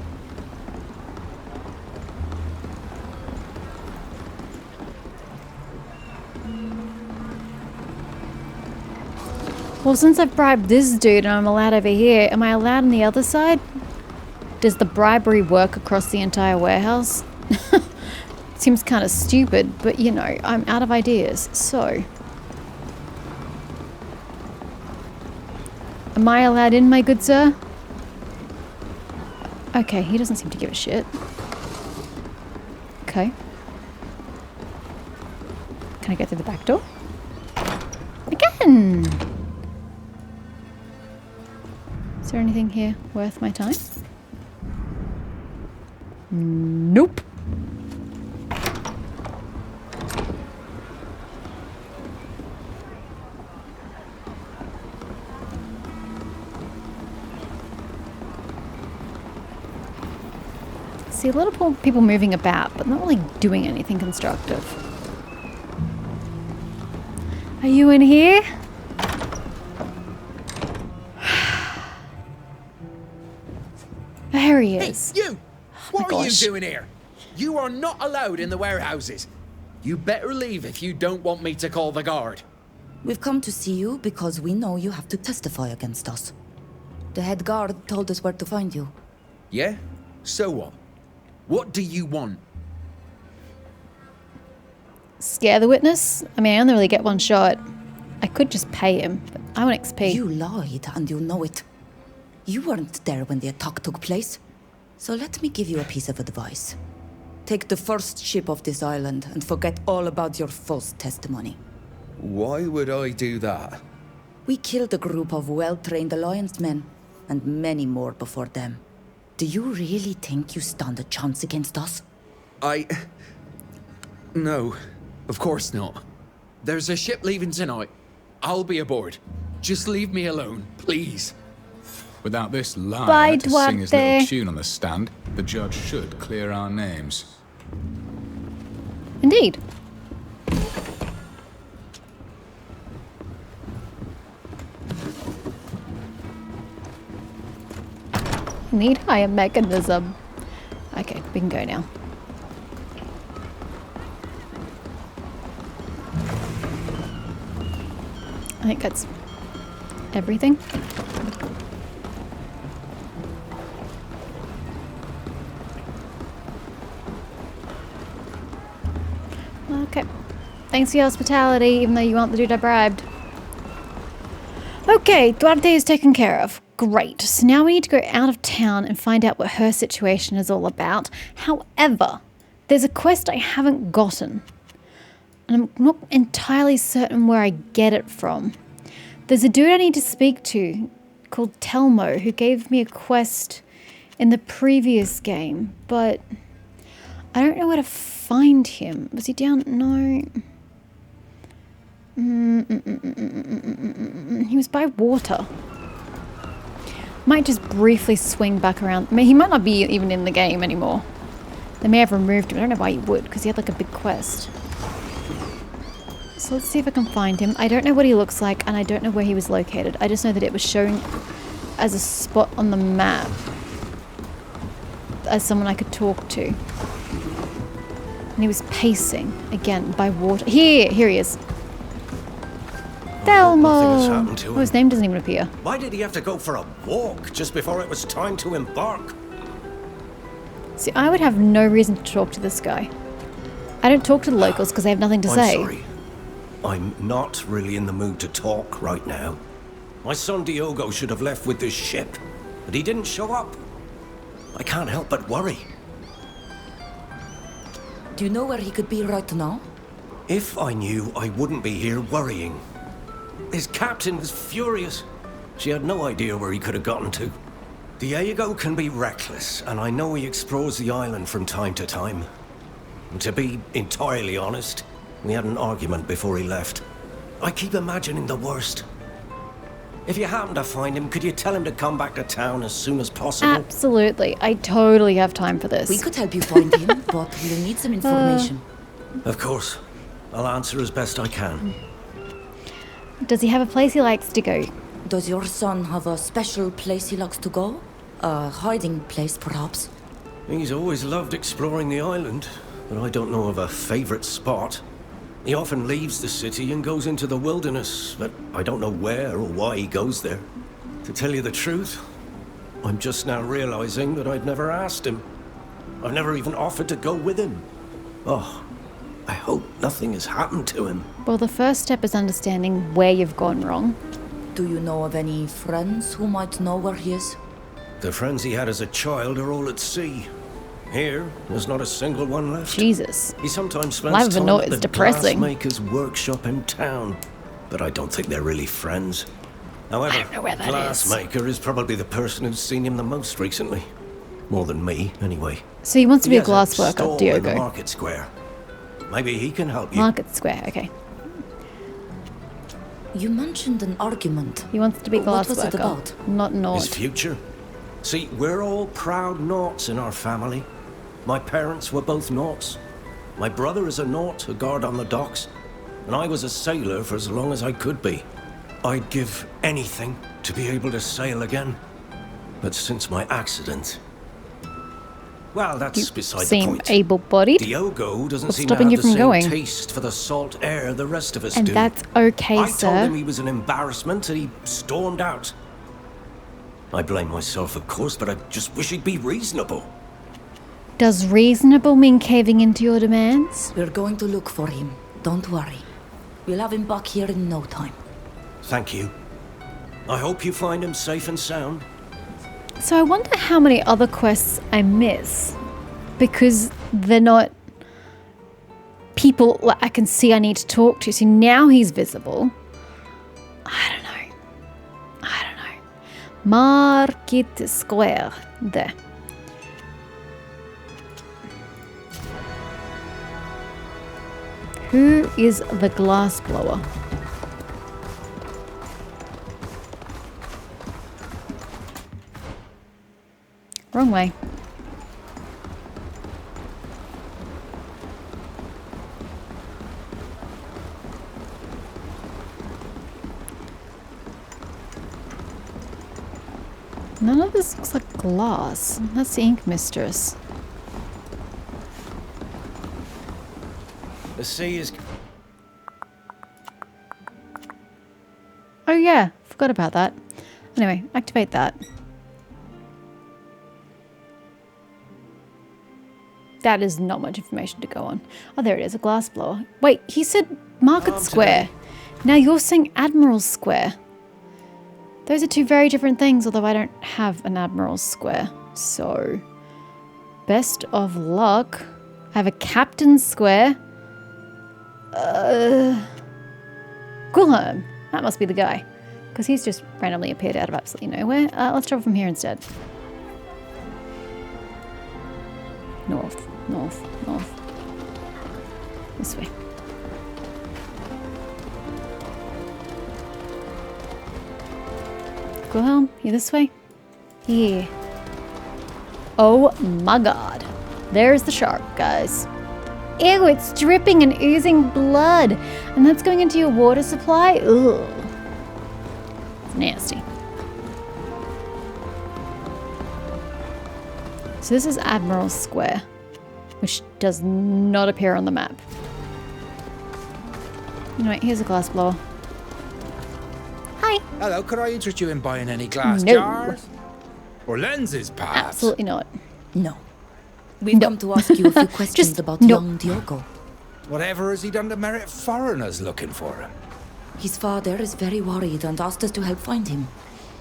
Well, since I've bribed this dude and I'm allowed over here, am I allowed on the other side? Does the bribery work across the entire warehouse? Seems kind of stupid, but you know, I'm out of ideas, so... Am I allowed in, my good sir? Okay, he doesn't seem to give a shit. Okay. Can I go through the back door? Again! Is there anything here worth my time? Nope. See a lot of people moving about, but not really doing anything constructive. Are you in here? There he is. Hey, you! What are you doing here? You are not allowed in the warehouses. You better leave if you don't want me to call the guard. We've come to see you because we know you have to testify against us. The head guard told us where to find you. Yeah? So what? What do you want? Scare the witness? I mean, I only really get one shot. I could just pay him, but I want XP. You lied, and you know it. You weren't there when the attack took place. So let me give you a piece of advice. Take the first ship off this island and forget all about your false testimony. Why would I do that? We killed a group of well-trained Alliance men, and many more before them. Do you really think you stand a chance against us? No, of course not. There's a ship leaving tonight. I'll be aboard. Just leave me alone, please. Without this liar Bye, to sing his little Duarte. tune on the stand, the judge should clear our names. Indeed. Need higher mechanism. Okay, we can go now. I think that's everything. Okay. Thanks for your hospitality, even though you aren't the dude I bribed. Okay, Duarte is taken care of. Great. So now we need to go out of town and find out what her situation is all about. However, there's a quest I haven't gotten. And I'm not entirely certain where I get it from. There's a dude I need to speak to called Telmo who gave me a quest in the previous game, but I don't know where to find him. Was he down? No. He was by water. Might just briefly swing back around. I mean, he might not be even in the game anymore. They may have removed him. I don't know why you would, because he had like a big quest. So let's see if I can find him. I don't know what he looks like, and I don't know where he was located. I just know that it was shown as a spot on the map as someone I could talk to. And he was pacing, again, by water. Here he is. Thelmo! Oh, his name doesn't even appear. Why did he have to go for a walk just before it was time to embark? See, I would have no reason to talk to this guy. I don't talk to the locals because they have nothing to say. I'm sorry. I'm not really in the mood to talk right now. My son Diogo should have left with this ship, but he didn't show up. I can't help but worry. Do you know where he could be right now? If I knew, I wouldn't be here worrying. His captain was furious. She had no idea where he could have gotten to. Diego can be reckless, and I know he explores the island from time to time. And to be entirely honest, we had an argument before he left. I keep imagining the worst. If you happen to find him, could you tell him to come back to town as soon as possible? Absolutely. I totally have time for this. We could help you find him, but we'll need some information. Of course. I'll answer as best I can. Does he have a place he likes to go? Does your son have a special place he likes to go? A hiding place, perhaps? He's always loved exploring the island, but I don't know of a favorite spot. He often leaves the city and goes into the wilderness, but I don't know where or why he goes there. To tell you the truth, I'm just now realizing that I'd never asked him. I've never even offered to go with him. Oh, I hope nothing has happened to him. Well, the first step is understanding where you've gone wrong. Do you know of any friends who might know where he is? The friends he had as a child are all at sea. Here, there's not a single one left. Jesus. He sometimes spends Life of a time Naut at is the depressing. glassmaker's workshop in town, but I don't think they're really friends. However, I don't know where that is. glassmaker is probably the person who's seen him the most recently. More than me, anyway. So he wants to be a has glass worker, stall in the Diogo. market square. Maybe he can help you. Market Square, okay. You mentioned an argument. He wants to be a glass What was worker. it about? Not Naut. His future. See, we're all proud Nauts in our family. My parents were both Nauts. My brother is a Naut, a guard on the docks, and I was a sailor for as long as I could be. I'd give anything to be able to sail again. But since my accident... Well, that's beside the Seem point. able-bodied. Diogo doesn't What's seem to stopping have you the from same going? taste for the salt air the rest of us And do. that's okay, I sir. told him he was an embarrassment and he stormed out. I blame myself, of course, but I just wish he'd be reasonable. Does reasonable mean caving into your demands? We're going to look for him. Don't worry. We'll have him back here in no time. Thank you. I hope you find him safe and sound. So I wonder how many other quests I miss. Because they're not people I can see I need to talk to. So now he's visible. I don't know. Market Square. There. Who is the glass blower? Wrong way. None of this looks like glass. That's the ink mistress. The sea is... Oh yeah, forgot about that. Anyway, activate that. That is not much information to go on. Oh, there it is, a glass blower. Wait, he said Market Square. Now you're saying Admiral Square. Those are two very different things, although I don't have an Admiral Square. So, best of luck. I have a Captain's Square. Gulholm. That must be the guy. Because he's just randomly appeared out of absolutely nowhere. Let's travel from here instead. North, north, north. This way. Gulholm, you this way? Here. Oh my god. There's the shark, guys. Ew, it's dripping and oozing blood. And that's going into your water supply? Ugh. It's nasty. So this is Admiral Square, which does not appear on the map. Anyway, here's a glass blower. Hi. Hello, could I interest you in buying any glass No. jars? Or lenses, perhaps? Absolutely not. No. We've come to ask you a few questions about young Diogo. Whatever has he done to merit foreigners looking for him? His father is very worried and asked us to help find him.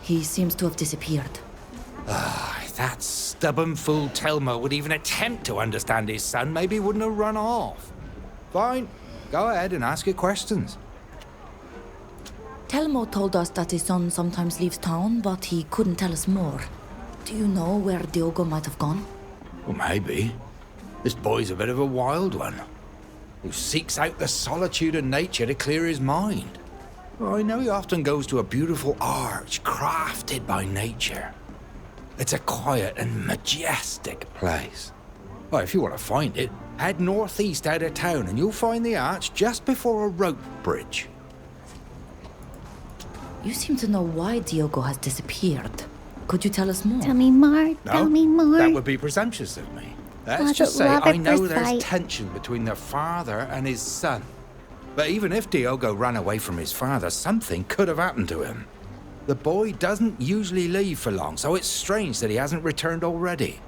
He seems to have disappeared. That stubborn fool Telmo would even attempt to understand his son. Maybe he wouldn't have run off. Fine, go ahead and ask your questions. Telmo told us that his son sometimes leaves town, but he couldn't tell us more. Do you know where Diogo might have gone? Well, maybe. This boy's a bit of a wild one, who seeks out the solitude of nature to clear his mind. Well, I know he often goes to a beautiful arch crafted by nature. It's a quiet and majestic place. Well, if you want to find it, head northeast out of town and you'll find the arch just before a rope bridge. You seem to know why Diogo has disappeared. Could you tell us more? Tell me more. Tell me more. That would be presumptious of me. Let's just say I know there's tension between their father and his son. But even if Diogo ran away from his father, something could have happened to him. The boy doesn't usually leave for long, so it's strange that he hasn't returned already.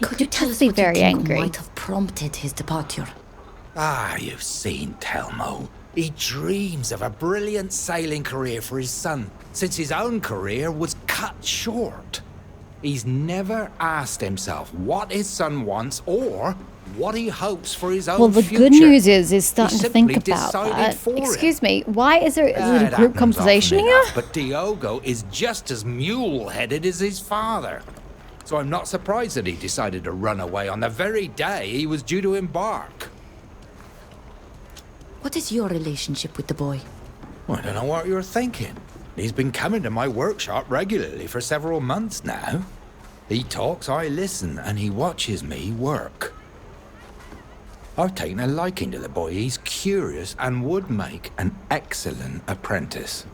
Could you tell us be what you very think angry. might have prompted his departure? You've seen Telmo. He dreams of a brilliant sailing career for his son, since his own career was cut short. He's never asked himself what his son wants or what he hopes for his own Well, the future. good news is he's starting He to think simply about decided that. for Excuse me, why is there a That little group happens conversation often here? enough, but Diogo is just as mule-headed as his father. So I'm not surprised that he decided to run away on the very day he was due to embark. What is your relationship with the boy? Well, I don't know what you're thinking. He's been coming to my workshop regularly for several months now. He talks, I listen, and he watches me work. I've taken a liking to the boy. He's curious and would make an excellent apprentice.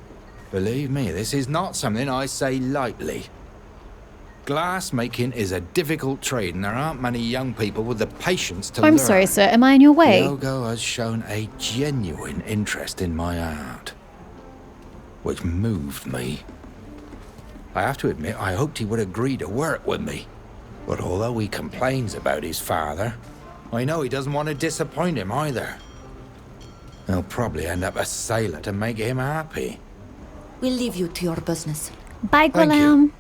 Believe me, this is not something I say lightly. Glass making is a difficult trade, and there aren't many young people with the patience to learn. I'm sorry, sir. Am I in your way? Diogo has shown a genuine interest in my art, which moved me. I have to admit, I hoped he would agree to work with me. But although he complains about his father, I know he doesn't want to disappoint him either. He'll probably end up a sailor to make him happy. We'll leave you to your business. Bye, Thank Guillaume. you.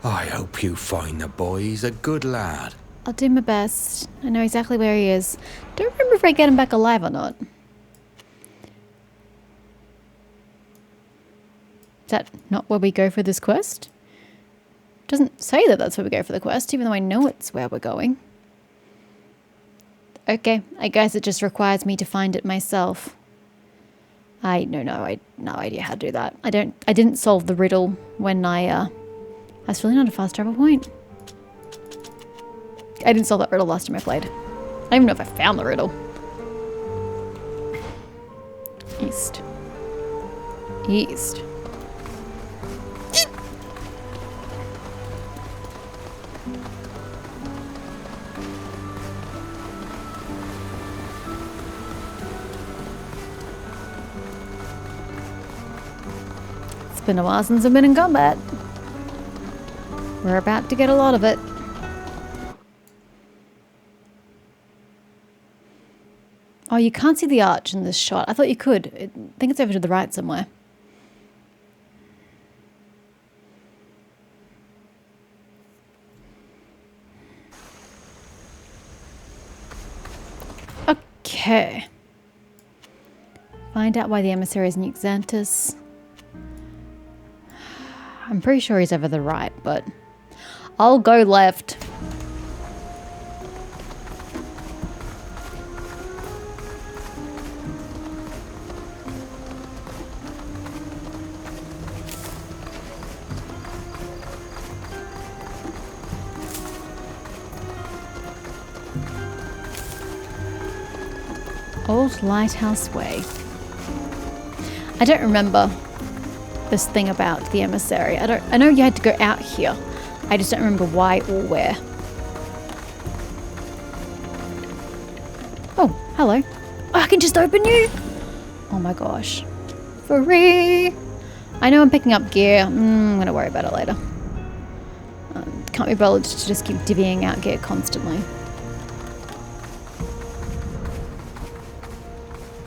I hope you find the boy. He's a good lad. I'll do my best. I know exactly where he is. Don't remember if I get him back alive or not. Is that not where we go for this quest? Doesn't say that that's where we go for the quest, even though I know it's where we're going. Okay, I guess it just requires me to find it myself. I had no idea how to do that. I didn't solve the riddle when that's really not a fast travel point. I didn't solve that riddle last time I played. I don't even know if I found the riddle. East. East. It's been a while since I've been in combat. We're about to get a lot of it. Oh, you can't see the arch in this shot. I thought you could. I think it's over to the right somewhere. Okay. Find out why the emissary is in Xanthus. I'm pretty sure he's over the right, but I'll go left. Old Lighthouse Way. I don't remember this thing about the emissary. I know you had to go out here. I just don't remember why or where. Oh, hello. Oh, I can just open you? Oh my gosh. Free! I know I'm picking up gear. I'm gonna worry about it later. Can't be bothered to just keep divvying out gear constantly.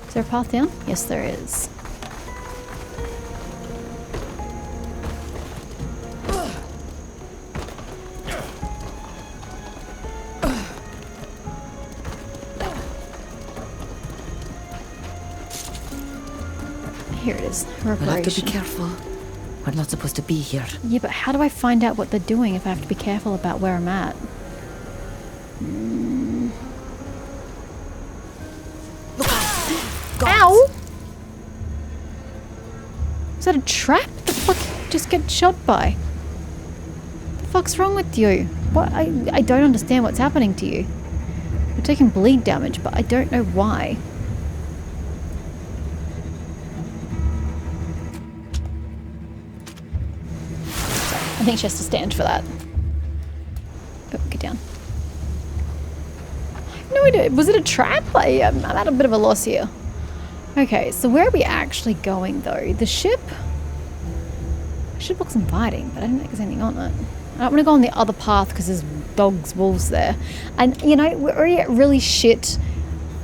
Is there a path down? Yes, there is. Here it is. We'll have to be Reparation. careful. We're not supposed to be here. Yeah, but how do I find out what they're doing if I have to be careful about where I'm at? Ow! Is that a trap? The fuck? Just get shot by. The fuck's wrong with you? What? I don't understand what's happening to you. You're taking bleed damage, but I don't know why. I think she has to stand for that. Oh, get down. I have no idea. Was it a trap? I'm at a bit of a loss here. Okay, so where are we actually going, though? The ship? The ship looks inviting, but I don't think there's anything on it. I don't want to go on the other path because there's dogs, wolves there. And, you know, we're already at really shit.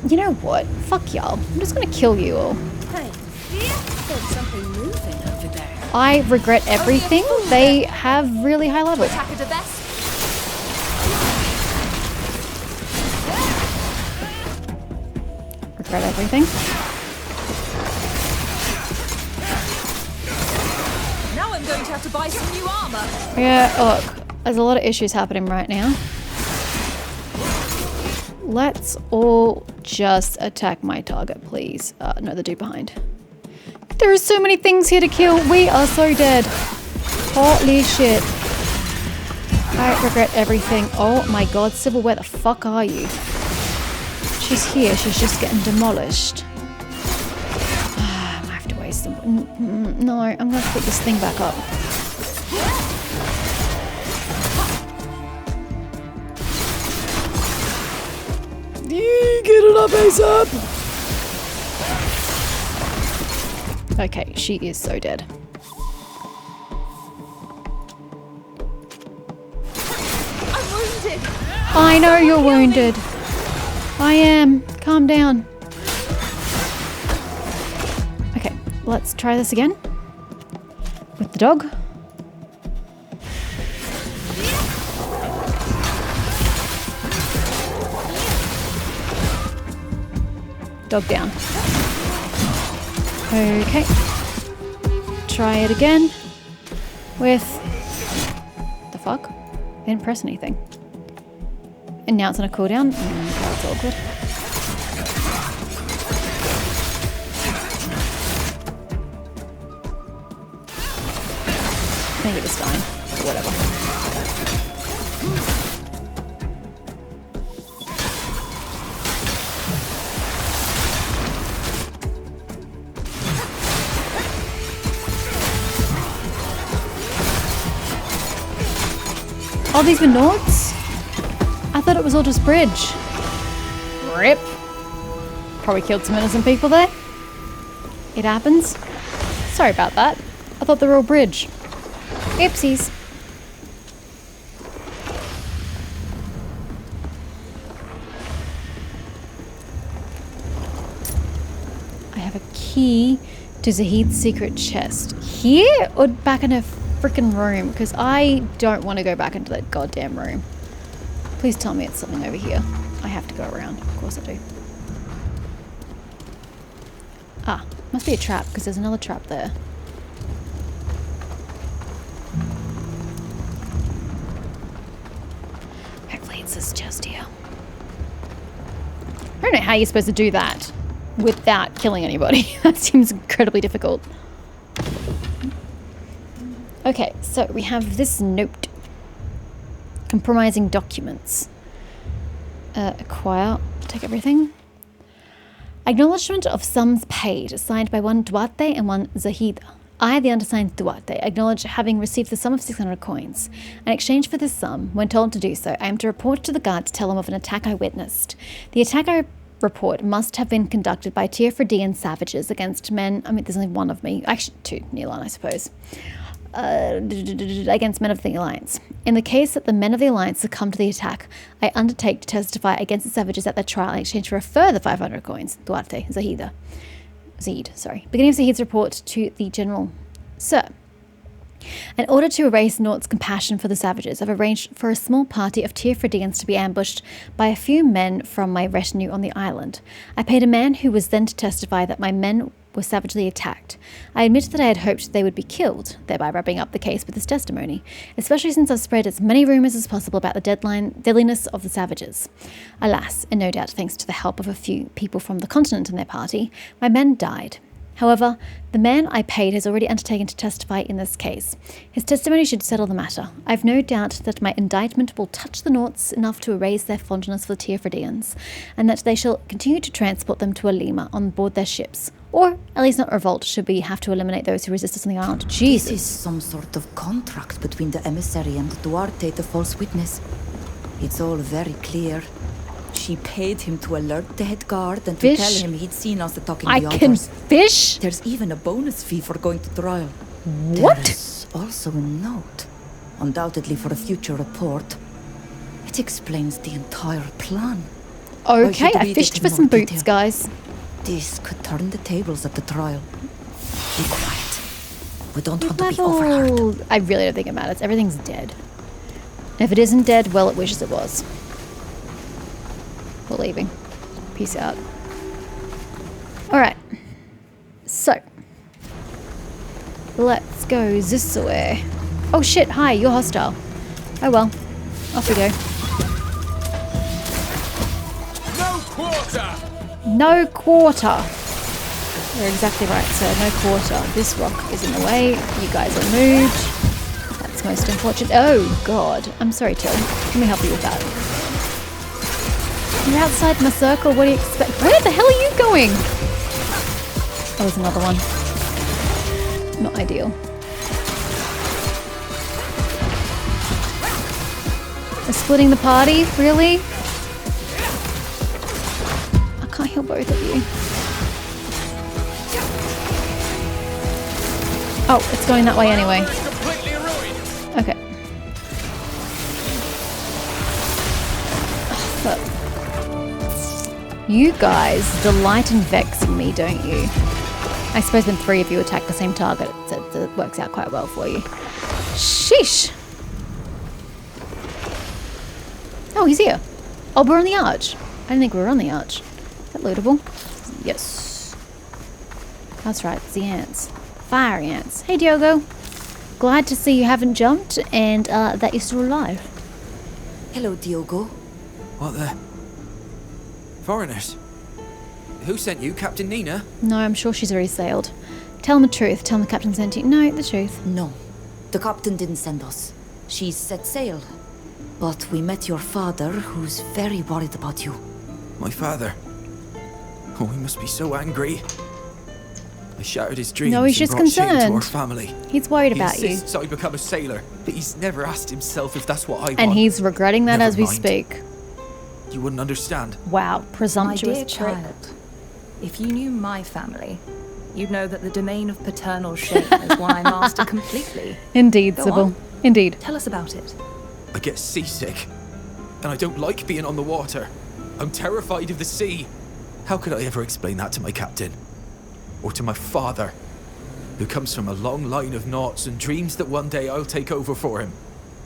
You know what? Fuck y'all. I'm just going to kill you all. Hey, there's something moving over there. I regret everything. They have really high level. Attacker the best. Regret everything. Now I'm going to have to buy some new armor. Yeah, look, there's a lot of issues happening right now. Let's all just attack my target, please. No, the dude behind. There are so many things here to kill. We are so dead. Holy shit. I regret everything. Oh my god, Sybil, where the fuck are you? She's here. She's just getting demolished. I have to waste some... No, I'm going to put this thing back up. Get it up, ASAP! Okay, she is so dead. I'm wounded. I know you're wounded. I am. Calm down. Okay, let's try this again. With the dog. Dog down. Okay. Try it again. With... the fuck? I didn't press anything. And now it's on a cooldown. That's awkward. I think it was fine. Whatever. Oh, these were Nauts? I thought it was all just bridge. Rip. Probably killed some innocent people there. It happens. Sorry about that. I thought they were all bridge. Oopsies. I have a key to Zahid's secret chest. Here or back in her freaking room? Because I don't want to go back into that goddamn room. Please tell me it's something over here. I have to go around. Of course I do. Ah, must be a trap because there's another trap there. Hopefully it's this chest here. I don't know how you're supposed to do that without killing anybody. That seems incredibly difficult. Okay, so we have this note. Compromising documents. Acquire. Take everything. Acknowledgement of sums paid, signed by one Duarte and one Zahida. I, the undersigned Duarte, acknowledge having received the sum of 600 coins. In exchange for this sum, when told to do so, I am to report to the guard to tell them of an attack I witnessed. The attack I report must have been conducted by Teer Fradee and savages against men. I mean, there's only one of me. Actually, two, Neelan, I suppose. Against men of the Alliance. In the case that the men of the Alliance succumb to the attack, I undertake to testify against the savages at their trial in exchange for a further 500 coins. Duarte, Zahid, sorry. Beginning of Zahid's report to the General. Sir, in order to erase Naught's compassion for the savages, I've arranged for a small party of Teer Fradeans to be ambushed by a few men from my retinue on the island. I paid a man who was then to testify that my men were savagely attacked. I admit that I had hoped they would be killed, thereby wrapping up the case with his testimony, especially since I've spread as many rumours as possible about the deadliness of the savages. Alas, and no doubt thanks to the help of a few people from the continent and their party, my men died. However, the man I paid has already undertaken to testify in this case. His testimony should settle the matter. I've no doubt that my indictment will touch the Nauts enough to erase their fondness for the Teer Fradeans, and that they shall continue to transport them to Alima on board their ships, or at least not revolt should we have to eliminate those who resist us on the island. Jesus. This is some sort of contract between the emissary and Duarte, the false witness. It's all very clear. She paid him to alert the head guard and to tell him he'd seen us attacking the others. I can fish? There's even a bonus fee for going to trial. What? There's also a note, undoubtedly for a future report. It explains the entire plan. Okay, I fished for some boots, guys. This could turn the tables at the trial. Be quiet. We don't want to be overheard. I really don't think it matters. Everything's dead. If it isn't dead, well, it wishes it was. We're leaving. Peace out. Alright. So. Let's go this way. Oh shit, hi, you're hostile. Oh well. Off we go. No quarter! No quarter. You're exactly right, sir. No quarter. This rock is in the way. You guys are moved. That's most unfortunate. Oh, God. I'm sorry, Till. Let me help you with that. You're outside my circle. What do you expect? Where the hell are you going? Oh, there's another one. Not ideal. They're splitting the party? Really? I can't heal both of you. Oh, it's going that way anyway. Okay. But you guys delight in vexing me, don't you? I suppose when 3 of you attack the same target, it works out quite well for you. Sheesh! Oh, he's here. Oh, we're on the arch. I didn't think we were on the arch. Is that lootable? Yes. That's right, it's the ants. Fire ants. Hey, Diogo. Glad to see you haven't jumped and that you're still alive. Hello, Diogo. What the? Foreigners? Who sent you, Captain Nina? No, I'm sure she's already sailed. Tell him the truth. Tell him the captain sent you. No, the truth. No. The captain didn't send us. She set sail. But we met your father, who's very worried about you. My father? Oh, he must be so angry. I shattered his dreams. No, he's just and brought shame to our concerned. family. He's worried about he you. insists I become a sailor, but he's never asked himself if that's what I want. And he's regretting that Never as we mind. speak. You wouldn't understand. Wow, My presumptuous dear prick. child, if you knew my family, you'd know that the domain of paternal shame is one I master completely. Indeed, Go Sybil. on. Indeed. Tell us about it. I get seasick, and I don't like being on the water. I'm terrified of the sea. How could I ever explain that to my captain? Or to my father, who comes from a long line of Nauts and dreams that one day I'll take over for him?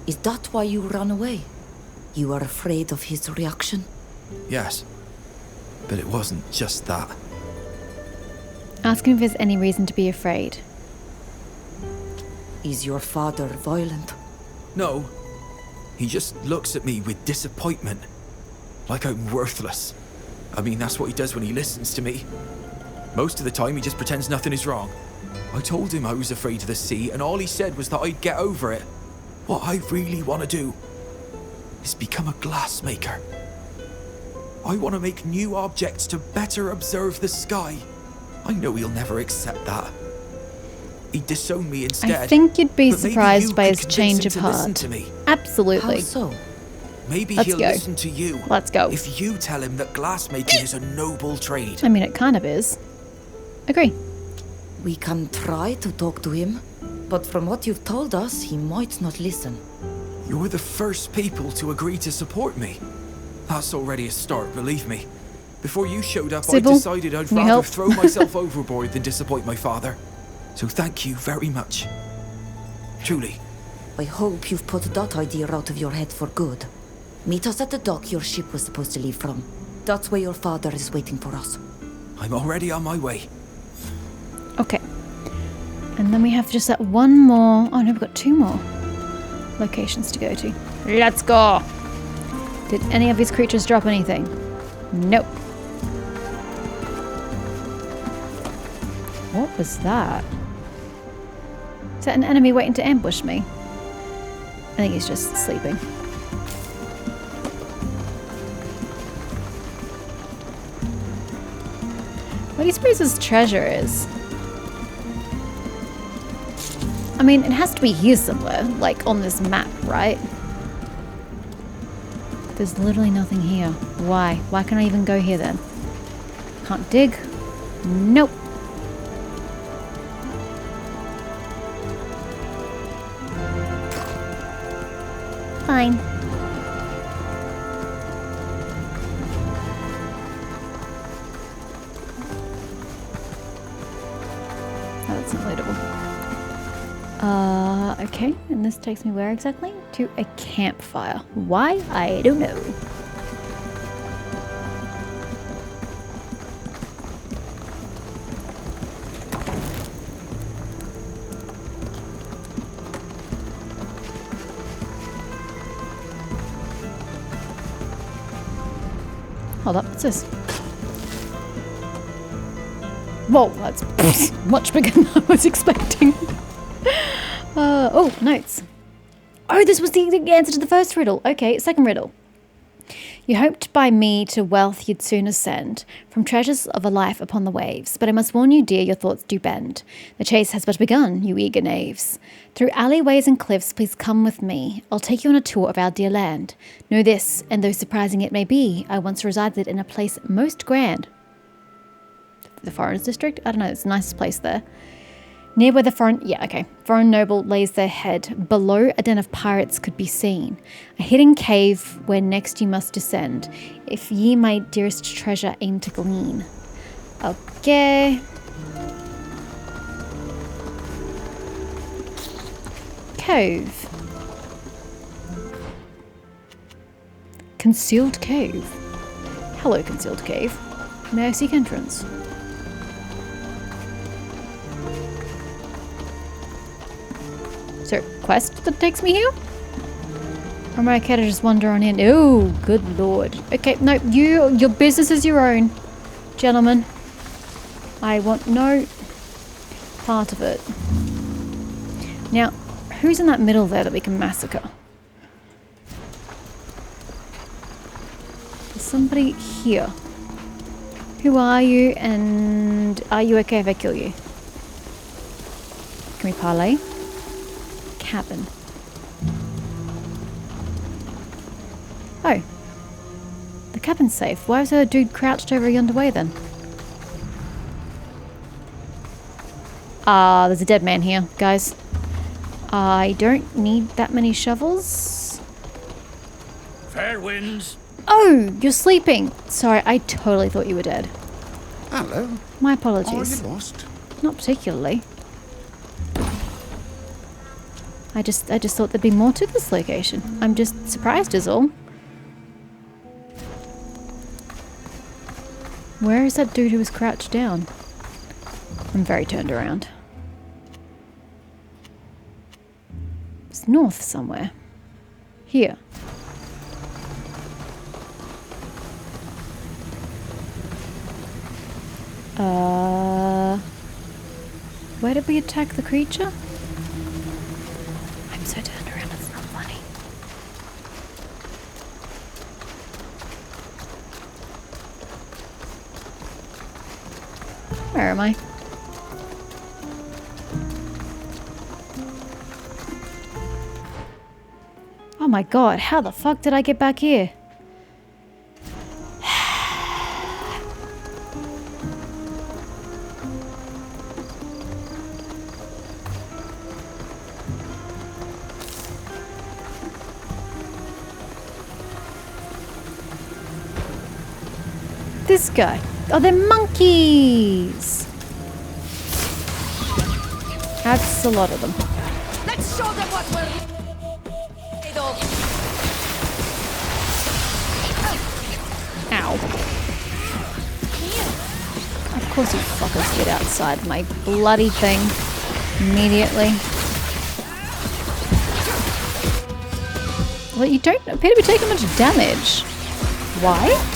Is that why you ran away? You are afraid of his reaction? Yes, but it wasn't just that. Ask him if there's any reason to be afraid. Is your father violent? No, he just looks at me with disappointment, like I'm worthless. I mean, that's what he does when he listens to me. Most of the time, he just pretends nothing is wrong. I told him I was afraid of the sea, and all he said was that I'd get over it. What I really want to do is become a glassmaker. I want to make new objects to better observe the sky. I know he'll never accept that. He'd disown me instead. I think you'd be but maybe surprised you by could his convince change him of to listen heart. to me. Absolutely. How so? Maybe Let's he'll go. listen to you. Let's go. If you tell him that glassmaking is a noble trade. I mean, it kind of is. Agree. We can try to talk to him, but from what you've told us, he might not listen. You're the first people to agree to support me. That's already a start, believe me. Before you showed up, Sybil, I decided I'd can you rather help? throw myself overboard than disappoint my father. So thank you very much. Truly. I hope you've put that idea out of your head for good. Meet us at the dock your ship was supposed to leave from. That's where your father is waiting for us. I'm already on my way. Okay. And then we have just that one more. Oh no, we've got 2 more locations to go to. Let's go. Did any of these creatures drop anything? Nope. What was that? Is that an enemy waiting to ambush me? I think he's just sleeping. What do you suppose his treasure is? I mean, it has to be here somewhere, like on this map, right? There's literally nothing here. Why? Why can't I even go here then? Can't dig? Nope. Fine. Oh, that's not lootable. Okay, and this takes me where exactly? To a campfire. Why? I don't know. Hold up, what's this? Whoa, that's much bigger than I was expecting. Oh, notes. Oh, this was the answer to the first riddle. Okay, second riddle. You hoped by me to wealth you'd soon ascend, from treasures of a life upon the waves. But I must warn you, dear, your thoughts do bend. The chase has but begun, you eager knaves. Through alleyways and cliffs, please come with me. I'll take you on a tour of our dear land. Know this, and though surprising it may be, I once resided in a place most grand. The Foreigners District? I don't know, it's the nicest place there. Near where the foreign noble lays their head, below a den of pirates could be seen, a hidden cave where next you must descend, if ye my dearest treasure aim to glean. Okay. Cove. Concealed cave. Hello, concealed cave. May I seek entrance? Is there a quest that takes me here? Or am I okay to just wander on in? Oh, good lord. Okay, no, your business is your own, gentlemen. I want no part of it. Now, who's in that middle there that we can massacre? There's somebody here. Who are you, and are you okay if I kill you? Can we parley? Cabin. Oh. The cabin's safe. Why was there a dude crouched over yonder way then? There's a dead man here, guys. I don't need that many shovels. Fair winds. Oh, you're sleeping. Sorry, I totally thought you were dead. Hello. My apologies. Are you lost? Not particularly. I just thought there'd be more to this location. I'm just surprised is all. Where is that dude who was crouched down? I'm very turned around. It's north somewhere. Here. Where did we attack the creature? I'm so turned around, it's not funny. Where am I? Oh my god, how the fuck did I get back here? This guy. Oh, they're monkeys! That's a lot of them. Let's show them what we're made of. Ow. Of course you fuckers get outside my bloody thing immediately. Well, you don't appear to be taking much damage. Why?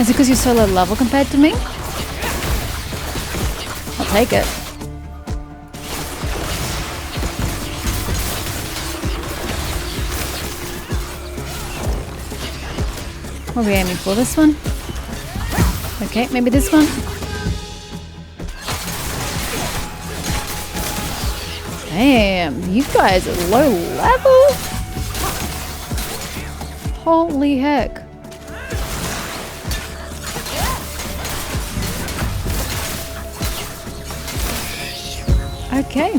Is it because you're so low level compared to me? I'll take it. What are we aiming for? This one? Okay, maybe this one? Damn, you guys are low level? Holy heck. Okay,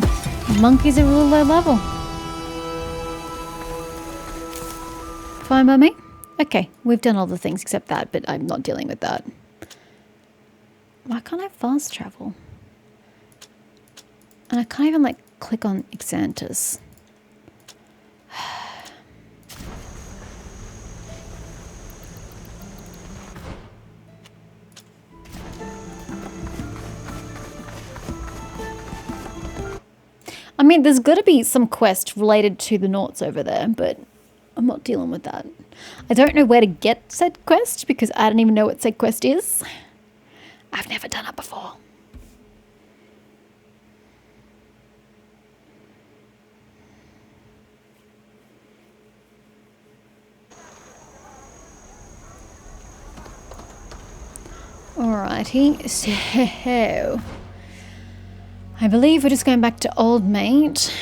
monkeys are real low level. Fine by me? Okay, we've done all the things except that, but I'm not dealing with that. Why can't I fast travel? And I can't even, like, click on Xanthus. I mean, there's got to be some quest related to the Nauts over there, but I'm not dealing with that. I don't know where to get said quest because I don't even know what said quest is. I've never done it before. Alrighty, so I believe we're just going back to Old Mate,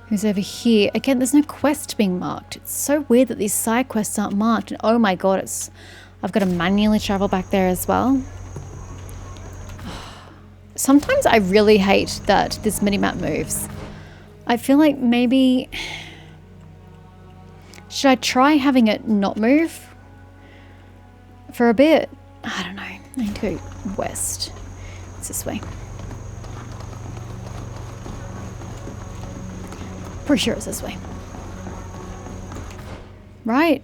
who's over here. Again, there's no quest being marked. It's so weird that these side quests aren't marked. And oh my god, I've got to manually travel back there as well. Sometimes I really hate that this minimap moves. I feel like maybe... should I try having it not move for a bit? I don't know. I need to go west. It's this way. Pretty sure it's this way. Right?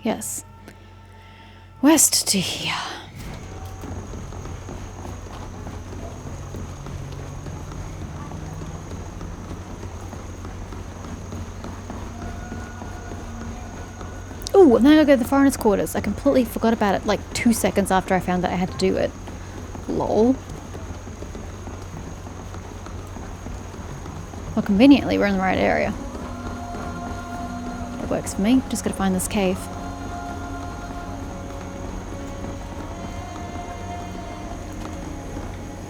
Yes. West to here. Ooh, and then I gotta go to the foreigners' quarters. I completely forgot about it like 2 seconds after I found that I had to do it. Lol. Well, conveniently, we're in the right area. That works for me. Just gotta find this cave.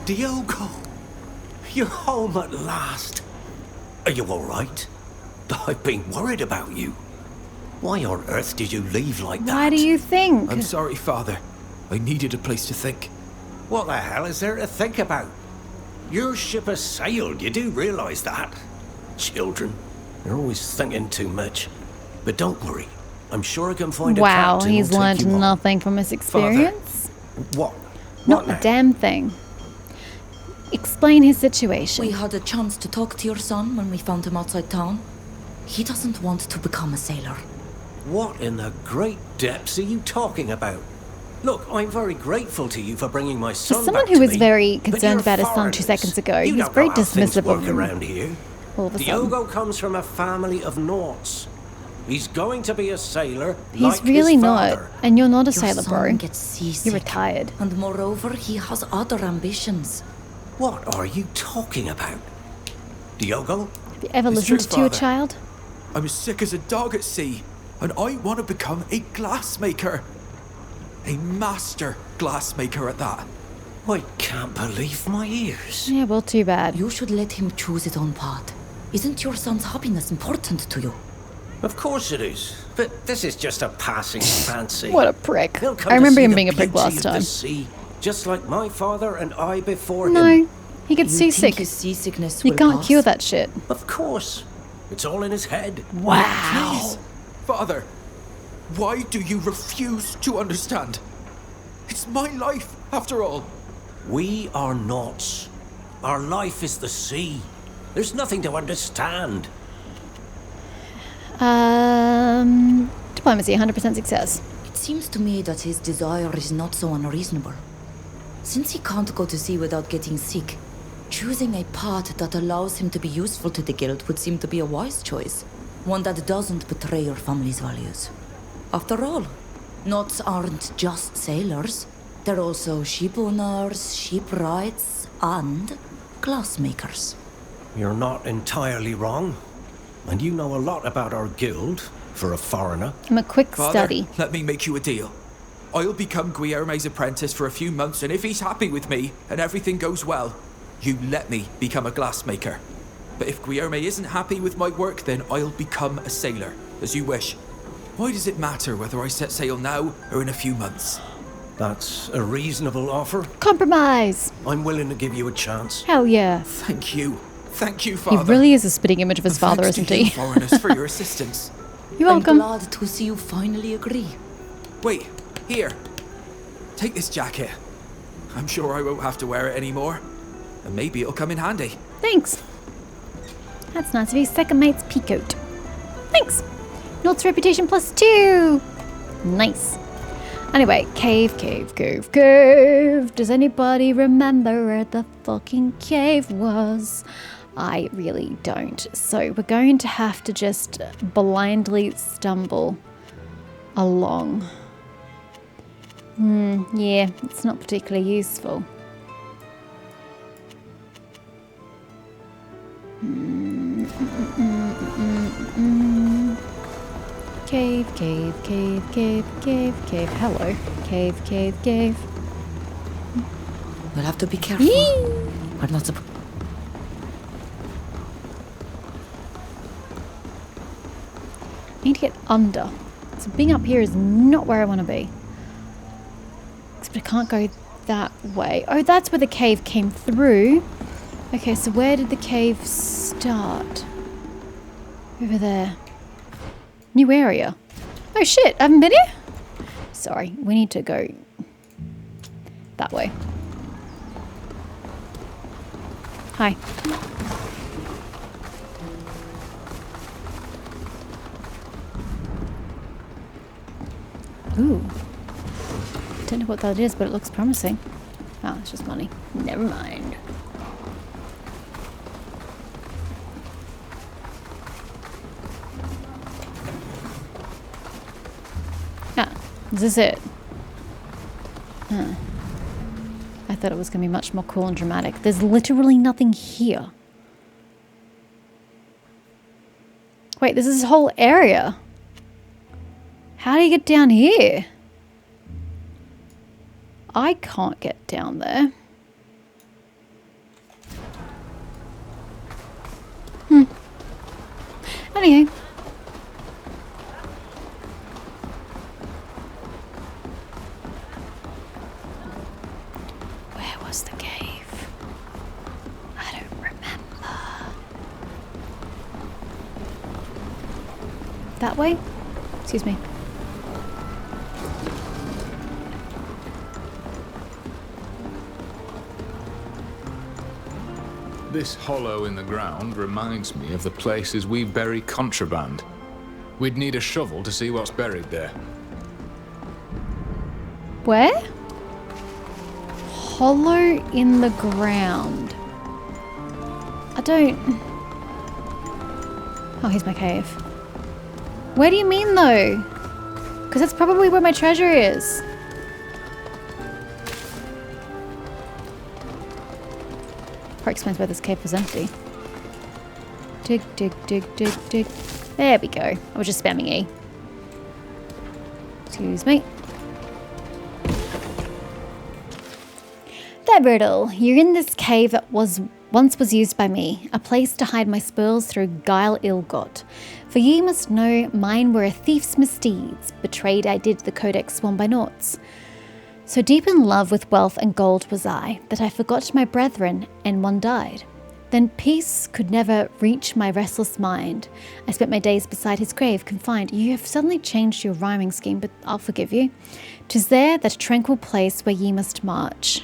Diogo, you're home at last. Are you all right? I've been worried about you. Why on earth did you leave like that? Why do you think? I'm sorry, Father. I needed a place to think. What the hell is there to think about? Your ship has sailed, you do realise that? Children, they're always thinking too much. But don't worry, I'm sure I can find a wow, captain he's who'll take learned you on. nothing from his experience. What? Not a damn thing. Explain his situation. We had a chance to talk to your son when we found him outside town. He doesn't want to become a sailor. What in the great depths are you talking about? Look, I'm very grateful to you for bringing my son For someone back who to was me, very but concerned you're about his son 2 foreigners. seconds ago, You he's don't very know how things dismissive work of him. around here. All of a sudden. Diogo comes from a family of Nauts. He's going to be a sailor. He's like really his not. father. And you're not a Your sailor, son bro. gets seasick. You're retired. And moreover, he has other ambitions. What are you talking about? Diogo? Have you ever It's listened true, to your Father. child? I'm as sick as a dog at sea, and I want to become a glassmaker. A master glassmaker at that. I can't believe my ears. Yeah, well, too bad. You should let him choose his own path. Isn't your son's happiness important to you? Of course it is. But this is just a passing fancy. What a prick. He'll come I to remember see him the being a prick beauty last of the time. sea, just like my father and I before No, him. he gets You think seasick. his seasickness You will can't pass? cure that shit. Of course. It's all in his head. Wow. Please, Father, why do you refuse to understand? It's my life, after all. We are Nauts. Our life is the sea. There's nothing to understand. Diplomacy, 100% success. It seems to me that his desire is not so unreasonable. Since he can't go to sea without getting sick, choosing a path that allows him to be useful to the guild would seem to be a wise choice. One that doesn't betray your family's values. After all, Nauts aren't just sailors. They're also ship owners, shipwrights, and glassmakers. You're not entirely wrong. And you know a lot about our guild, for a foreigner. I'm a quick Father, study. let me make you a deal. I'll become Guillerme's apprentice for a few months, and if he's happy with me and everything goes well, you let me become a glassmaker. But if Guillerme isn't happy with my work, then I'll become a sailor, as you wish. Why does it matter whether I set sail now or in a few months? That's a reasonable offer. Compromise. I'm willing to give you a chance. Hell yeah. Thank you. Thank you, He Father. really is a spitting image of his father, Thanks isn't to you, he? foreigners, for your assistance. You're welcome. I'm glad to see you finally agree. Wait, here. Take this jacket. I'm sure I won't have to wear it anymore. and maybe it'll come in handy. Thanks. That's nice of you. Second mate's peacoat. Thanks. Nauts reputation +2. Nice. Anyway, cave. Does anybody remember where the fucking cave was? I really don't. So we're going to have to just blindly stumble along. Yeah, it's not particularly useful. Cave. Hello. Cave. We'll have to be careful. We're not supposed. I need to get under. So being up here is not where I want to be. Except I can't go that way. Oh, that's where the cave came through. Okay, so where did the cave start? Over there. New area. Oh shit, I haven't been here? Sorry, we need to go that way. Hi. Ooh. Don't know what that is, but it looks promising. Oh, it's just money. Never mind. Ah, is this it? Huh. I thought it was going to be much more cool and dramatic. There's literally nothing here. Wait, this is a whole area. How do you get down here? I can't get down there. Anyway. Where was the cave? I don't remember. That way? Excuse me. This hollow in the ground reminds me of the places we bury contraband. We'd need a shovel to see what's buried there. Where? Hollow in the ground. I don't... Oh, here's my cave. Where do you mean, though? Because that's probably where my treasure is. Probably explains why this cave was empty. Dig. There we go. I was just spamming E. Excuse me. There, Brittle. You're in this cave that once was used by me, a place to hide my spoils through guile ill-got. For ye must know, mine were a thief's misdeeds, betrayed I did the codex sworn by Nauts. So deep in love with wealth and gold was I, that I forgot my brethren, and one died. Then peace could never reach my restless mind. I spent my days beside his grave, confined. You have suddenly changed your rhyming scheme, but I'll forgive you. 'Tis there, that tranquil place where ye must march.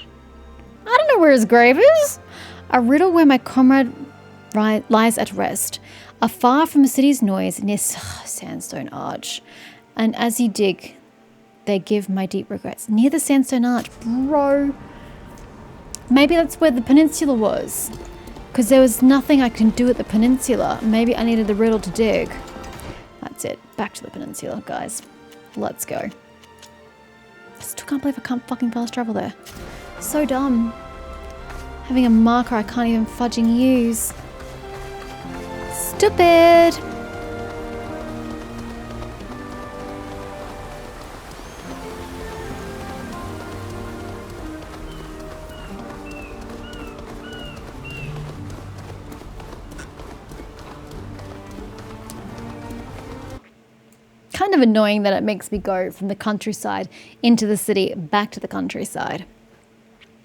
I don't know where his grave is. A riddle where my comrade lies at rest, afar from the city's noise, near sandstone arch. And as ye dig, they give my deep regrets. Near the sandstone arch, bro. Maybe that's where the peninsula was. Because there was nothing I can do at the peninsula. Maybe I needed the riddle to dig. That's it. Back to the peninsula, guys. Let's go. I still can't believe I can't fucking fast travel there. So dumb. Having a marker I can't even fudging use. Stupid. Kind of annoying that it makes me go from the countryside into the city, back to the countryside.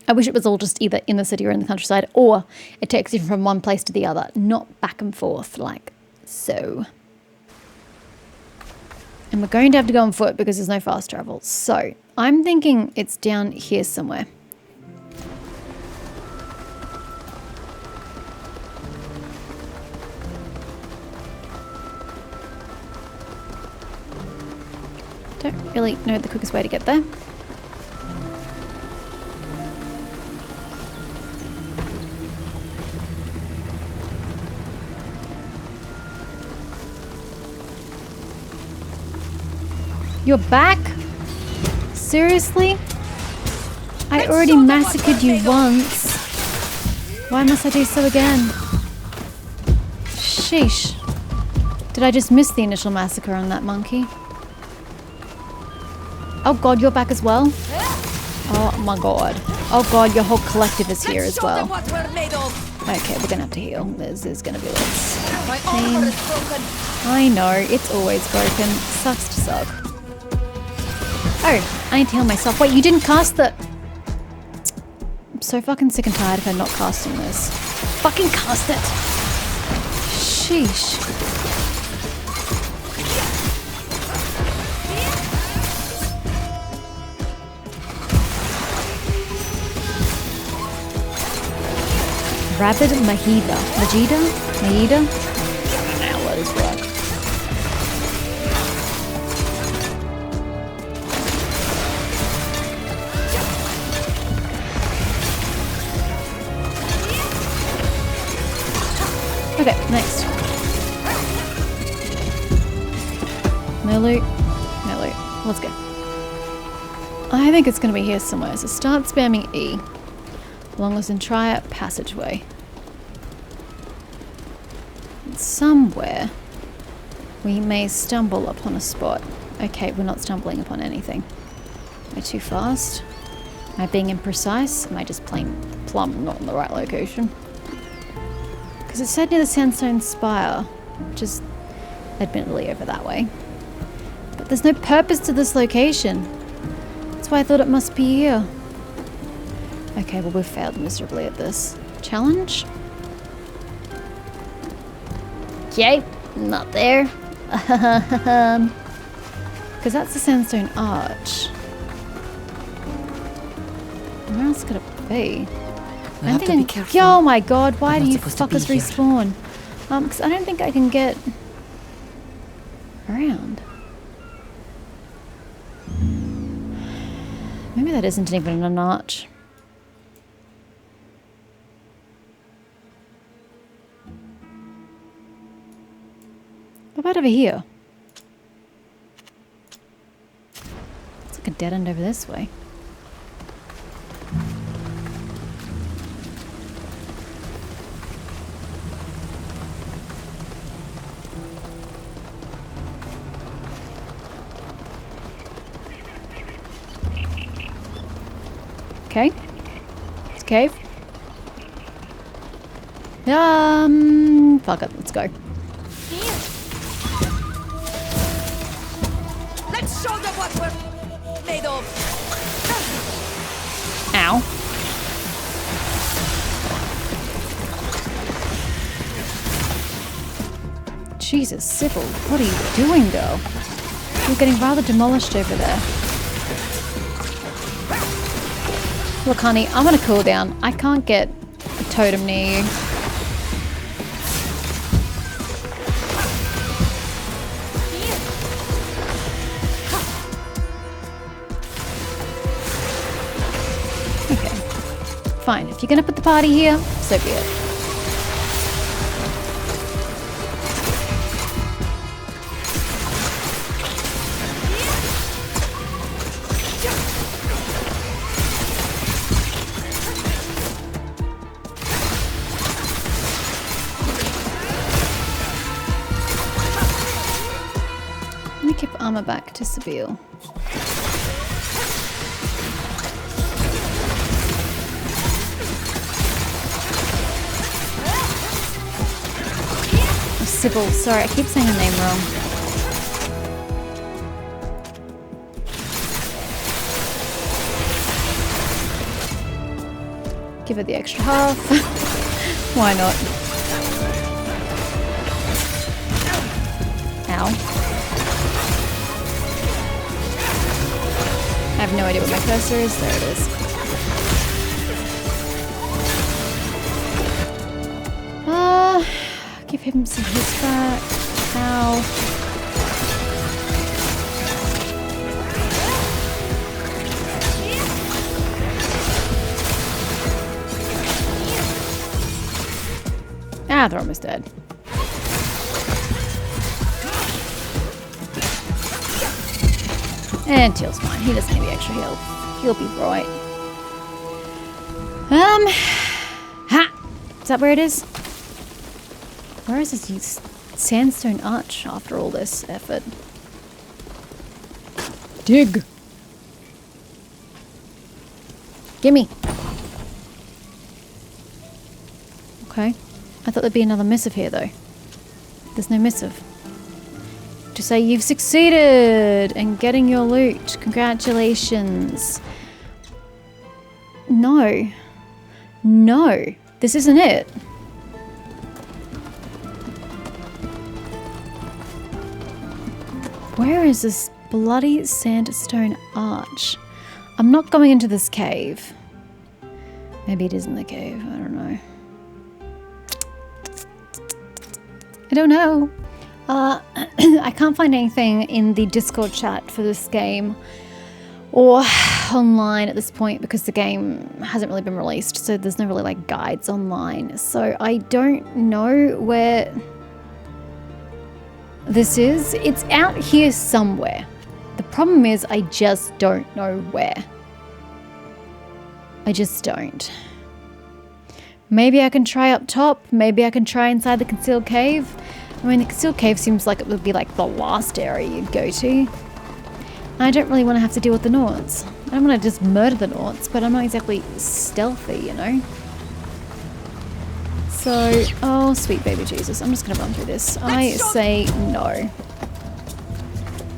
I wish it was all just either in the city or in the countryside, or it takes you from one place to the other, not back and forth like so. And we're going to have to go on foot because there's no fast travel. So I'm thinking it's down here somewhere. Don't really know the quickest way to get there. You're back? Seriously? I already massacred you once. Why must I do so again? Sheesh. Did I just miss the initial massacre on that monkey? Oh god, you're back as well? Oh my god. Oh god, your whole collective is here as well. Okay, we're gonna have to heal. There's gonna be lots of pain. I know, it's always broken. Sucks to suck. Oh, I need to heal myself. Wait, you didn't cast the... I'm so fucking sick and tired of her not casting this. Fucking cast it! Sheesh. Rabid Mahida. Mahida? Now let us work. Okay, next. No loot. No loot. Let's go. I think it's going to be here somewhere, so start spamming E. Along this entire passageway. Somewhere we may stumble upon a spot. Okay, we're not stumbling upon anything. Am I too fast? Am I being imprecise? Am I just plain plumb not in the right location? Because it said near the sandstone spire, which is admittedly over that way. But there's no purpose to this location. That's why I thought it must be here. Okay, well we've failed miserably at this. Challenge? Okay, not there. Because that's the sandstone arch. Where else could it be? I don't think I can... Oh my god, why do you fuckers respawn? Because I don't think I can get around. Maybe that isn't even an arch. What about over here? It's like a dead end over this way. Okay. It's a cave. Fuck it, let's go. Let's show them what we're made of. Ow. Jesus, Sybil, what are you doing, girl? You're getting rather demolished over there. Look, honey, I'm gonna cool down. I can't get a totem near you. Okay. Fine. If you're gonna put the party here, so be it. Keep armor back to Seville. Sybil, sorry, I keep saying her name wrong. Give her the extra half. Why not? Ow. I have no idea what my cursor is. There it is. Give him some hits back. Ow. Ah, they're almost dead. And Teal's fine. He doesn't need the extra heal. He'll be right. Ha! Is that where it is? Where is this sandstone arch after all this effort? Dig! Gimme! Okay. I thought there'd be another missive here, though. There's no missive. To say you've succeeded in getting your loot. Congratulations. No. No. This isn't it. Where is this bloody sandstone arch? I'm not going into this cave. Maybe it is in the cave. I don't know. I don't know. I can't find anything in the Discord chat for this game or online at this point because the game hasn't really been released, so there's no really like guides online. So I don't know where this is. It's out here somewhere. The problem is I just don't know where. I just don't. Maybe I can try up top. Maybe I can try inside the concealed cave. I mean, the concealed cave seems like it would be like the last area you'd go to. I don't really want to have to deal with the Nauts. I don't want to just murder the Nauts, but I'm not exactly stealthy, you know? So, oh, sweet baby Jesus. I'm just going to run through this. I say no.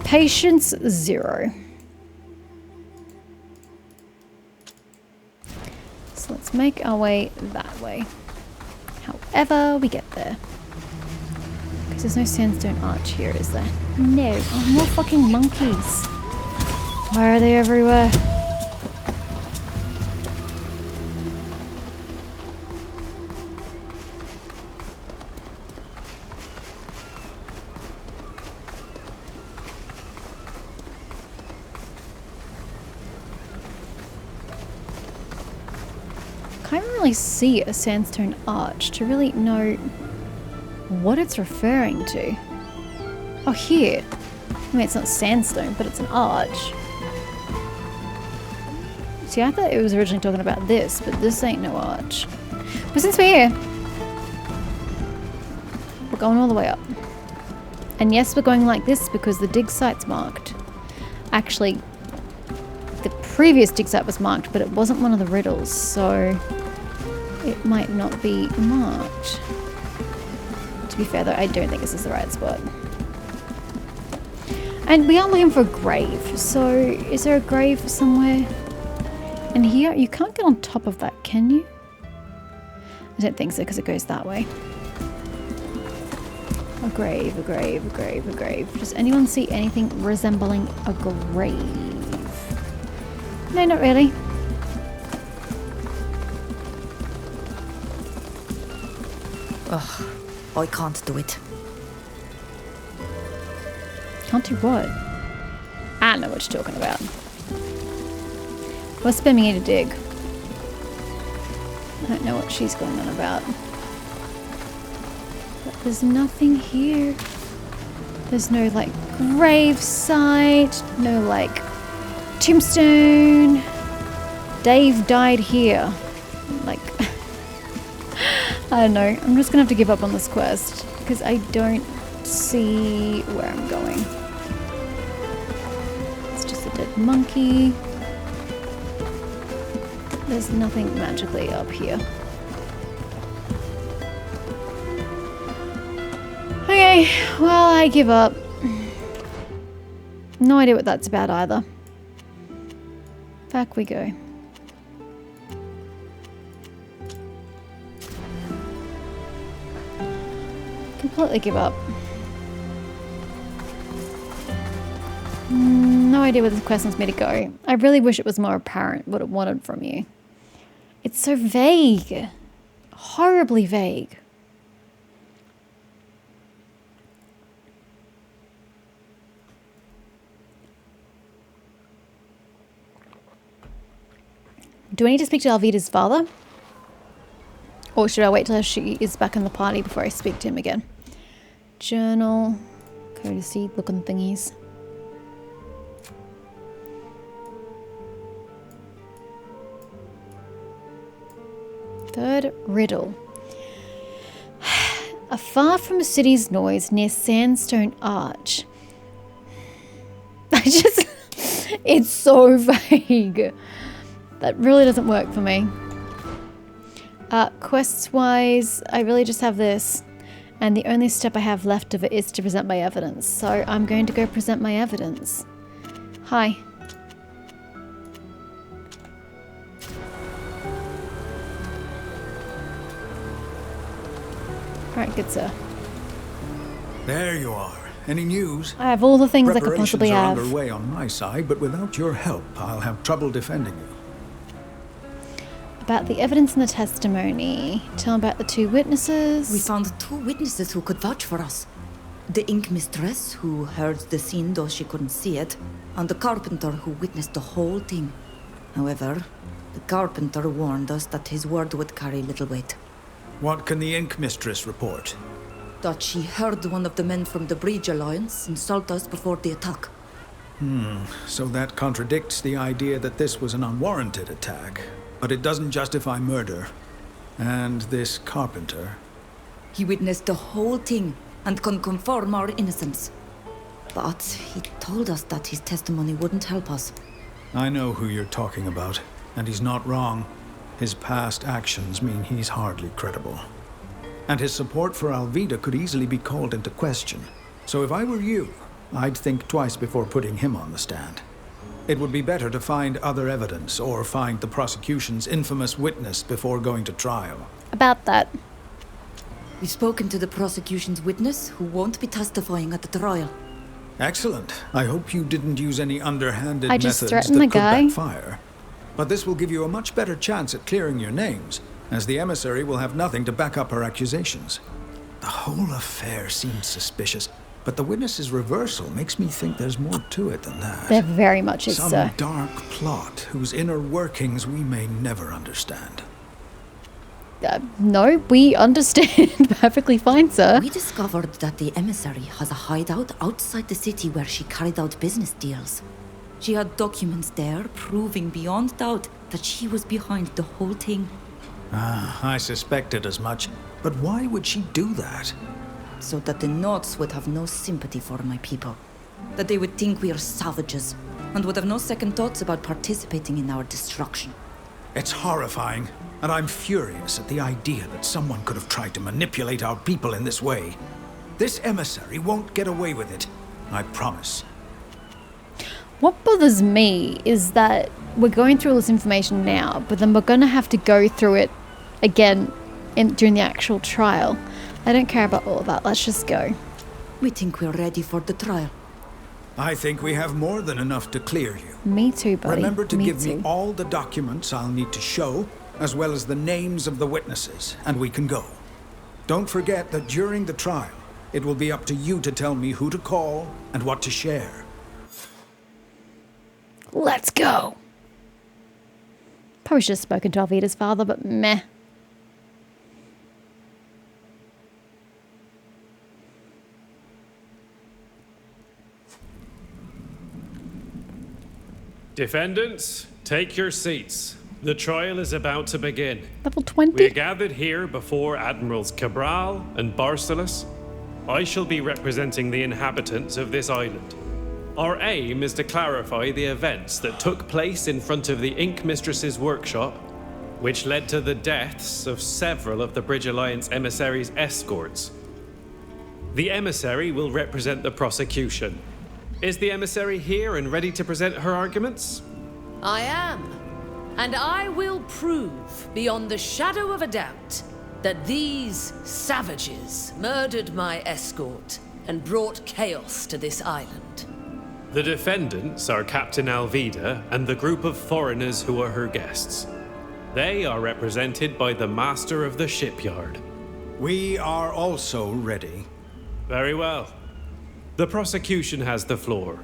Patience 0. So let's make our way that way. However we get there. Because there's no sandstone arch here, is there? No. Oh, more fucking monkeys. Why are they everywhere? Can't really see a sandstone arch to really know what it's referring to. Oh, here. I mean, it's not sandstone, but it's an arch. See, I thought it was originally talking about this, but this ain't no arch. But since we're here, we're going all the way up. And yes, we're going like this because the dig site's marked. Actually, the previous dig site was marked, but it wasn't one of the riddles, so it might not be marked. To be fair though, I don't think this is the right spot. And we are looking for a grave, so is there a grave somewhere? And here, you can't get on top of that, can you? I don't think so, because it goes that way. A grave, a grave, a grave, a grave. Does anyone see anything resembling a grave? No, not really. Ugh, I can't do it. Can't do what? I don't know what you're talking about. What's spamming you to dig? I don't know what she's going on about. But there's nothing here. There's no, like, grave site. No, like, tombstone. Dave died here. Like, I don't know. I'm just gonna have to give up on this quest because I don't see where I'm going. It's just a dead monkey. There's nothing magically up here. Okay, well, I give up. No idea what that's about either. Back we go. Completely give up. No idea where this quest wants me to go. I really wish it was more apparent what it wanted from you. It's so vague. Horribly vague. Do I need to speak to Alvida's father? Or should I wait till she is back in the party before I speak to him again? Journal. Courtesy looking thingies. Third riddle. Afar from the city's noise near Sandstone Arch. It's so vague. That really doesn't work for me. Quests wise, I really just have this. And the only step I have left of it is to present my evidence. So I'm going to go present my evidence. Hi. Alright, good sir. There you are. Any news? I have all the things I could possibly have. Preparations are underway on my side, but without your help, I'll have trouble defending you. About the evidence and the testimony. Tell about the two witnesses. We found two witnesses who could vouch for us. The ink mistress, who heard the scene though she couldn't see it, and the carpenter who witnessed the whole thing. However, the carpenter warned us that his word would carry little weight. What can the ink mistress report? That she heard one of the men from the Bridge Alliance insult us before the attack. So that contradicts the idea that this was an unwarranted attack. But it doesn't justify murder. And this carpenter... He witnessed the whole thing and can confirm our innocence. But he told us that his testimony wouldn't help us. I know who you're talking about, and he's not wrong. His past actions mean he's hardly credible. And his support for Alvida could easily be called into question. So if I were you, I'd think twice before putting him on the stand. It would be better to find other evidence or find the prosecution's infamous witness before going to trial. About that. We've spoken to the prosecution's witness, who won't be testifying at the trial. Excellent. I hope you didn't use any underhanded I just methods threatened that the could guy. backfire. But this will give you a much better chance at clearing your names, as the emissary will have nothing to back up her accusations. The whole affair seems suspicious, but the witness's reversal makes me think there's more to it than that. There very much is, Some sir. dark plot whose inner workings we may never understand. No, we understand perfectly fine, sir. We discovered that the emissary has a hideout outside the city where she carried out business deals. She had documents there proving beyond doubt that she was behind the whole thing. I suspected as much. But why would she do that? So that the Nauts would have no sympathy for my people. That they would think we are savages, and would have no second thoughts about participating in our destruction. It's horrifying, and I'm furious at the idea that someone could have tried to manipulate our people in this way. This emissary won't get away with it, I promise. What bothers me is that we're going through all this information now, but then we're going to have to go through it again during the actual trial. I don't care about all of that. Let's just go. We think we're ready for the trial. I think we have more than enough to clear you. Me too, buddy. Remember to give too. me all the documents I'll need to show, as well as the names of the witnesses, and we can go. Don't forget that during the trial, it will be up to you to tell me who to call and what to share. Let's go. Probably should have spoken to Alvida's father, but meh. Defendants, take your seats. The trial is about to begin. Level 20? We are gathered here before Admirals Cabral and Barcelos. I shall be representing the inhabitants of this island. Our aim is to clarify the events that took place in front of the Ink Mistress's workshop, which led to the deaths of several of the Bridge Alliance emissaries' escorts. The emissary will represent the prosecution. Is the emissary here and ready to present her arguments? I am. And I will prove, beyond the shadow of a doubt, that these savages murdered my escort and brought chaos to this island. The defendants are Captain Alvida and the group of foreigners who are her guests. They are represented by the master of the shipyard. We are also ready. Very well. The prosecution has the floor.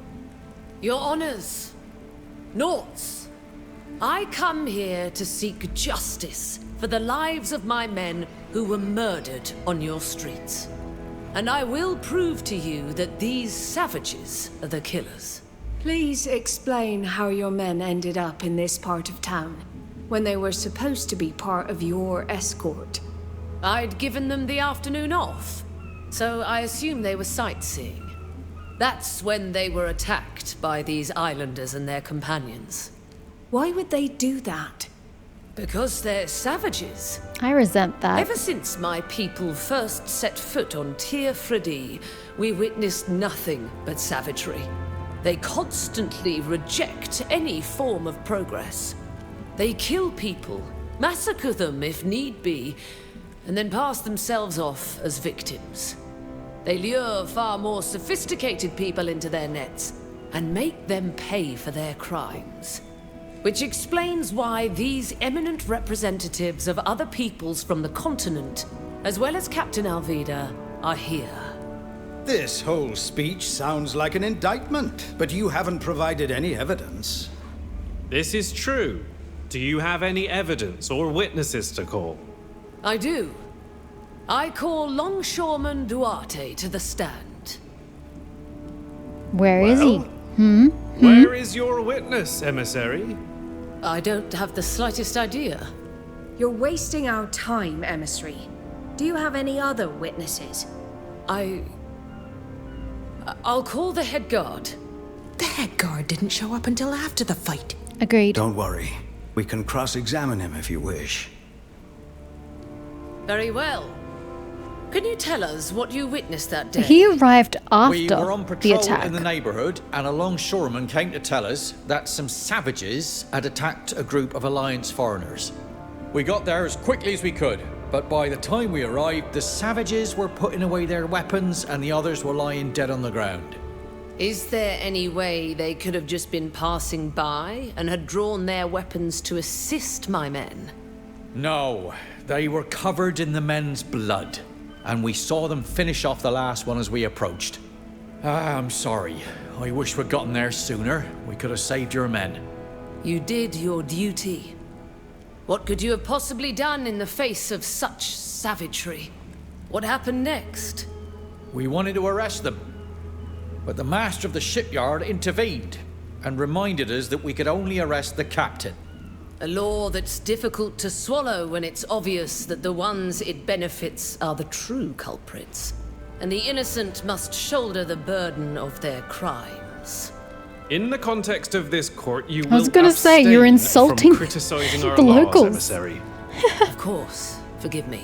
Your honors, Nauts, I come here to seek justice for the lives of my men who were murdered on your streets. And I will prove to you that these savages are the killers. Please explain how your men ended up in this part of town, when they were supposed to be part of your escort. I'd given them the afternoon off, so I assume they were sightseeing. That's when they were attacked by these islanders and their companions. Why would they do that? Because they're savages. I resent that. Ever since my people first set foot on Teer Fradee, we witnessed nothing but savagery. They constantly reject any form of progress. They kill people, massacre them if need be, and then pass themselves off as victims. They lure far more sophisticated people into their nets and make them pay for their crimes. Which explains why these eminent representatives of other peoples from the continent, as well as Captain Alvida, are here. This whole speech sounds like an indictment, but you haven't provided any evidence. This is true. Do you have any evidence or witnesses to call? I do. I call Longshoreman Duarte to the stand. Where is he? Where is your witness, emissary? I don't have the slightest idea. You're wasting our time, emissary. Do you have any other witnesses? I'll call the head guard. The head guard didn't show up until after the fight. Agreed. Don't worry. We can cross-examine him if you wish. Very well. Can you tell us what you witnessed that day? He arrived after We were on the patrol attack. in the neighborhood, and a longshoreman came to tell us that some savages had attacked a group of Alliance foreigners. We got there as quickly as we could, but by the time we arrived, the savages were putting away their weapons and the others were lying dead on the ground. Is there any way they could have just been passing by and had drawn their weapons to assist my men? No, they were covered in the men's blood, and we saw them finish off the last one as we approached. I'm sorry. I wish we'd gotten there sooner. We could have saved your men. You did your duty. What could you have possibly done in the face of such savagery? What happened next? We wanted to arrest them, but the master of the shipyard intervened and reminded us that we could only arrest the captain. A law that's difficult to swallow when it's obvious that the ones it benefits are the true culprits, and the innocent must shoulder the burden of their crimes. In the context of this court, you I was will gonna say, you're abstain insulting from criticizing our the laws, locals. emissary. Of course, forgive me.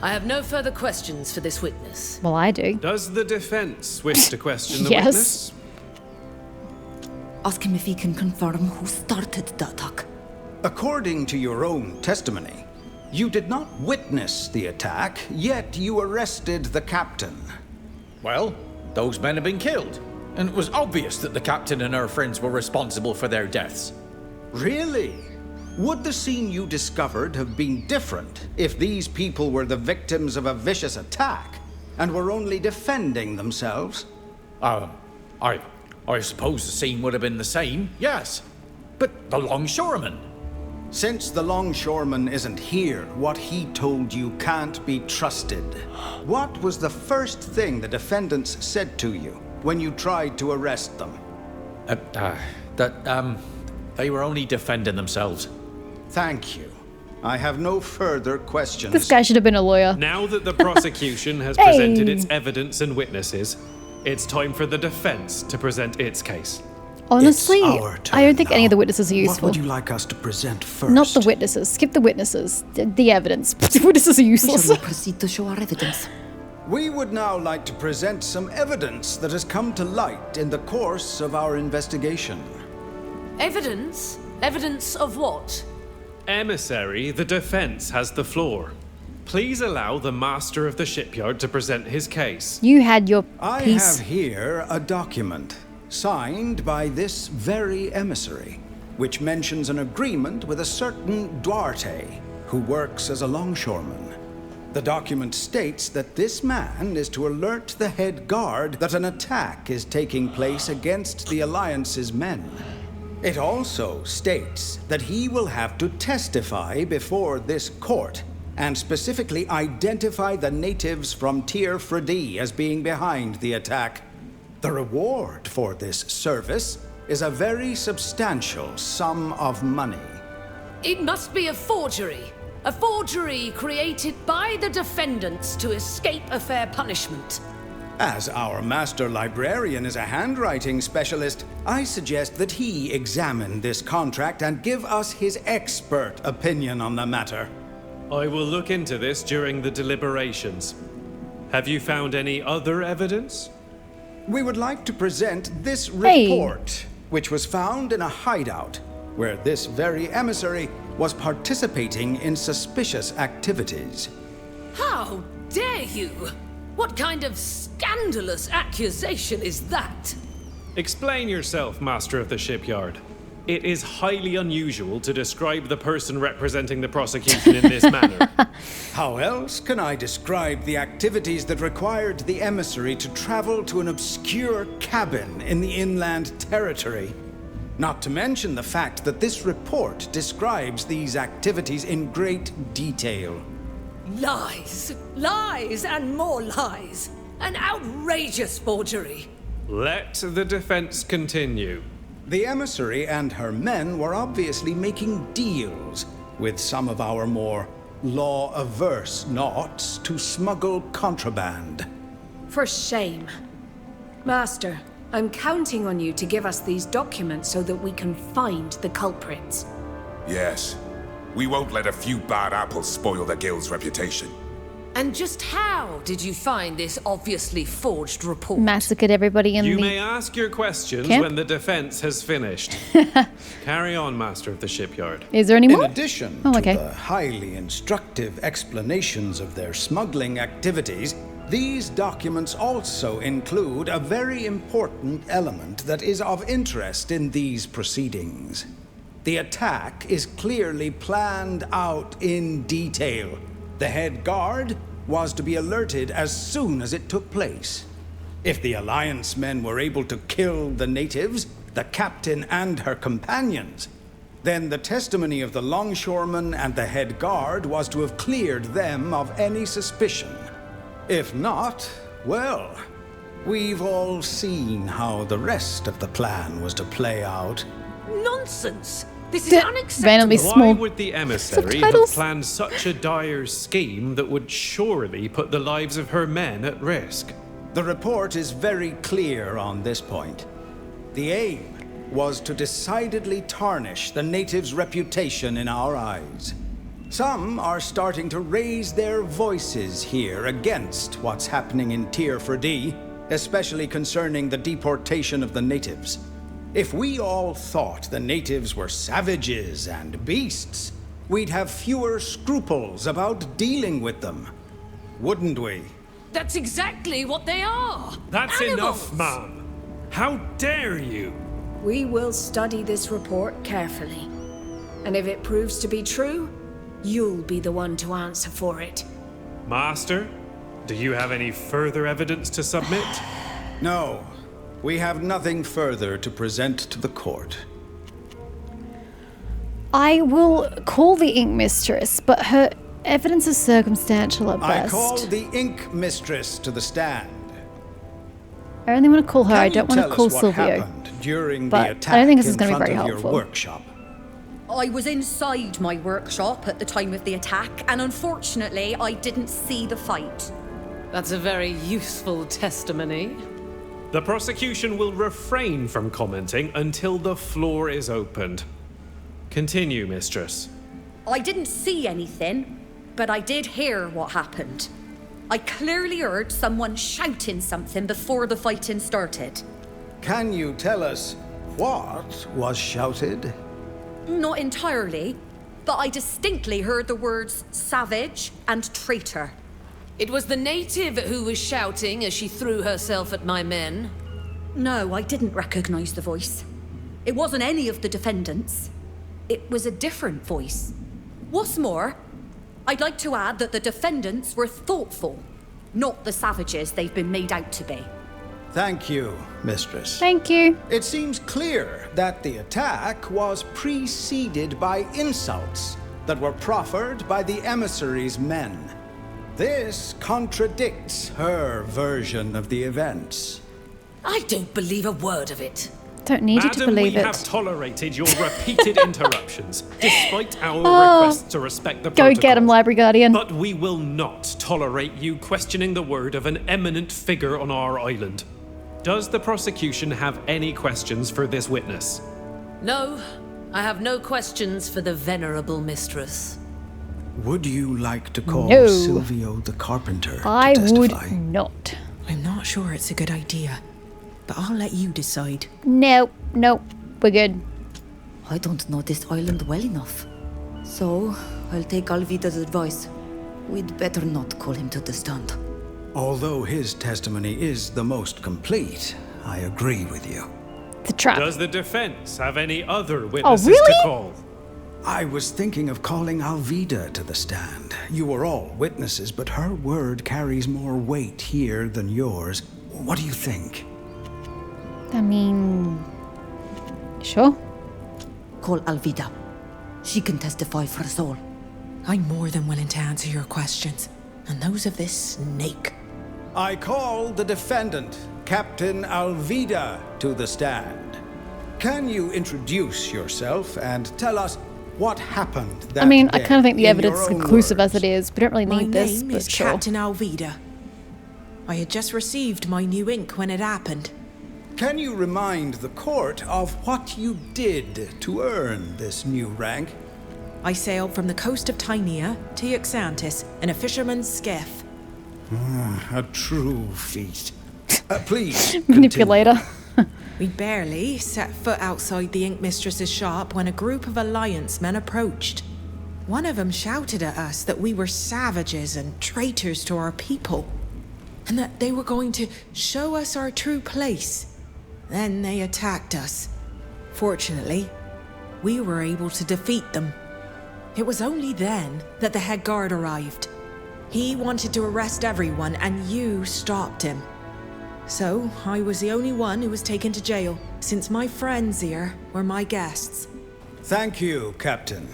I have no further questions for this witness. Well, I do. Does the defense wish to question the Yes. witness? Ask him if he can confirm who started the attack. According to your own testimony, you did not witness the attack, yet you arrested the captain. Well, those men had been killed, and it was obvious that the captain and her friends were responsible for their deaths. Really? Would the scene you discovered have been different if these people were the victims of a vicious attack and were only defending themselves? I suppose the scene would have been the same, yes. But the longshoreman. Since the longshoreman isn't here, what he told you can't be trusted. What was the first thing the defendants said to you when you tried to arrest them? They were only defending themselves. Thank you. I have no further questions. This guy should have been a lawyer. Now that the prosecution has Hey. presented its evidence and witnesses, it's time for the defense to present its case. Honestly, It's our I don't turn think any of the witnesses are What useful. would you like us to present first? Not the witnesses. Skip the witnesses. The evidence. The witnesses are We useless. shall now proceed to show our evidence. We would now like to present some evidence that has come to light in the course of our investigation. Evidence? Evidence of what? Emissary, the defense has the floor. Please allow the master of the shipyard to present his case. You had your I piece. have here a document signed by this very emissary, which mentions an agreement with a certain Duarte, who works as a longshoreman. The document states that this man is to alert the head guard that an attack is taking place against the Alliance's men. It also states that he will have to testify before this court and specifically identify the natives from Teer Fradee as being behind the attack. The reward for this service is a very substantial sum of money. It must be a forgery. A forgery created by the defendants to escape a fair punishment. As our master librarian is a handwriting specialist, I suggest that he examine this contract and give us his expert opinion on the matter. I will look into this during the deliberations. Have you found any other evidence? We would like to present this report, which was found in a hideout, where this very emissary was participating in suspicious activities. How dare you! What kind of scandalous accusation is that? Explain yourself, Master of the Shipyard. It is highly unusual to describe the person representing the prosecution in this manner. How else can I describe the activities that required the emissary to travel to an obscure cabin in the inland territory? Not to mention the fact that this report describes these activities in great detail. Lies! Lies and more lies! An outrageous forgery! Let the defense continue. The emissary and her men were obviously making deals with some of our more law-averse Nauts to smuggle contraband. For shame. Master, I'm counting on you to give us these documents so that we can find the culprits. Yes. We won't let a few bad apples spoil the guild's reputation. And just how did you find this obviously forged report? Massacred everybody in You the may ask your questions camp? when the defense has finished. Carry on, Master of the Shipyard. Is there any more? In addition Oh, to okay. the highly instructive explanations of their smuggling activities, these documents also include a very important element that is of interest in these proceedings. The attack is clearly planned out in detail. The head guard was to be alerted as soon as it took place. If the Alliance men were able to kill the natives, the captain and her companions, then the testimony of the longshoreman and the head guard was to have cleared them of any suspicion. If not, well, we've all seen how the rest of the plan was to play out. Nonsense! This is unacceptable! Randomly Why small would the emissary have subtitles. planned such a dire scheme that would surely put the lives of her men at risk? The report is very clear on this point. The aim was to decidedly tarnish the natives' reputation in our eyes. Some are starting to raise their voices here against what's happening in Teer Fradee, especially concerning the deportation of the natives. If we all thought the natives were savages and beasts, we'd have fewer scruples about dealing with them. Wouldn't we? That's exactly what they are! That's Animals. enough, ma'am! How dare you! We will study this report carefully. And if it proves to be true, you'll be the one to answer for it. Master, do you have any further evidence to submit? No. We have nothing further to present to the court. I will call the Ink Mistress, but her evidence is circumstantial at I best. call the Ink Mistress to the stand. I only want to call her. I Can don't you want to tell call us what Silvio. happened during But the attack I don't think this is in going to be front very of your helpful. workshop? I was inside my workshop at the time of the attack, and unfortunately, I didn't see the fight. That's a very useful testimony. The prosecution will refrain from commenting until the floor is opened. Continue, Mistress. I didn't see anything, but I did hear what happened. I clearly heard someone shouting something before the fighting started. Can you tell us what was shouted? Not entirely, but I distinctly heard the words savage and traitor. It was the native who was shouting as she threw herself at my men. No, I didn't recognize the voice. It wasn't any of the defendants. It was a different voice. What's more, I'd like to add that the defendants were thoughtful, not the savages they've been made out to be. Thank you, Mistress. Thank you. It seems clear that the attack was preceded by insults that were proffered by the emissary's men. This contradicts her version of the events. I don't believe a word of it. Don't need you to believe we it. have tolerated your repeated interruptions, despite our requests to respect the protocol. Go get him, Library Guardian. But we will not tolerate you questioning the word of an eminent figure on our island. Does the prosecution have any questions for this witness? No, I have no questions for the venerable mistress. Would you like to call No. Silvio the carpenter I to testify? would not. I'm not sure it's a good idea, but I'll let you decide. Nope, we're good. I don't know this island well enough. So, I'll take Alvida's advice. We'd better not call him to the stand. Although his testimony is the most complete, I agree with you. It's a trap. Does the defense have any other witnesses really? to call? I was thinking of calling Alvida to the stand. You were all witnesses, but her word carries more weight here than yours. What do you think? I mean, sure. Call Alvida. She can testify for us all. I'm more than willing to answer your questions, and those of this snake. I call the defendant, Captain Alvida, to the stand. Can you introduce yourself and tell us what happened that I mean, day I kind of think the in evidence your is own conclusive words? as it is. We don't really My need this, name but is sure. Captain Alvida. I had just received my new ink when it happened. Can you remind the court of what you did to earn this new rank? I sailed from the coast of Tynea to Yuxantis in a fisherman's skiff. A true feat. Please, Manipulator. We barely set foot outside the ink mistress's shop when a group of Alliance men approached. One of them shouted at us that we were savages and traitors to our people, and that they were going to show us our true place. Then they attacked us. Fortunately, we were able to defeat them. It was only then that the head guard arrived. He wanted to arrest everyone, and you stopped him. So, I was the only one who was taken to jail, since my friends here were my guests. Thank you, Captain.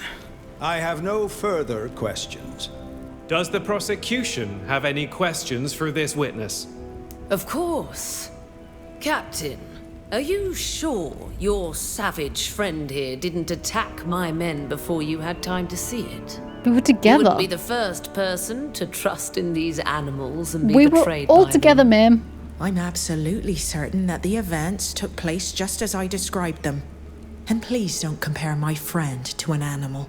I have no further questions. Does the prosecution have any questions for this witness? Of course. Captain, are you sure your savage friend here didn't attack my men before you had time to see it? We were You together. wouldn't be the first person to trust in these animals and be We were betrayed all by together, them. ma'am. I'm absolutely certain that the events took place just as I described them. And please don't compare my friend to an animal.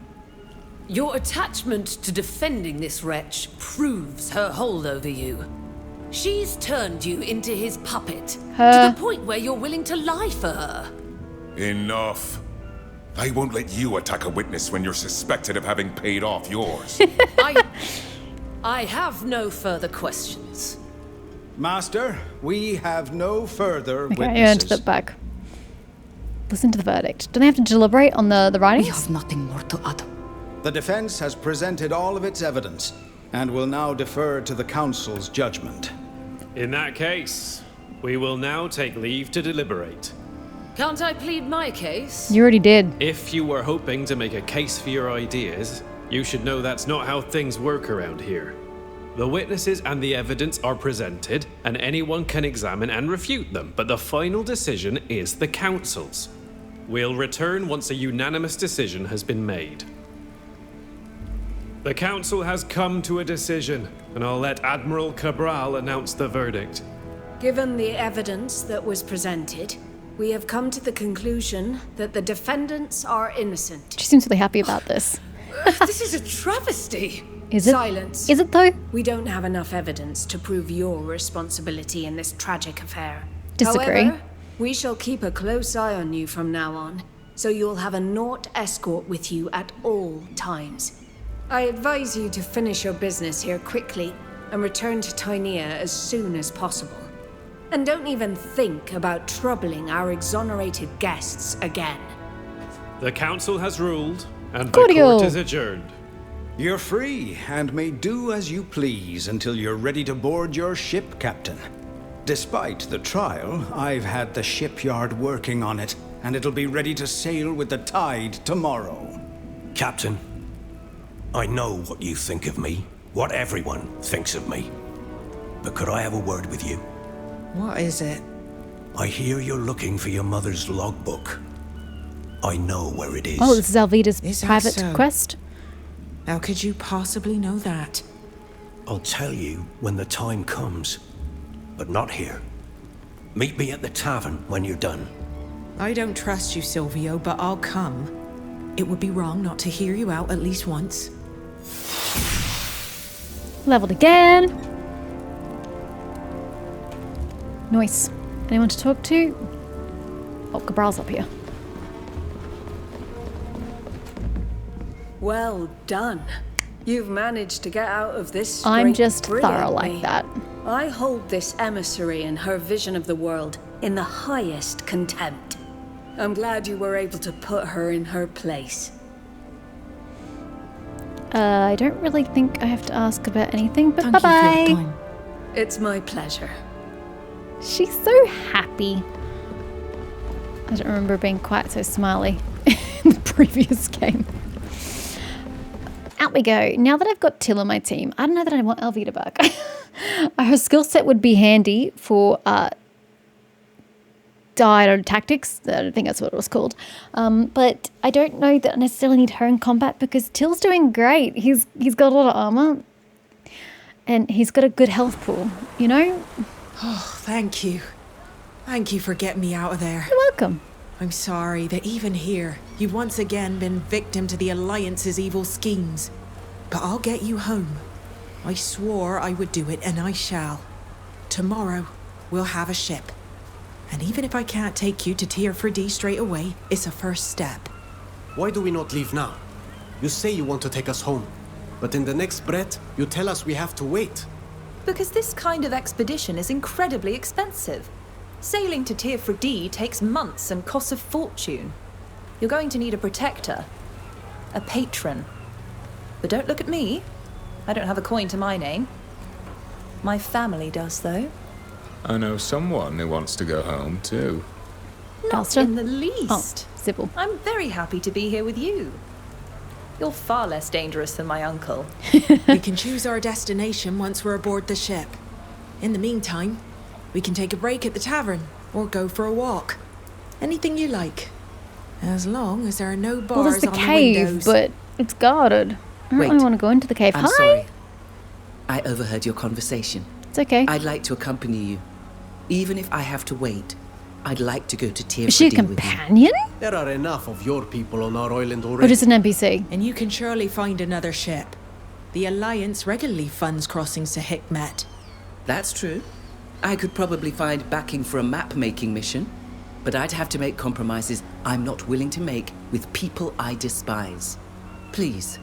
Your attachment to defending this wretch proves her hold over you. She's turned you into his puppet, to the point where you're willing to lie for her. Enough. I won't let you attack a witness when you're suspected of having paid off yours. I have no further questions. Master, we have no further Okay, I witnesses. earned that back. Listen to the verdict. Do they have to deliberate on the writings? We have nothing more to add. The defense has presented all of its evidence and will now defer to the council's judgment. In that case, we will now take leave to deliberate. Can't I plead my case? You already did. If you were hoping to make a case for your ideas, you should know that's not how things work around here. The witnesses and the evidence are presented, and anyone can examine and refute them, but the final decision is the council's. We'll return once a unanimous decision has been made. The council has come to a decision, and I'll let Admiral Cabral announce the verdict. Given the evidence that was presented, we have come to the conclusion that the defendants are innocent. She seems really happy about this. This is a travesty. Is it? Silence. Is it though? We don't have enough evidence to prove your responsibility in this tragic affair. Disagree. However, we shall keep a close eye on you from now on, so you'll have a Naut escort with you at all times. I advise you to finish your business here quickly and return to Tynea as soon as possible. And don't even think about troubling our exonerated guests again. The council has ruled, and the Cordial. court is adjourned. You're free and may do as you please until you're ready to board your ship, Captain. Despite the trial, I've had the shipyard working on it, and it'll be ready to sail with the tide tomorrow. Captain, I know what you think of me, what everyone thinks of me. But could I have a word with you? What is it? I hear you're looking for your mother's logbook. I know where it is. Oh, this is Alvida's Is that private so? quest. How could you possibly know that? I'll tell you when the time comes, but not here. Meet me at the tavern when you're done. I don't trust you, Silvio, but I'll come. It would be wrong not to hear you out at least once. Leveled again. Nice. Anyone to talk to? Oh, Cabral's up here. Well done. You've managed to get out of this I'm scrape just thorough like brilliantly. that. I hold this emissary and her vision of the world in the highest contempt. I'm glad you were able to put her in her place. I don't really think I have to ask about anything, but Thank you for bye-bye. your time. It's my pleasure. She's so happy. I don't remember being quite so smiley in the previous game. Out we go. Now that I've got Till on my team, I don't know that I want Alvida back. Her skill set would be handy for diet tactics. I don't think that's what it was called. But I don't know that I necessarily need her in combat because Till's doing great. He's got a lot of armor. And he's got a good health pool, you know? Oh, thank you. Thank you for getting me out of there. You're welcome. I'm sorry that even here, you've once again been victim to the Alliance's evil schemes. But I'll get you home. I swore I would do it, and I shall. Tomorrow, we'll have a ship. And even if I can't take you to Teer Fradee straight away, it's a first step. Why do we not leave now? You say you want to take us home, but in the next breath, you tell us we have to wait. Because this kind of expedition is incredibly expensive. Sailing to Teer Fradee takes months and costs a fortune. You're going to need a protector. A patron. But don't look at me. I don't have a coin to my name. My family does, though. I know someone who wants to go home, too. Not in the least. Oh, Sybil. I'm very happy to be here with you. You're far less dangerous than my uncle. We can choose our destination once we're aboard the ship. In the meantime, we can take a break at the tavern or go for a walk. Anything you like. As long as there are no bars Well, there's the on cave, the windows. but it's guarded. I don't Wait. really want to go into the cave. I'm Hi! sorry. I overheard your conversation. It's okay. I'd like to accompany you. Even if I have to wait, I'd like to go to Teer Is she a Fradee with you. companion? There are enough of your people on our island Or already. just an NPC? And you can surely find another ship. The Alliance regularly funds crossings to Hikmet. That's true. I could probably find backing for a map-making mission, but I'd have to make compromises I'm not willing to make with people I despise. Please,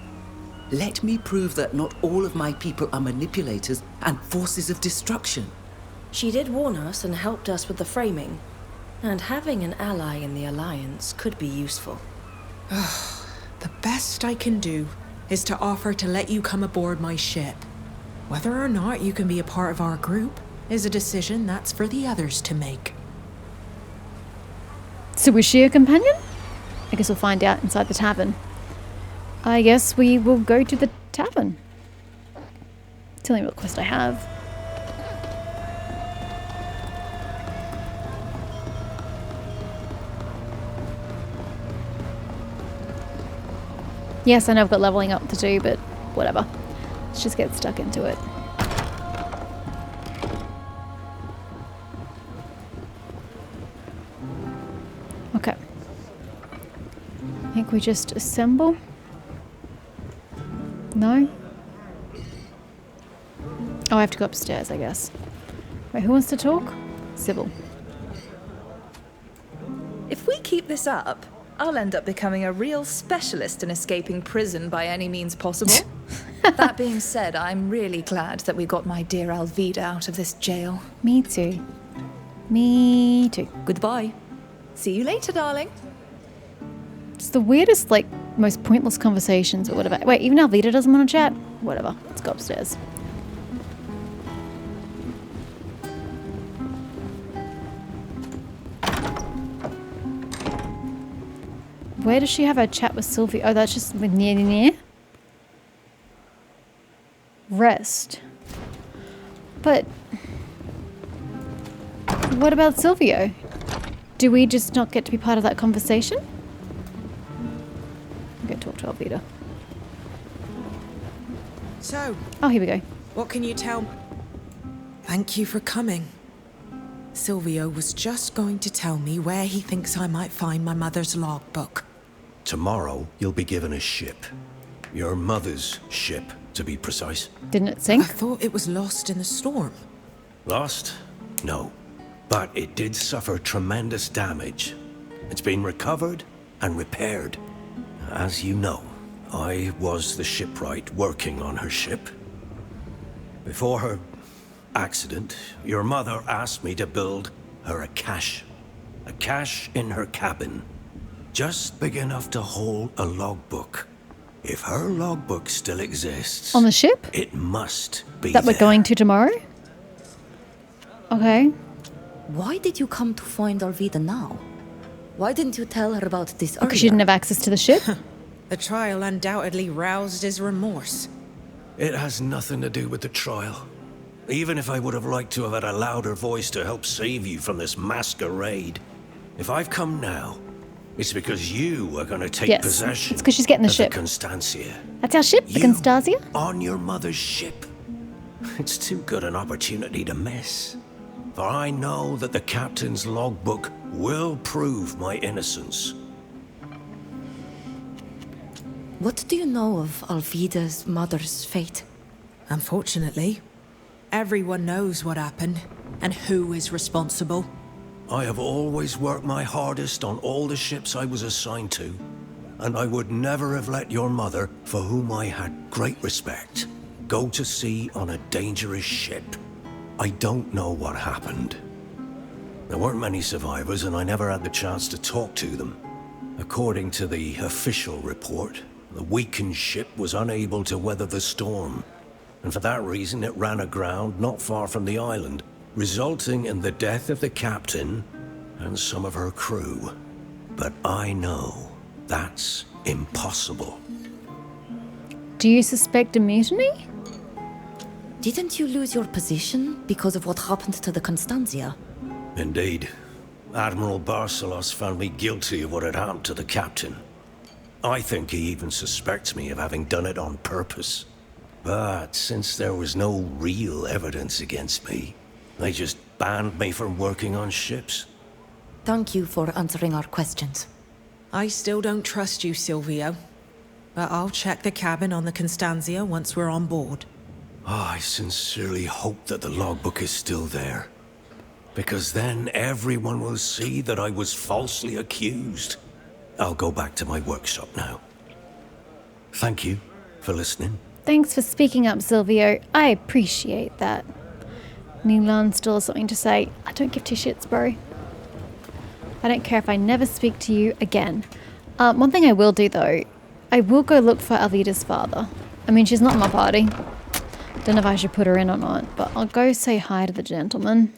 let me prove that not all of my people are manipulators and forces of destruction. She did warn us and helped us with the framing. And having an ally in the Alliance could be useful. The best I can do is to offer to let you come aboard my ship. Whether or not you can be a part of our group is a decision that's for the others to make. So is she a companion? I guess we'll find out inside the tavern. I guess we will go to the tavern. Tell me what quest I have. Yes, I know I've got leveling up to do, but whatever. Let's just get stuck into it. Okay. I think we just assemble. No? Oh, I have to go upstairs, I guess. Wait, who wants to talk? Sybil. If we keep this up, I'll end up becoming a real specialist in escaping prison by any means possible. That being said, I'm really glad that we got my dear Alvida out of this jail. Me too. Me too. Goodbye. See you later, darling. It's the weirdest, like, most pointless conversations or whatever. Wait, even Alvida doesn't want to chat? Whatever. Let's go upstairs. Where does she have her chat with Sylvia? Oh, that's just with near. Rest. But what about Silvio? Do we just not get to be part of that conversation? I'm going to talk to Alvida. So, Oh, here we go. what can you tell me? Thank you for coming. Silvio was just going to tell me where he thinks I might find my mother's logbook. Tomorrow, you'll be given a ship. Your mother's ship, to be precise. Didn't it sink? I thought it was lost in the storm. Lost? No. But it did suffer tremendous damage. It's been recovered and repaired. As you know, I was the shipwright working on her ship. Before her accident, your mother asked me to build her a cache. A cache in her cabin. Just big enough to hold a logbook. If her logbook still exists... On the ship? It must be that we're there. going to tomorrow? Okay. Why did you come to find Alvida now? Why didn't you tell her about this earlier? Because she didn't have access to the ship? The trial undoubtedly roused his remorse. It has nothing to do with the trial. Even if I would have liked to have had a louder voice to help save you from this masquerade. If I've come now, it's because you are going to take possession. It's because she's getting the ship. The Constancia. That's our ship, the Constancia? On your mother's ship. It's too good an opportunity to miss. For I know that the captain's logbook will prove my innocence. What do you know of Alvida's mother's fate? Unfortunately, everyone knows what happened and who is responsible. I have always worked my hardest on all the ships I was assigned to, and I would never have let your mother, for whom I had great respect, go to sea on a dangerous ship. I don't know what happened. There weren't many survivors, and I never had the chance to talk to them. According to the official report, the weakened ship was unable to weather the storm, and for that reason it ran aground not far from the island, resulting in the death of the captain and some of her crew. But I know that's impossible. Do you suspect a mutiny? Didn't you lose your position because of what happened to the Constancia? Indeed. Admiral Barcelos found me guilty of what had happened to the captain. I think he even suspects me of having done it on purpose. But since there was no real evidence against me, they just banned me from working on ships. Thank you for answering our questions. I still don't trust you, Silvio. But I'll check the cabin on the Constancia once we're on board. I sincerely hope that the logbook is still there. Because then everyone will see that I was falsely accused. I'll go back to my workshop now. Thank you for listening. Thanks for speaking up, Silvio. I appreciate that. Nilan still has something to say. I don't give two shits, bro. I don't care if I never speak to you again. One thing I will do, though, I will go look for Alvida's father. I mean, she's not in my party. Don't know if I should put her in or not, but I'll go say hi to the gentleman.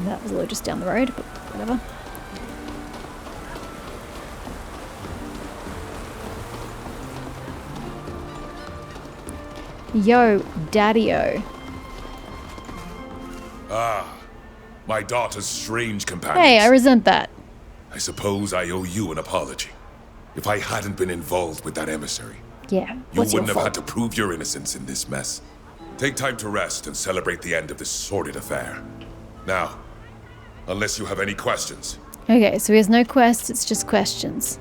That was a little just down the road, but whatever. Yo, Daddy-o. Ah, my daughter's strange companions. Hey, I resent that. I suppose I owe you an apology. If I hadn't been involved with that emissary, Yeah, you what's your wouldn't have fault? had to prove your innocence in this mess. Take time to rest and celebrate the end of this sordid affair. Now, unless you have any questions. Okay, so he has no quests, it's just questions.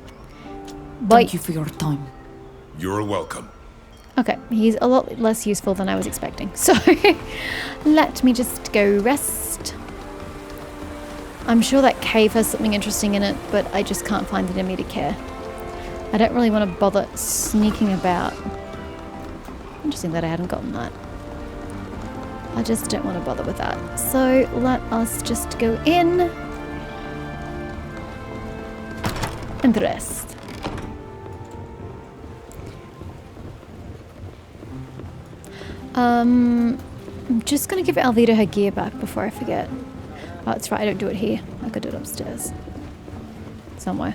Thank you for your time. You're welcome. Okay, he's a lot less useful than I was expecting. So, let me just go rest. I'm sure that cave has something interesting in it, but I just can't find it in me to care. I don't really want to bother sneaking about. Interesting that I hadn't gotten that. I just don't want to bother with that. So, let us just go in and rest. I'm just going to give Alvida her gear back before I forget. Oh, that's right, I don't do it here. I could do it upstairs. somewhere.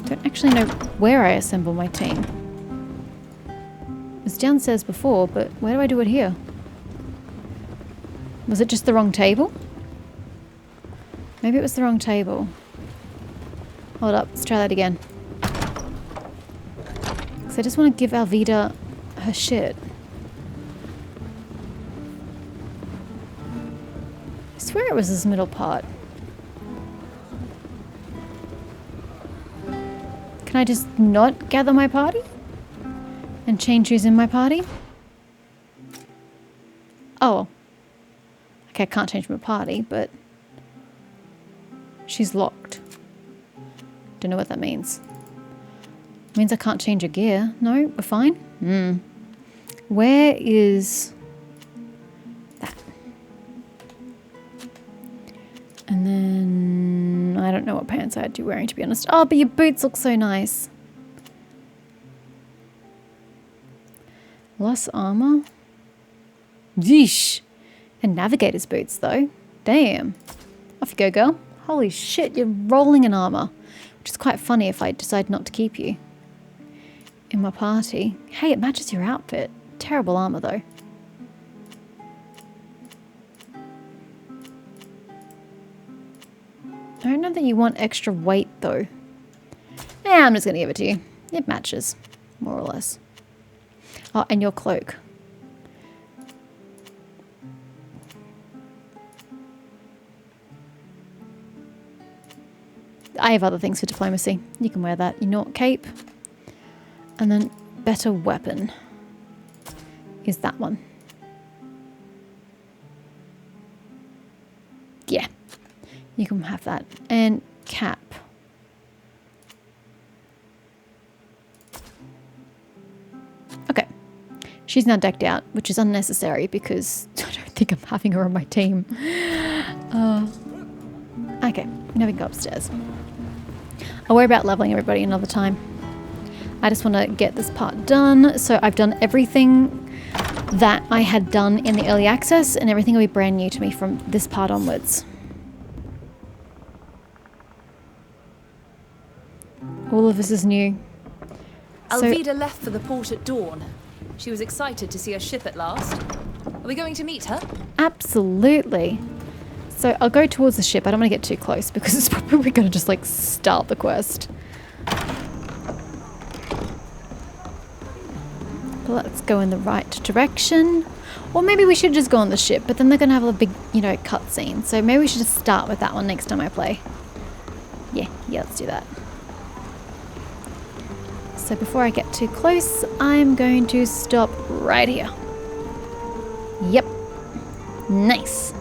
Don't actually know where I assemble my team. It was downstairs before, but where do I do it here? Was it just the wrong table? Maybe it was the wrong table. Hold up, let's try that again. Because I just want to give Alvida her shit. I swear it was this middle part. Can I just not gather my party? And change who's in my party? Oh. Okay, I can't change my party, but she's locked. Don't know what that means. Means I can't change her gear. No, we're fine. Where is that? And then I don't know what pants I'd be wearing, to be honest. Oh, but your boots look so nice. Lost armor. Yeesh. And navigator's boots, though. Damn. Off you go, girl. Holy shit, you're rolling in armor. Which is quite funny if I decide not to keep you in my party. Hey, it matches your outfit. Terrible armor, though. I don't know that you want extra weight, though. Yeah, I'm just going to give it to you. It matches, more or less. Oh, and your cloak. I have other things for diplomacy. You can wear that. You know what, cape. And then better weapon is that one. Yeah. You can have that. And cap. Okay. She's now decked out, which is unnecessary because I don't think I'm having her on my team. Okay, now we can go upstairs. I'll worry about leveling everybody another time. I just want to get this part done. So I've done everything that I had done in the early access, and everything will be brand new to me from this part onwards. All of this is new. Alvida left for the port at dawn. She was excited to see her ship at last. Are we going to meet her? Absolutely. So I'll go towards the ship. I don't want to get too close because it's probably going to just like start the quest. But let's go in the right direction. Or maybe we should just go on the ship, but then they're going to have a big, you know, cutscene. So maybe we should just start with that one next time I play. Yeah, let's do that. So before I get too close, I'm going to stop right here. Yep. Nice.